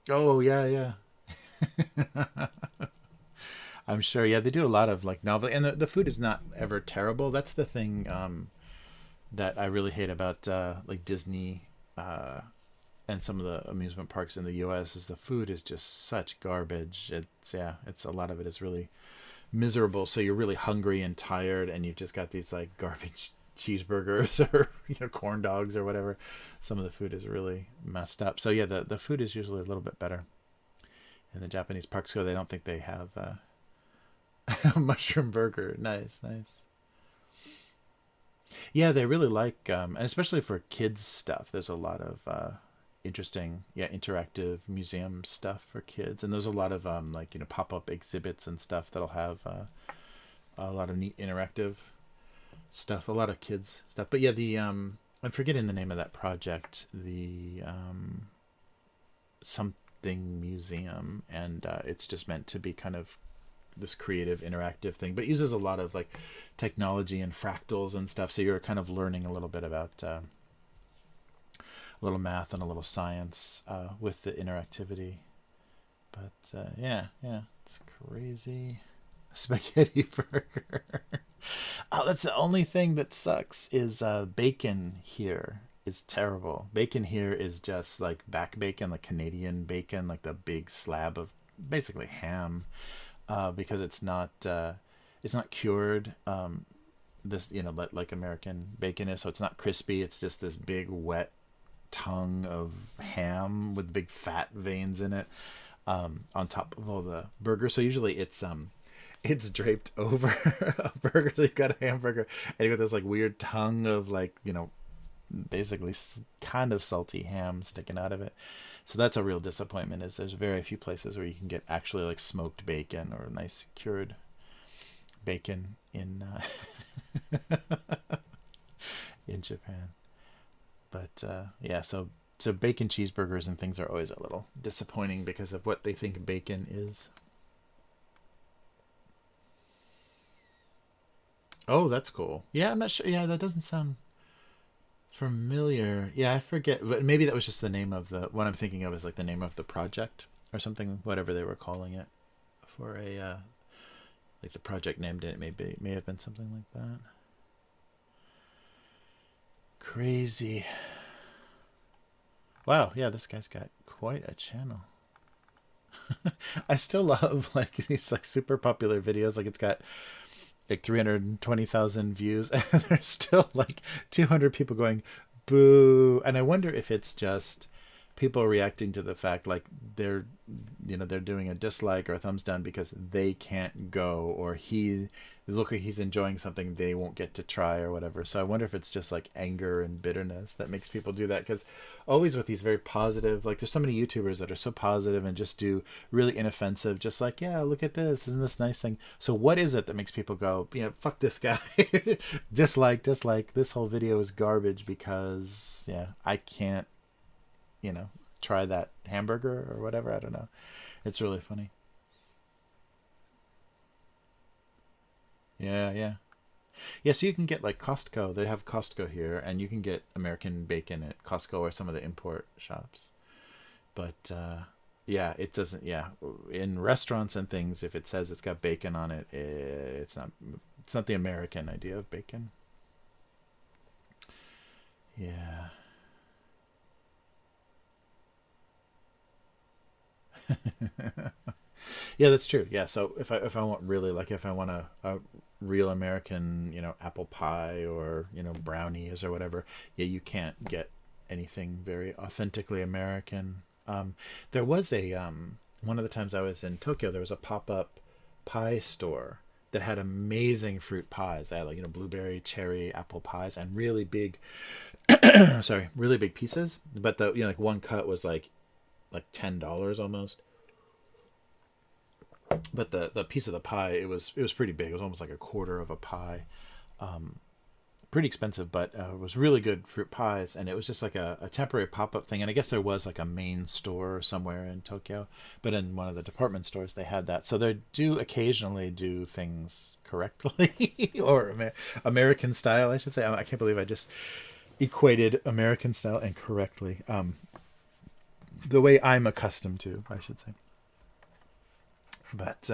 Oh, yeah, yeah. I'm sure. Yeah, they do a lot of like novel, and the food is not ever terrible. That's the thing that I really hate about like Disney and some of the amusement parks in the U.S. is the food is just such garbage. It's a lot of it is really miserable. So you're really hungry and tired, and you've just got these like garbage cheeseburgers or, you know, corn dogs or whatever. Some of the food is really messed up. So yeah, the food is usually a little bit better in the Japanese parks. So they don't think they have a mushroom burger. Nice, nice. Yeah, they really like, and especially for kids stuff. There's a lot of interesting, yeah, interactive museum stuff for kids, and there's a lot of like, you know, pop-up exhibits and stuff that'll have a lot of neat interactive stuff, a lot of kids stuff. But yeah, the I'm forgetting the name of that project, the something museum, and it's just meant to be kind of this creative interactive thing, but uses a lot of like technology and fractals and stuff, so you're kind of learning a little bit about a little math and a little science with the interactivity. But yeah, it's crazy. Spaghetti burger. Oh, that's the only thing that sucks is bacon here is terrible. Bacon here is just like back bacon, like Canadian bacon, like the big slab of basically ham, because it's not cured. This, you know, like American bacon is, so it's not crispy. It's just this big wet tongue of ham with big fat veins in it, on top of all the burgers. So usually it's draped over a burger. So you've got a hamburger and you got this like weird tongue of, like, you know, basically kind of salty ham sticking out of it. So that's a real disappointment, is there's very few places where you can get actually like smoked bacon or nice cured bacon in in Japan. But yeah, so bacon cheeseburgers and things are always a little disappointing because of what they think bacon is. Oh, that's cool. Yeah, I'm not sure. Yeah, that doesn't sound familiar. Yeah, I forget. But maybe that was just the name of the, what I'm thinking of is like the name of the project or something, whatever they were calling it for a Like the project named it may have been something like that. Crazy. Wow, yeah, this guy's got quite a channel. I still love like these like super popular videos. Like it's got like 320,000 views, and there's still like 200 people going boo. And I wonder if it's just people reacting to the fact like they're they're doing a dislike or a thumbs down because they can't go, or he look like he's enjoying something they won't get to try or whatever. So I wonder if it's just like anger and bitterness that makes people do that, because always with these very positive, like there's so many YouTubers that are so positive and just do really inoffensive, just like, yeah, look at this, isn't this nice thing. So what is it that makes people go, fuck this guy, dislike, this whole video is garbage because I can't try that hamburger or whatever. I don't know. It's really funny. Yeah, so you can get like Costco. They have Costco here, and you can get American bacon at Costco or some of the import shops. But yeah, it doesn't. Yeah, in restaurants and things, if it says it's got bacon on it, it's not. It's not the American idea of bacon. Yeah. Yeah, that's true. Yeah, so if I want really like if I want a real American, apple pie or brownies or whatever, yeah, you can't get anything very authentically American. There was a one of the times I was in Tokyo, there was a pop up pie store that had amazing fruit pies. They had like blueberry, cherry, apple pies, and really big, sorry, really big pieces. But the like one cut was like $10 almost. But the piece of the pie, it was pretty big. It was almost like a quarter of a pie. Pretty expensive, but it was really good fruit pies, and it was just like a temporary pop-up thing. And I guess there was like a main store somewhere in Tokyo, but in one of the department stores they had that. So they do occasionally do things correctly or American style, I should say. I can't believe I just equated American style and correctly, the way I'm accustomed to, I should say. But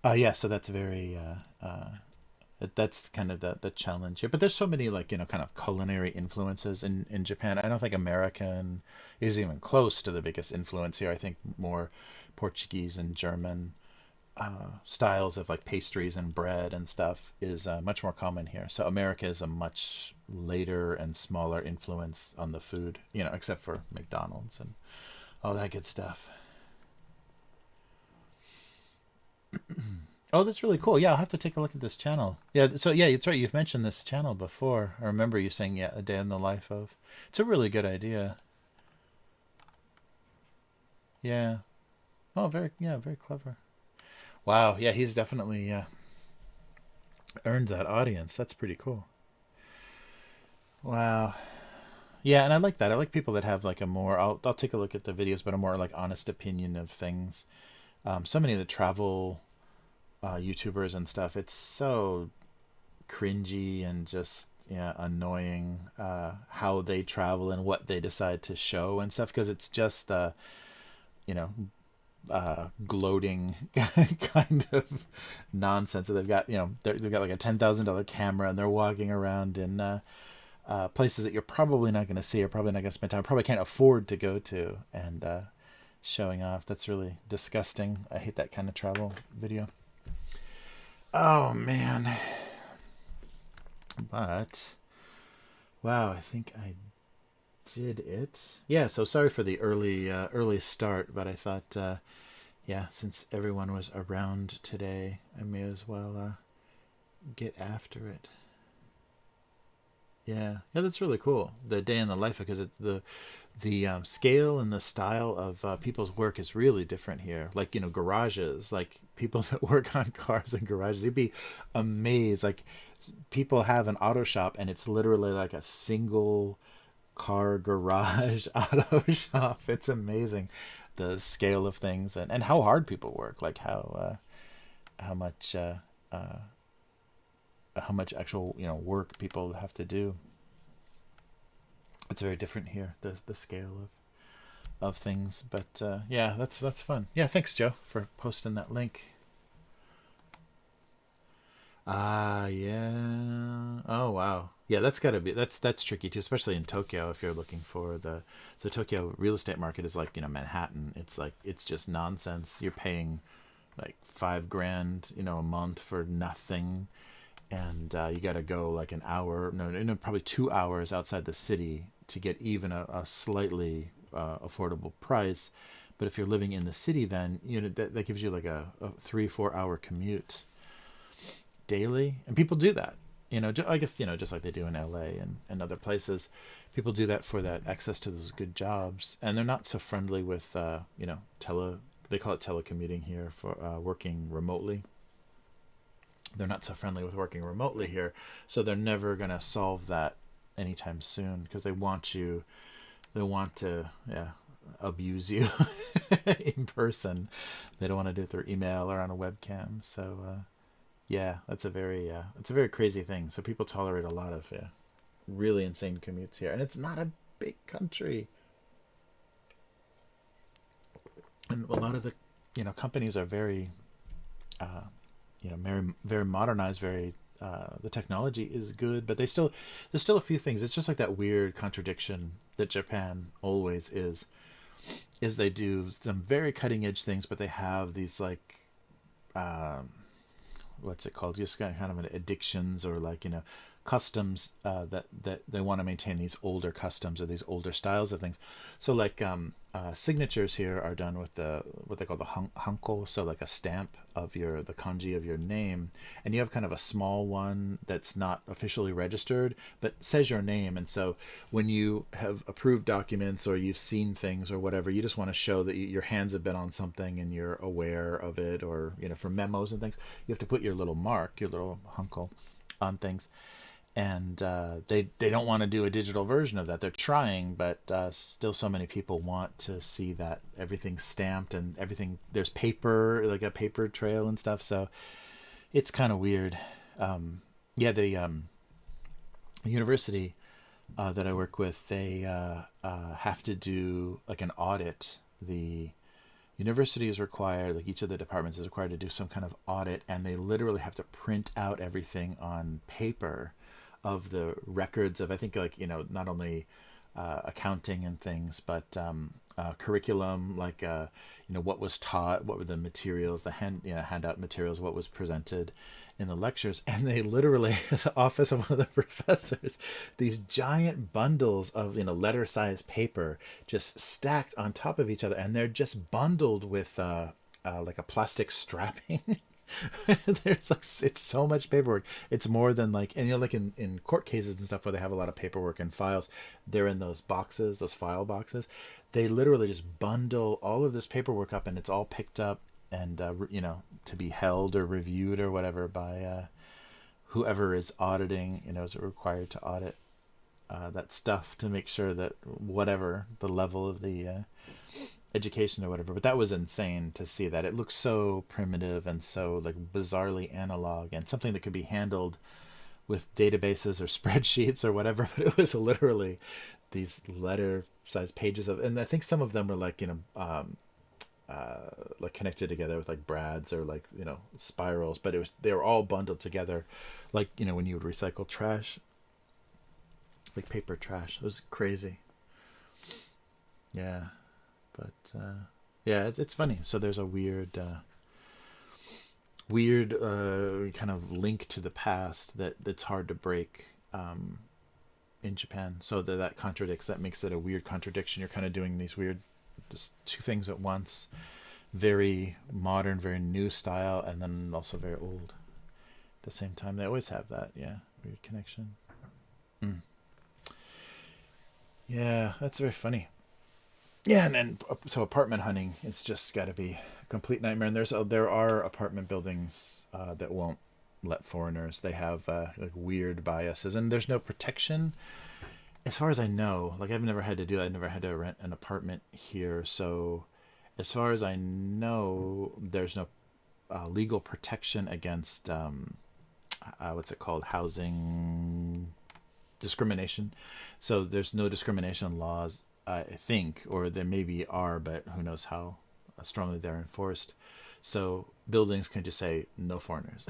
yeah, so that's very that's kind of the challenge here. But there's so many like kind of culinary influences in Japan. I don't think American is even close to the biggest influence here. I think more Portuguese and German styles of like pastries and bread and stuff is much more common here. So America is a much later and smaller influence on the food, except for McDonald's and all that good stuff. Oh, that's really cool. Yeah, I'll have to take a look at this channel. Yeah, so yeah, it's right. You've mentioned this channel before. I remember you saying, yeah, a day in the life of. It's a really good idea. Yeah. Oh, very clever. Wow. Yeah, he's definitely earned that audience. That's pretty cool. Wow. Yeah, and I like that. I like people that have like a more. I'll take a look at the videos, but a more like honest opinion of things. So many of the travel YouTubers and stuff, it's so cringy and just annoying how they travel and what they decide to show and stuff, because it's just the you know gloating kind of nonsense that they've got. They've got like a $10,000 camera, and they're walking around in places that you're probably not going to see or probably not going to spend time, probably can't afford to go to, and showing off. That's really disgusting. I hate that kind of travel video. Oh man. But wow, I think I did it. Yeah, so sorry for the early start, but I thought yeah, since everyone was around today, I may as well get after it. Yeah, that's really cool. The day in the life, because the scale and the style of people's work is really different here. Like garages, like people that work on cars in garages, you'd be amazed. Like people have an auto shop, and it's literally like a single car garage auto shop. It's amazing the scale of things, and how hard people work. Like how much how much actual work people have to do. It's very different here, the scale of things. But yeah, that's fun. Yeah, thanks Joe for posting that link. Ah, yeah. Oh, wow. Yeah, that's gotta be that's tricky too, especially in Tokyo if you're looking for the so Tokyo real estate market is like, Manhattan. It's like it's just nonsense. You're paying like 5 grand, a month for nothing, and you got to go like an hour, no, probably 2 hours outside the city to get even a slightly affordable price. But if you're living in the city, then that gives you like a 3 4 hour commute daily, and people do that. I guess just like they do in LA and other places, people do that for that access to those good jobs, and they're not so friendly with tele. They call it telecommuting here for working remotely. They're not so friendly with working remotely here, so they're never gonna solve that anytime soon because they want you. They want to, yeah, abuse you in person. They don't want to do it through email or on a webcam. So yeah, it's a very crazy thing. So people tolerate a lot of really insane commutes here, and it's not a big country. And a lot of the companies are very very very modernized, very the technology is good, but there's still a few things. It's just like that weird contradiction that Japan always is they do some very cutting edge things, but they have these like um, what's it called? Just kind of an addictions or like customs that they want to maintain these older customs or these older styles of things. So like signatures here are done with the what they call the hanko, so like a stamp of the kanji of your name, and you have kind of a small one that's not officially registered but says your name. And so when you have approved documents or you've seen things or whatever, you just want to show that your hands have been on something and you're aware of it, or for memos and things, you have to put your little mark, your little hanko on things. And they don't want to do a digital version of that. They're trying, but still, so many people want to see that everything's stamped and everything. There's paper, like a paper trail and stuff. So it's kind of weird. Yeah, the university that I work with, they have to do like an audit. The university is required, like each of the departments is required to do some kind of audit, and they literally have to print out everything on paper of the records of, I think, like not only accounting and things, but curriculum, like what was taught, what were the materials, the handout materials, what was presented in the lectures. And they literally, at the office of one of the professors, these giant bundles of letter-sized paper just stacked on top of each other, and they're just bundled with like a plastic strapping. There's like it's so much paperwork. It's more than like, and like in court cases and stuff where they have a lot of paperwork and files, they're in those boxes, those file boxes. They literally just bundle all of this paperwork up, and it's all picked up and to be held or reviewed or whatever by whoever is auditing. Is required to audit that stuff to make sure that whatever the level of the education or whatever. But that was insane to see that. It looks so primitive and so like bizarrely analog, and something that could be handled with databases or spreadsheets or whatever. But it was literally these letter sized pages of, and I think some of them were like like connected together with like brads or like spirals, but they were all bundled together, like when you would recycle trash, like paper trash. It was crazy. Yeah. But yeah, it's funny. So there's a weird kind of link to the past that's hard to break in Japan. So that contradicts. That makes it a weird contradiction. You're kind of doing these weird, just two things at once. Very modern, very new style, and then also very old at the same time. They always have that, yeah, weird connection. Mm. Yeah, that's very funny. Yeah, and so apartment hunting, it's just got to be a complete nightmare. And there are apartment buildings that won't let foreigners. They have like weird biases, and there's no protection as far as I know. Like I've never had to do that. I've never had to rent an apartment here, so as far as I know, there's no legal protection against what's it called, housing discrimination. So there's no discrimination laws, I think, or there maybe are, but who knows how strongly they're enforced. So buildings can just say no foreigners.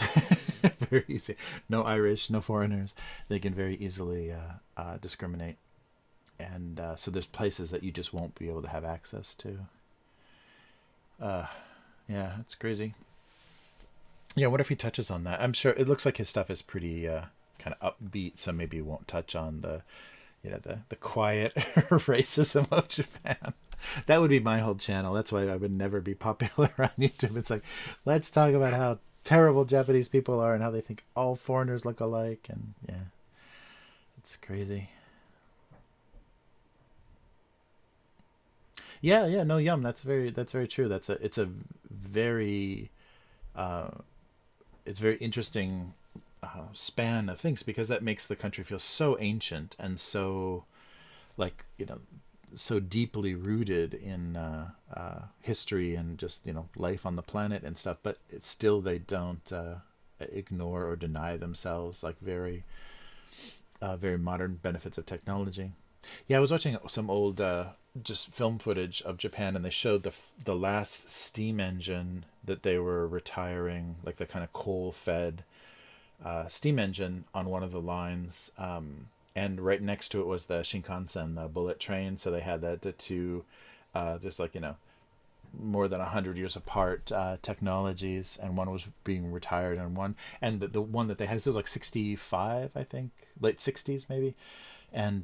Very easy. No Irish, no foreigners. They can very easily discriminate. And so there's places that you just won't be able to have access to. Uh, yeah, it's crazy. Yeah, what if he touches on that? I'm sure it looks like his stuff is pretty kind of upbeat, so maybe he won't touch on the quiet racism of Japan. That would be my whole channel. That's why I would never be popular on YouTube. It's like, let's talk about how terrible Japanese people are and how they think all foreigners look alike. And yeah, it's crazy. Yeah, yeah, no, yum. That's very true. It's a very uh, it's very interesting span of things because that makes the country feel so ancient and so like so deeply rooted in history and just life on the planet and stuff, but it's still they don't ignore or deny themselves like very modern benefits of technology. Yeah, I was watching some old just film footage of Japan, and they showed the last steam engine that they were retiring, like the kind of coal-fed steam engine on one of the lines, and right next to it was the Shinkansen, the bullet train. So they had the two, just like more than 100 years apart technologies, and one was being retired, and the one that they had, so it was like 65, I think, late 60s maybe, and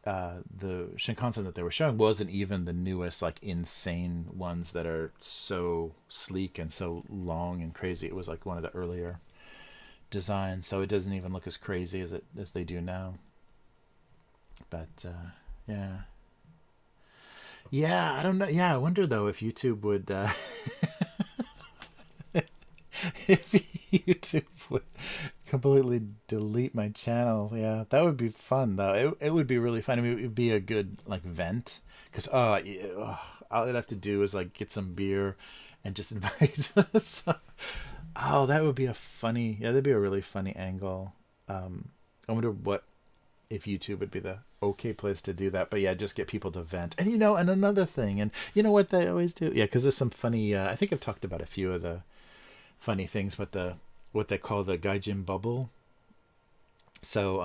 the Shinkansen that they were showing wasn't even the newest, like insane ones that are so sleek and so long and crazy. It was like one of the earlier designs, so it doesn't even look as crazy as they do now. But yeah, yeah, I don't know. Yeah, I wonder though if YouTube would if YouTube would completely delete my channel. Yeah, that would be fun though. It would be really fun. I mean, it would be a good like vent because all I'd have to do is like get some beer and just invite. So, oh, that would be a funny. Yeah, that'd be a really funny angle. I wonder what if YouTube would be the okay place to do that. But yeah, just get people to vent. And and another thing, and you know what they always do? Yeah, because there's some funny. I think I've talked about a few of the funny things, but what they call the gaijin bubble. So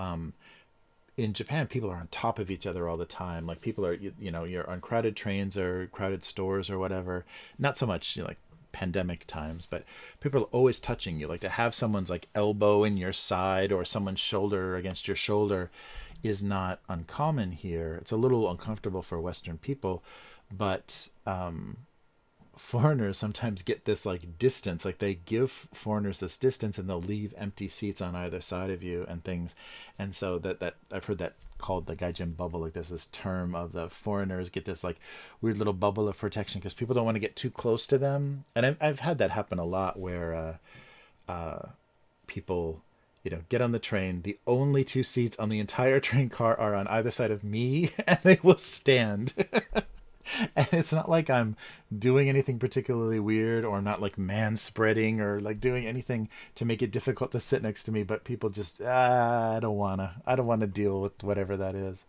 in Japan, people are on top of each other all the time. Like people are, you're on crowded trains or crowded stores or whatever. Not so much like pandemic times, but people are always touching you. Like to have someone's like elbow in your side or someone's shoulder against your shoulder is not uncommon here. It's a little uncomfortable for Western people, but foreigners sometimes get this like distance, like they give foreigners this distance and they'll leave empty seats on either side of you and things. And so that I've heard that called the gaijin bubble. Like there's this term of the foreigners get this like weird little bubble of protection because people don't want to get too close to them. And I've had that happen a lot where people get on the train, the only two seats on the entire train car are on either side of me and they will stand. And it's not like I'm doing anything particularly weird or I'm not like man spreading or like doing anything to make it difficult to sit next to me, but people just I don't wanna deal with whatever that is.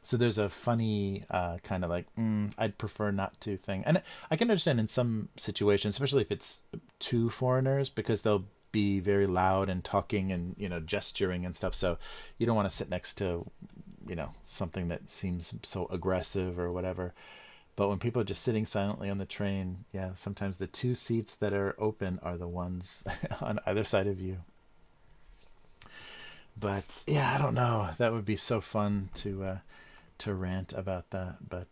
So there's a funny kind of like I'd prefer not to thing. And I can understand in some situations, especially if it's two foreigners, because they'll be very loud and talking and gesturing and stuff, so you don't want to sit next to something that seems so aggressive or whatever. But when people are just sitting silently on the train, yeah, sometimes the two seats that are open are the ones on either side of you. But yeah, I don't know. That would be so fun to rant about that. But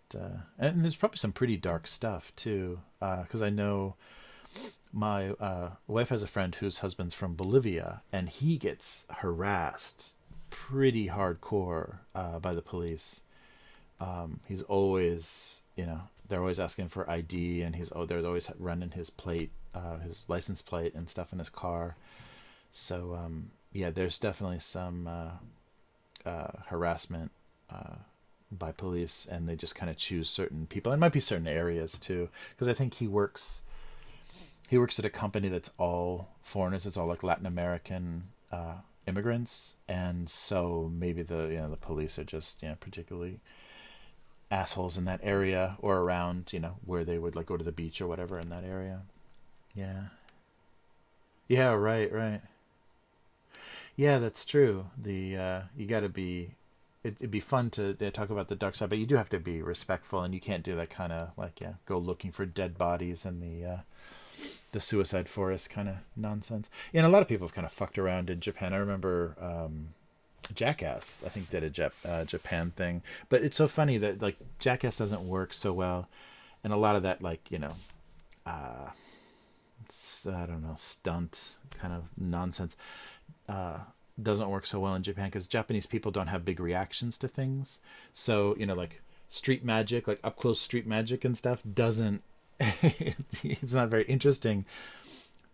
and there's probably some pretty dark stuff too, because I know my wife has a friend whose husband's from Bolivia, and he gets harassed pretty hardcore by the police. He's always, they're always asking for ID, and they're always running his license plate and stuff in his car. So yeah, there's definitely some harassment by police, and they just kind of choose certain people. It might be certain areas too, because I think he works at a company that's all foreigners. It's all like Latin American immigrants, and so maybe the police are just particularly assholes in that area or around where they would like go to the beach or whatever in that area. Yeah. Yeah, right, right. Yeah, that's true. The you got to be. It'd be fun to talk about the dark side, but you do have to be respectful, and you can't do that kind of like go looking for dead bodies in the suicide forest kind of nonsense. And a lot of people have kind of fucked around in Japan. I remember Jackass, I think, did a Japan thing, but it's so funny that like Jackass doesn't work so well, and a lot of that like uh, I don't know, stunt kind of nonsense uh, doesn't work so well in Japan because Japanese people don't have big reactions to things. So like street magic, like up close street magic and stuff, doesn't. It's not very interesting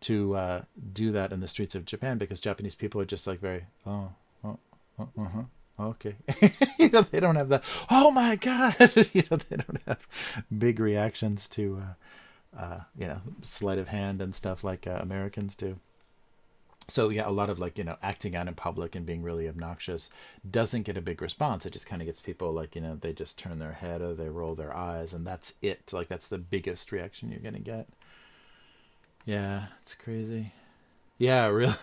to do that in the streets of Japan because Japanese people are just like very oh, uh-huh. Okay. They don't have the oh my god. They don't have big reactions to sleight of hand and stuff like Americans do. So yeah, a lot of like acting out in public and being really obnoxious doesn't get a big response. It just kind of gets people like they just turn their head or they roll their eyes, and that's it. Like that's the biggest reaction you're gonna get. Yeah, it's crazy. Yeah, really.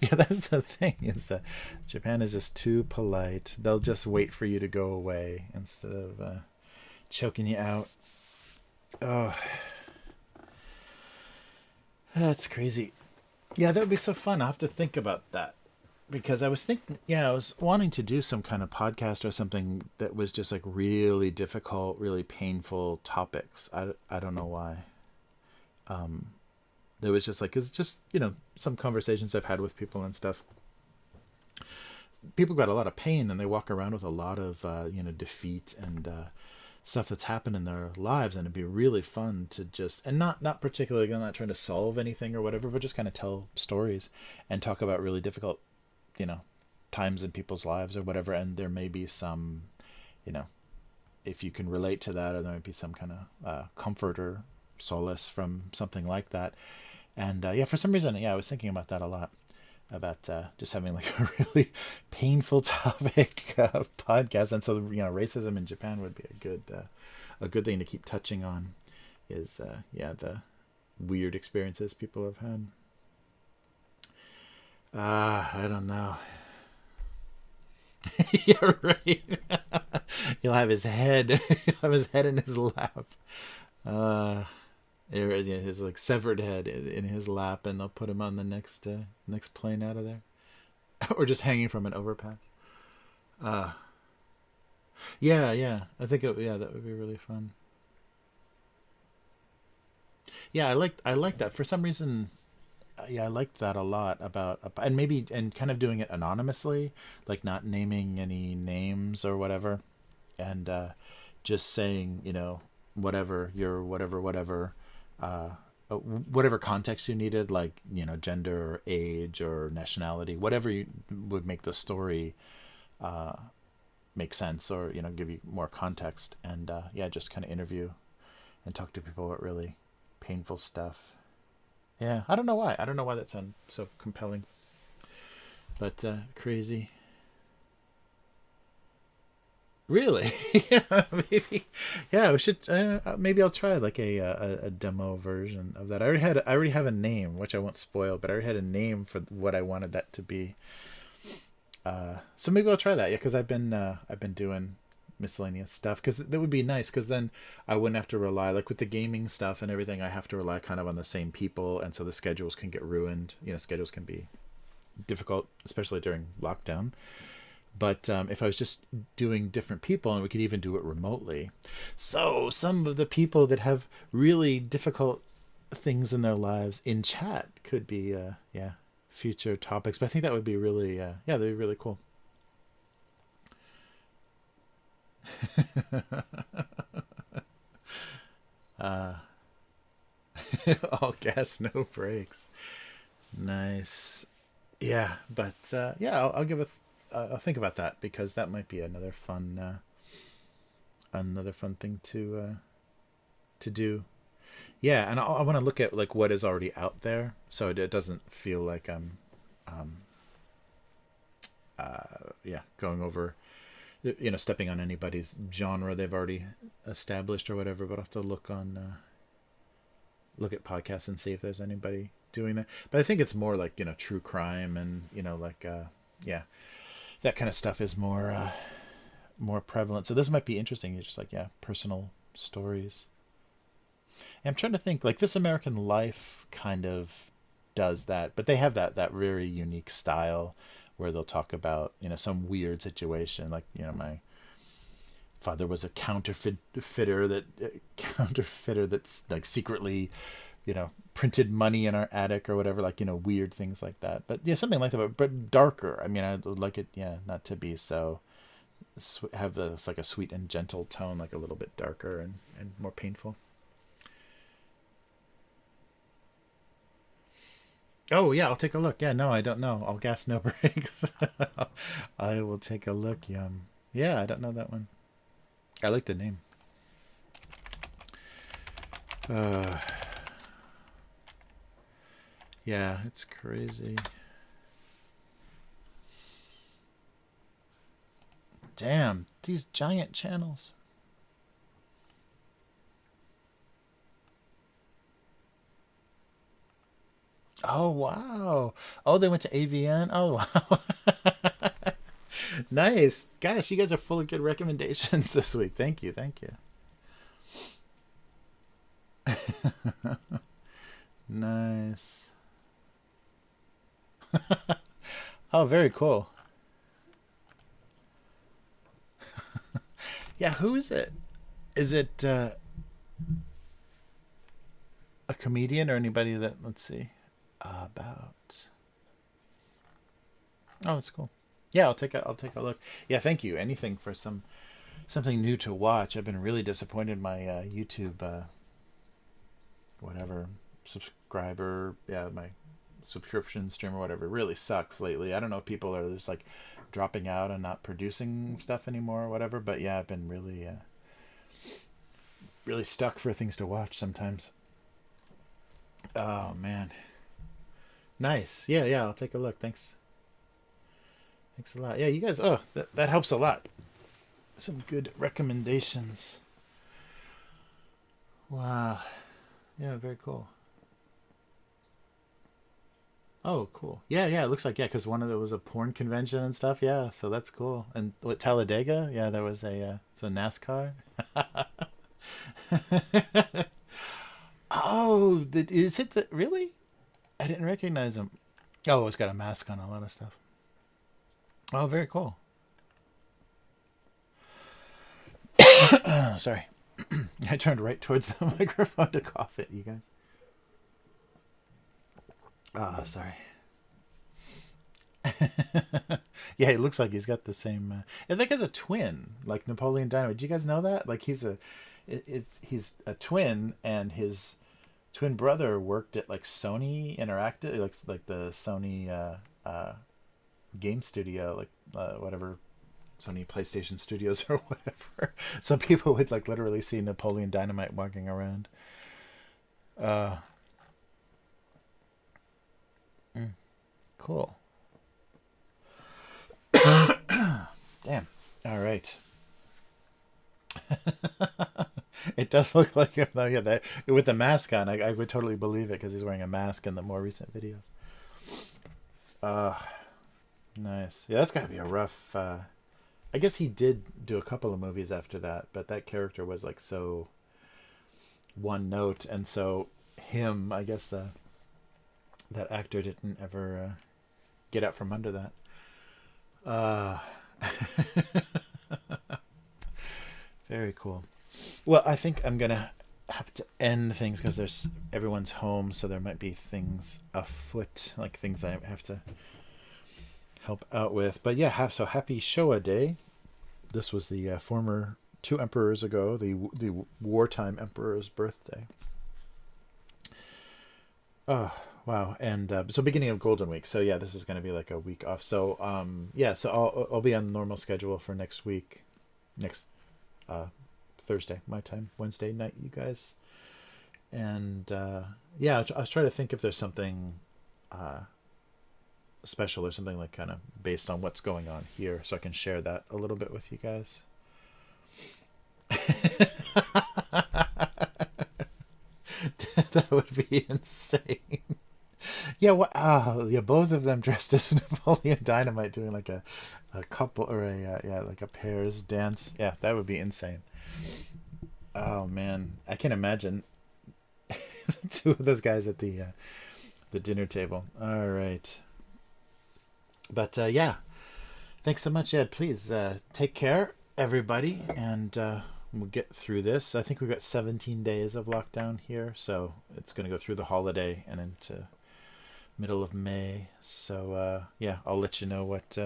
Yeah, that's the thing is that Japan is just too polite. They'll just wait for you to go away instead of choking you out. Oh, that's crazy. Yeah, that would be so fun. I'll have to think about that because I was thinking, yeah, I was wanting to do some kind of podcast or something that was just like really difficult, really painful topics. I don't know why. There was just like, it's just, some conversations I've had with people and stuff. People got a lot of pain and they walk around with a lot of, defeat and stuff that's happened in their lives. And it'd be really fun to just, and not particularly, I'm not trying to solve anything or whatever, but just kind of tell stories and talk about really difficult, you know, times in people's lives or whatever. And there may be some, if you can relate to that, or there might be some kind of comfort or solace from something like that. And for some reason, I was thinking about that a lot, about just having like a really painful topic podcast. And so racism in Japan would be a good thing to keep touching on. Is the weird experiences people have had. I don't know. Yeah, right. He'll have his head. He'll have his head in his lap. His like severed head in his lap, and they'll put him on the next plane out of there, or just hanging from an overpass. Uh yeah. I think that would be really fun. Yeah, I like that for some reason. Yeah, I liked that a lot about and maybe and kind of doing it anonymously, like not naming any names or whatever, and just saying whatever your whatever context you needed, like gender or age or nationality, whatever you would make the story make sense, or give you more context, and just kind of interview and talk to people about really painful stuff. Yeah, I don't know why that sounds so compelling, but crazy. Really? Yeah, maybe. Yeah, we should. Maybe I'll try like a demo version of that. I already have a name, which I won't spoil, but I already had a name for what I wanted that to be. So maybe I'll try that. Yeah, because I've been doing miscellaneous stuff, because that would be nice, because then I wouldn't have to rely, like with the gaming stuff and everything, I have to rely kind of on the same people, and so the schedules can get ruined. Schedules can be difficult, especially during lockdown. But if I was just doing different people, and we could even do it remotely, so some of the people that have really difficult things in their lives in chat could be future topics. But I think that would be really that'd be really cool. uh All gas, no brakes. Nice. Yeah, but I'll give I'll think about that, because that might be another fun thing to do. Yeah, and I want to look at like what is already out there, so it doesn't feel like I'm um going over, stepping on anybody's genre they've already established or whatever. But I'll have to look on look at podcasts and see if there's anybody doing that. But I think it's more like, true crime and, like, yeah, that kind of stuff is more prevalent. So this might be interesting. You're just like, yeah, personal stories. And I'm trying to think, like, This American Life kind of does that, but they have that very unique style where they'll talk about, some weird situation. Like, my father was a counterfeiter that's like secretly, printed money in our attic or whatever, like, weird things like that. But yeah, something like that, but darker. I mean, I would like it, yeah, not to be so, have like a sweet and gentle tone, like a little bit darker and more painful. Oh yeah, I'll take a look. Yeah, no, I don't know. All gas, no brakes. I will take a look. Yum. Yeah, I don't know that one. I like the name. Uh, yeah, it's crazy. Damn, these giant channels. Oh wow. Oh, they went to AVN. Oh wow. Nice. Gosh, you guys are full of good recommendations this week. Thank you. Thank you. Nice. Oh, very cool. Yeah, who is it? Is it a comedian or anybody that, let's see, about? Oh, that's cool. Yeah, I'll take a look. Yeah, thank you. Anything for something new to watch. I've been really disappointed in my YouTube whatever subscriber, yeah, my subscription stream or whatever really sucks lately. I don't know if people are just like dropping out and not producing stuff anymore or whatever, but yeah, I've been really stuck for things to watch sometimes. Oh man. Nice. Yeah, yeah, I'll take a look. Thanks a lot. Yeah, you guys, oh, that helps a lot. Some good recommendations. Wow. Yeah, very cool. Oh, cool. Yeah, yeah, it looks like, yeah, because one of there was a porn convention and stuff. Yeah, so that's cool. And what, Talladega? Yeah, there was so NASCAR. Oh, is it really? I didn't recognize him. Oh, it's got a mask on a lot of stuff. Oh, very cool. Sorry. I turned right towards the microphone to cough it, you guys. Oh, sorry. Yeah, it looks like he's got the same. I think he's a twin, like Napoleon Dynamite. Do you guys know that? Like he's a twin, and his twin brother worked at like Sony Interactive, like the Sony game studio, like whatever, Sony PlayStation Studios or whatever. So people would like literally see Napoleon Dynamite walking around. Uh, mm, cool. Damn. All right. It does look like him though. Yeah, with the mask on, I would totally believe it because he's wearing a mask in the more recent videos. Uh, nice. Yeah, that's got to be a rough. I guess he did do a couple of movies after that, but that character was like so one note, and so him, I guess that actor didn't ever get out from under that. Uh, very cool. Well, I think I'm gonna have to end things because there's everyone's home, so there might be things afoot, like things I have to help out with. But yeah, so happy Showa Day. This was the former 2 emperors ago, the wartime emperor's birthday. Oh wow! And so beginning of Golden Week. So yeah, this is going to be like a week off. So yeah, so I'll be on normal schedule for next week, next uh, Thursday my time, Wednesday night, you guys. And yeah, I'll try to think if there's something uh, special or something like kind of based on what's going on here, so I can share that a little bit with you guys. That would be insane. Yeah, what? Yeah, both of them dressed as Napoleon Dynamite doing like a couple or yeah, like a pairs dance. Yeah, that would be insane. Oh man, I can imagine two of those guys at the dinner table. All right, but yeah, thanks so much, Ed. Please take care, everybody, and we'll get through this. I think we've got 17 days of lockdown here, so it's going to go through the holiday and into middle of May. So yeah, I'll let you know what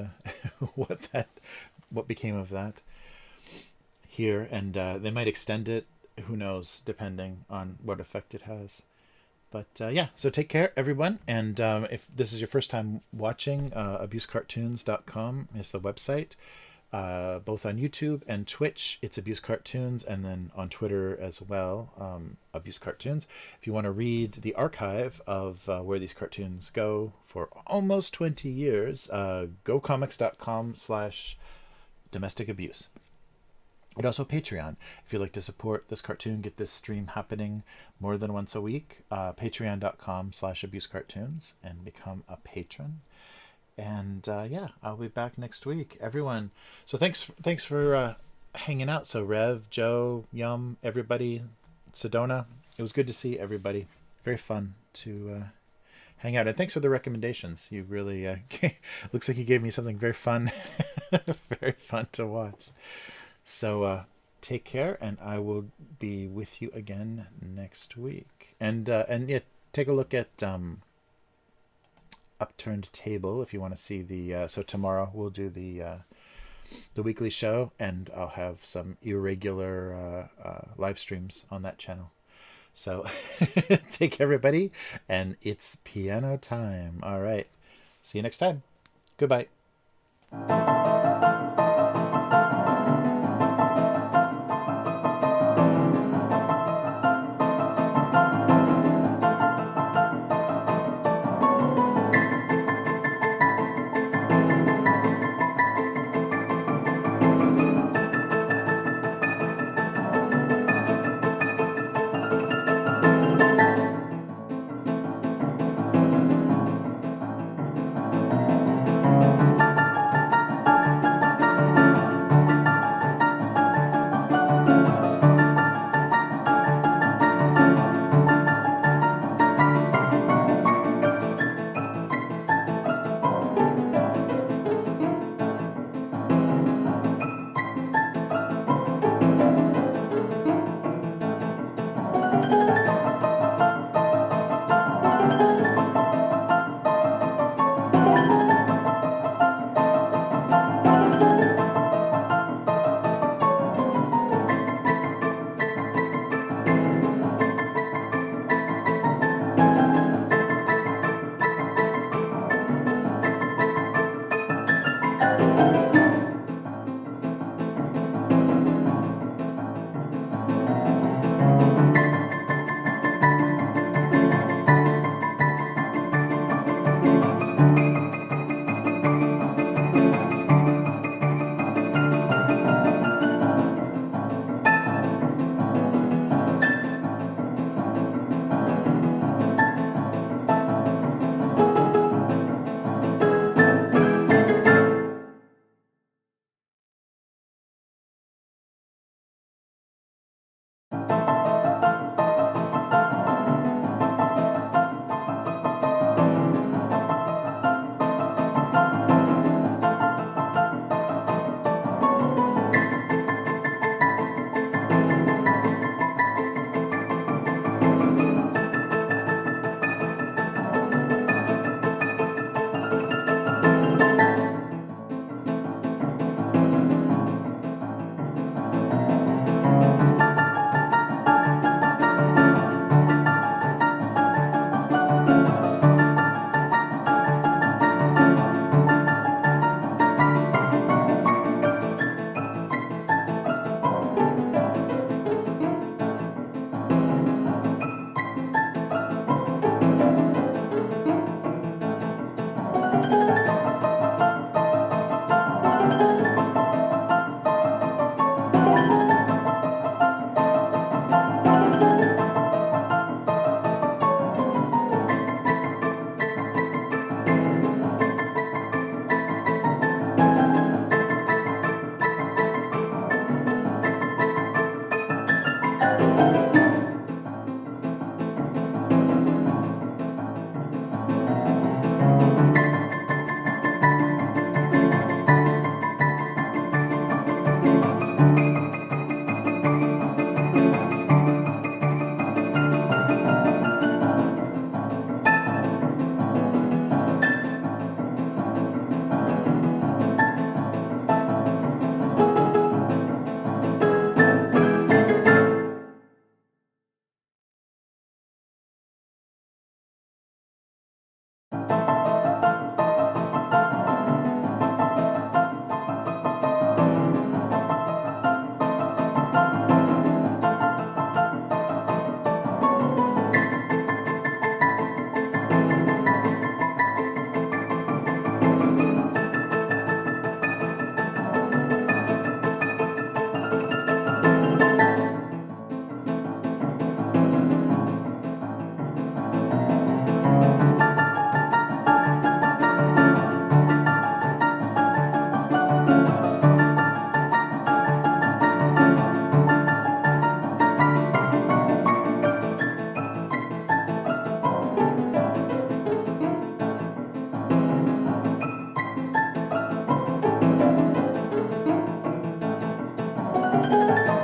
what became of that here, and they might extend it. Who knows, depending on what effect it has. But yeah, so take care, everyone. And if this is your first time watching, abusecartoons.com is the website. Both on YouTube and Twitch, it's Abuse Cartoons, and then on Twitter as well, Abuse Cartoons. If you want to read the archive of where these cartoons go for almost 20 years, gocomics.com/domestic abuse. And also Patreon. If you'd like to support this cartoon, get this stream happening more than once a week, patreon.com/abusecartoons and become a patron. And yeah, I'll be back next week, everyone. So thanks for hanging out. So Rev, Joe, Yum, everybody, Sedona. It was good to see everybody. Very fun to hang out. And thanks for the recommendations. You really looks like you gave me something very fun, very fun to watch. So take care, and I will be with you again next week. And yeah, take a look at Upturned Table if you want to see the so tomorrow we'll do the weekly show, and I'll have some irregular live streams on that channel. So take care, everybody, and it's piano time. All right, see you next time. Goodbye. Bye.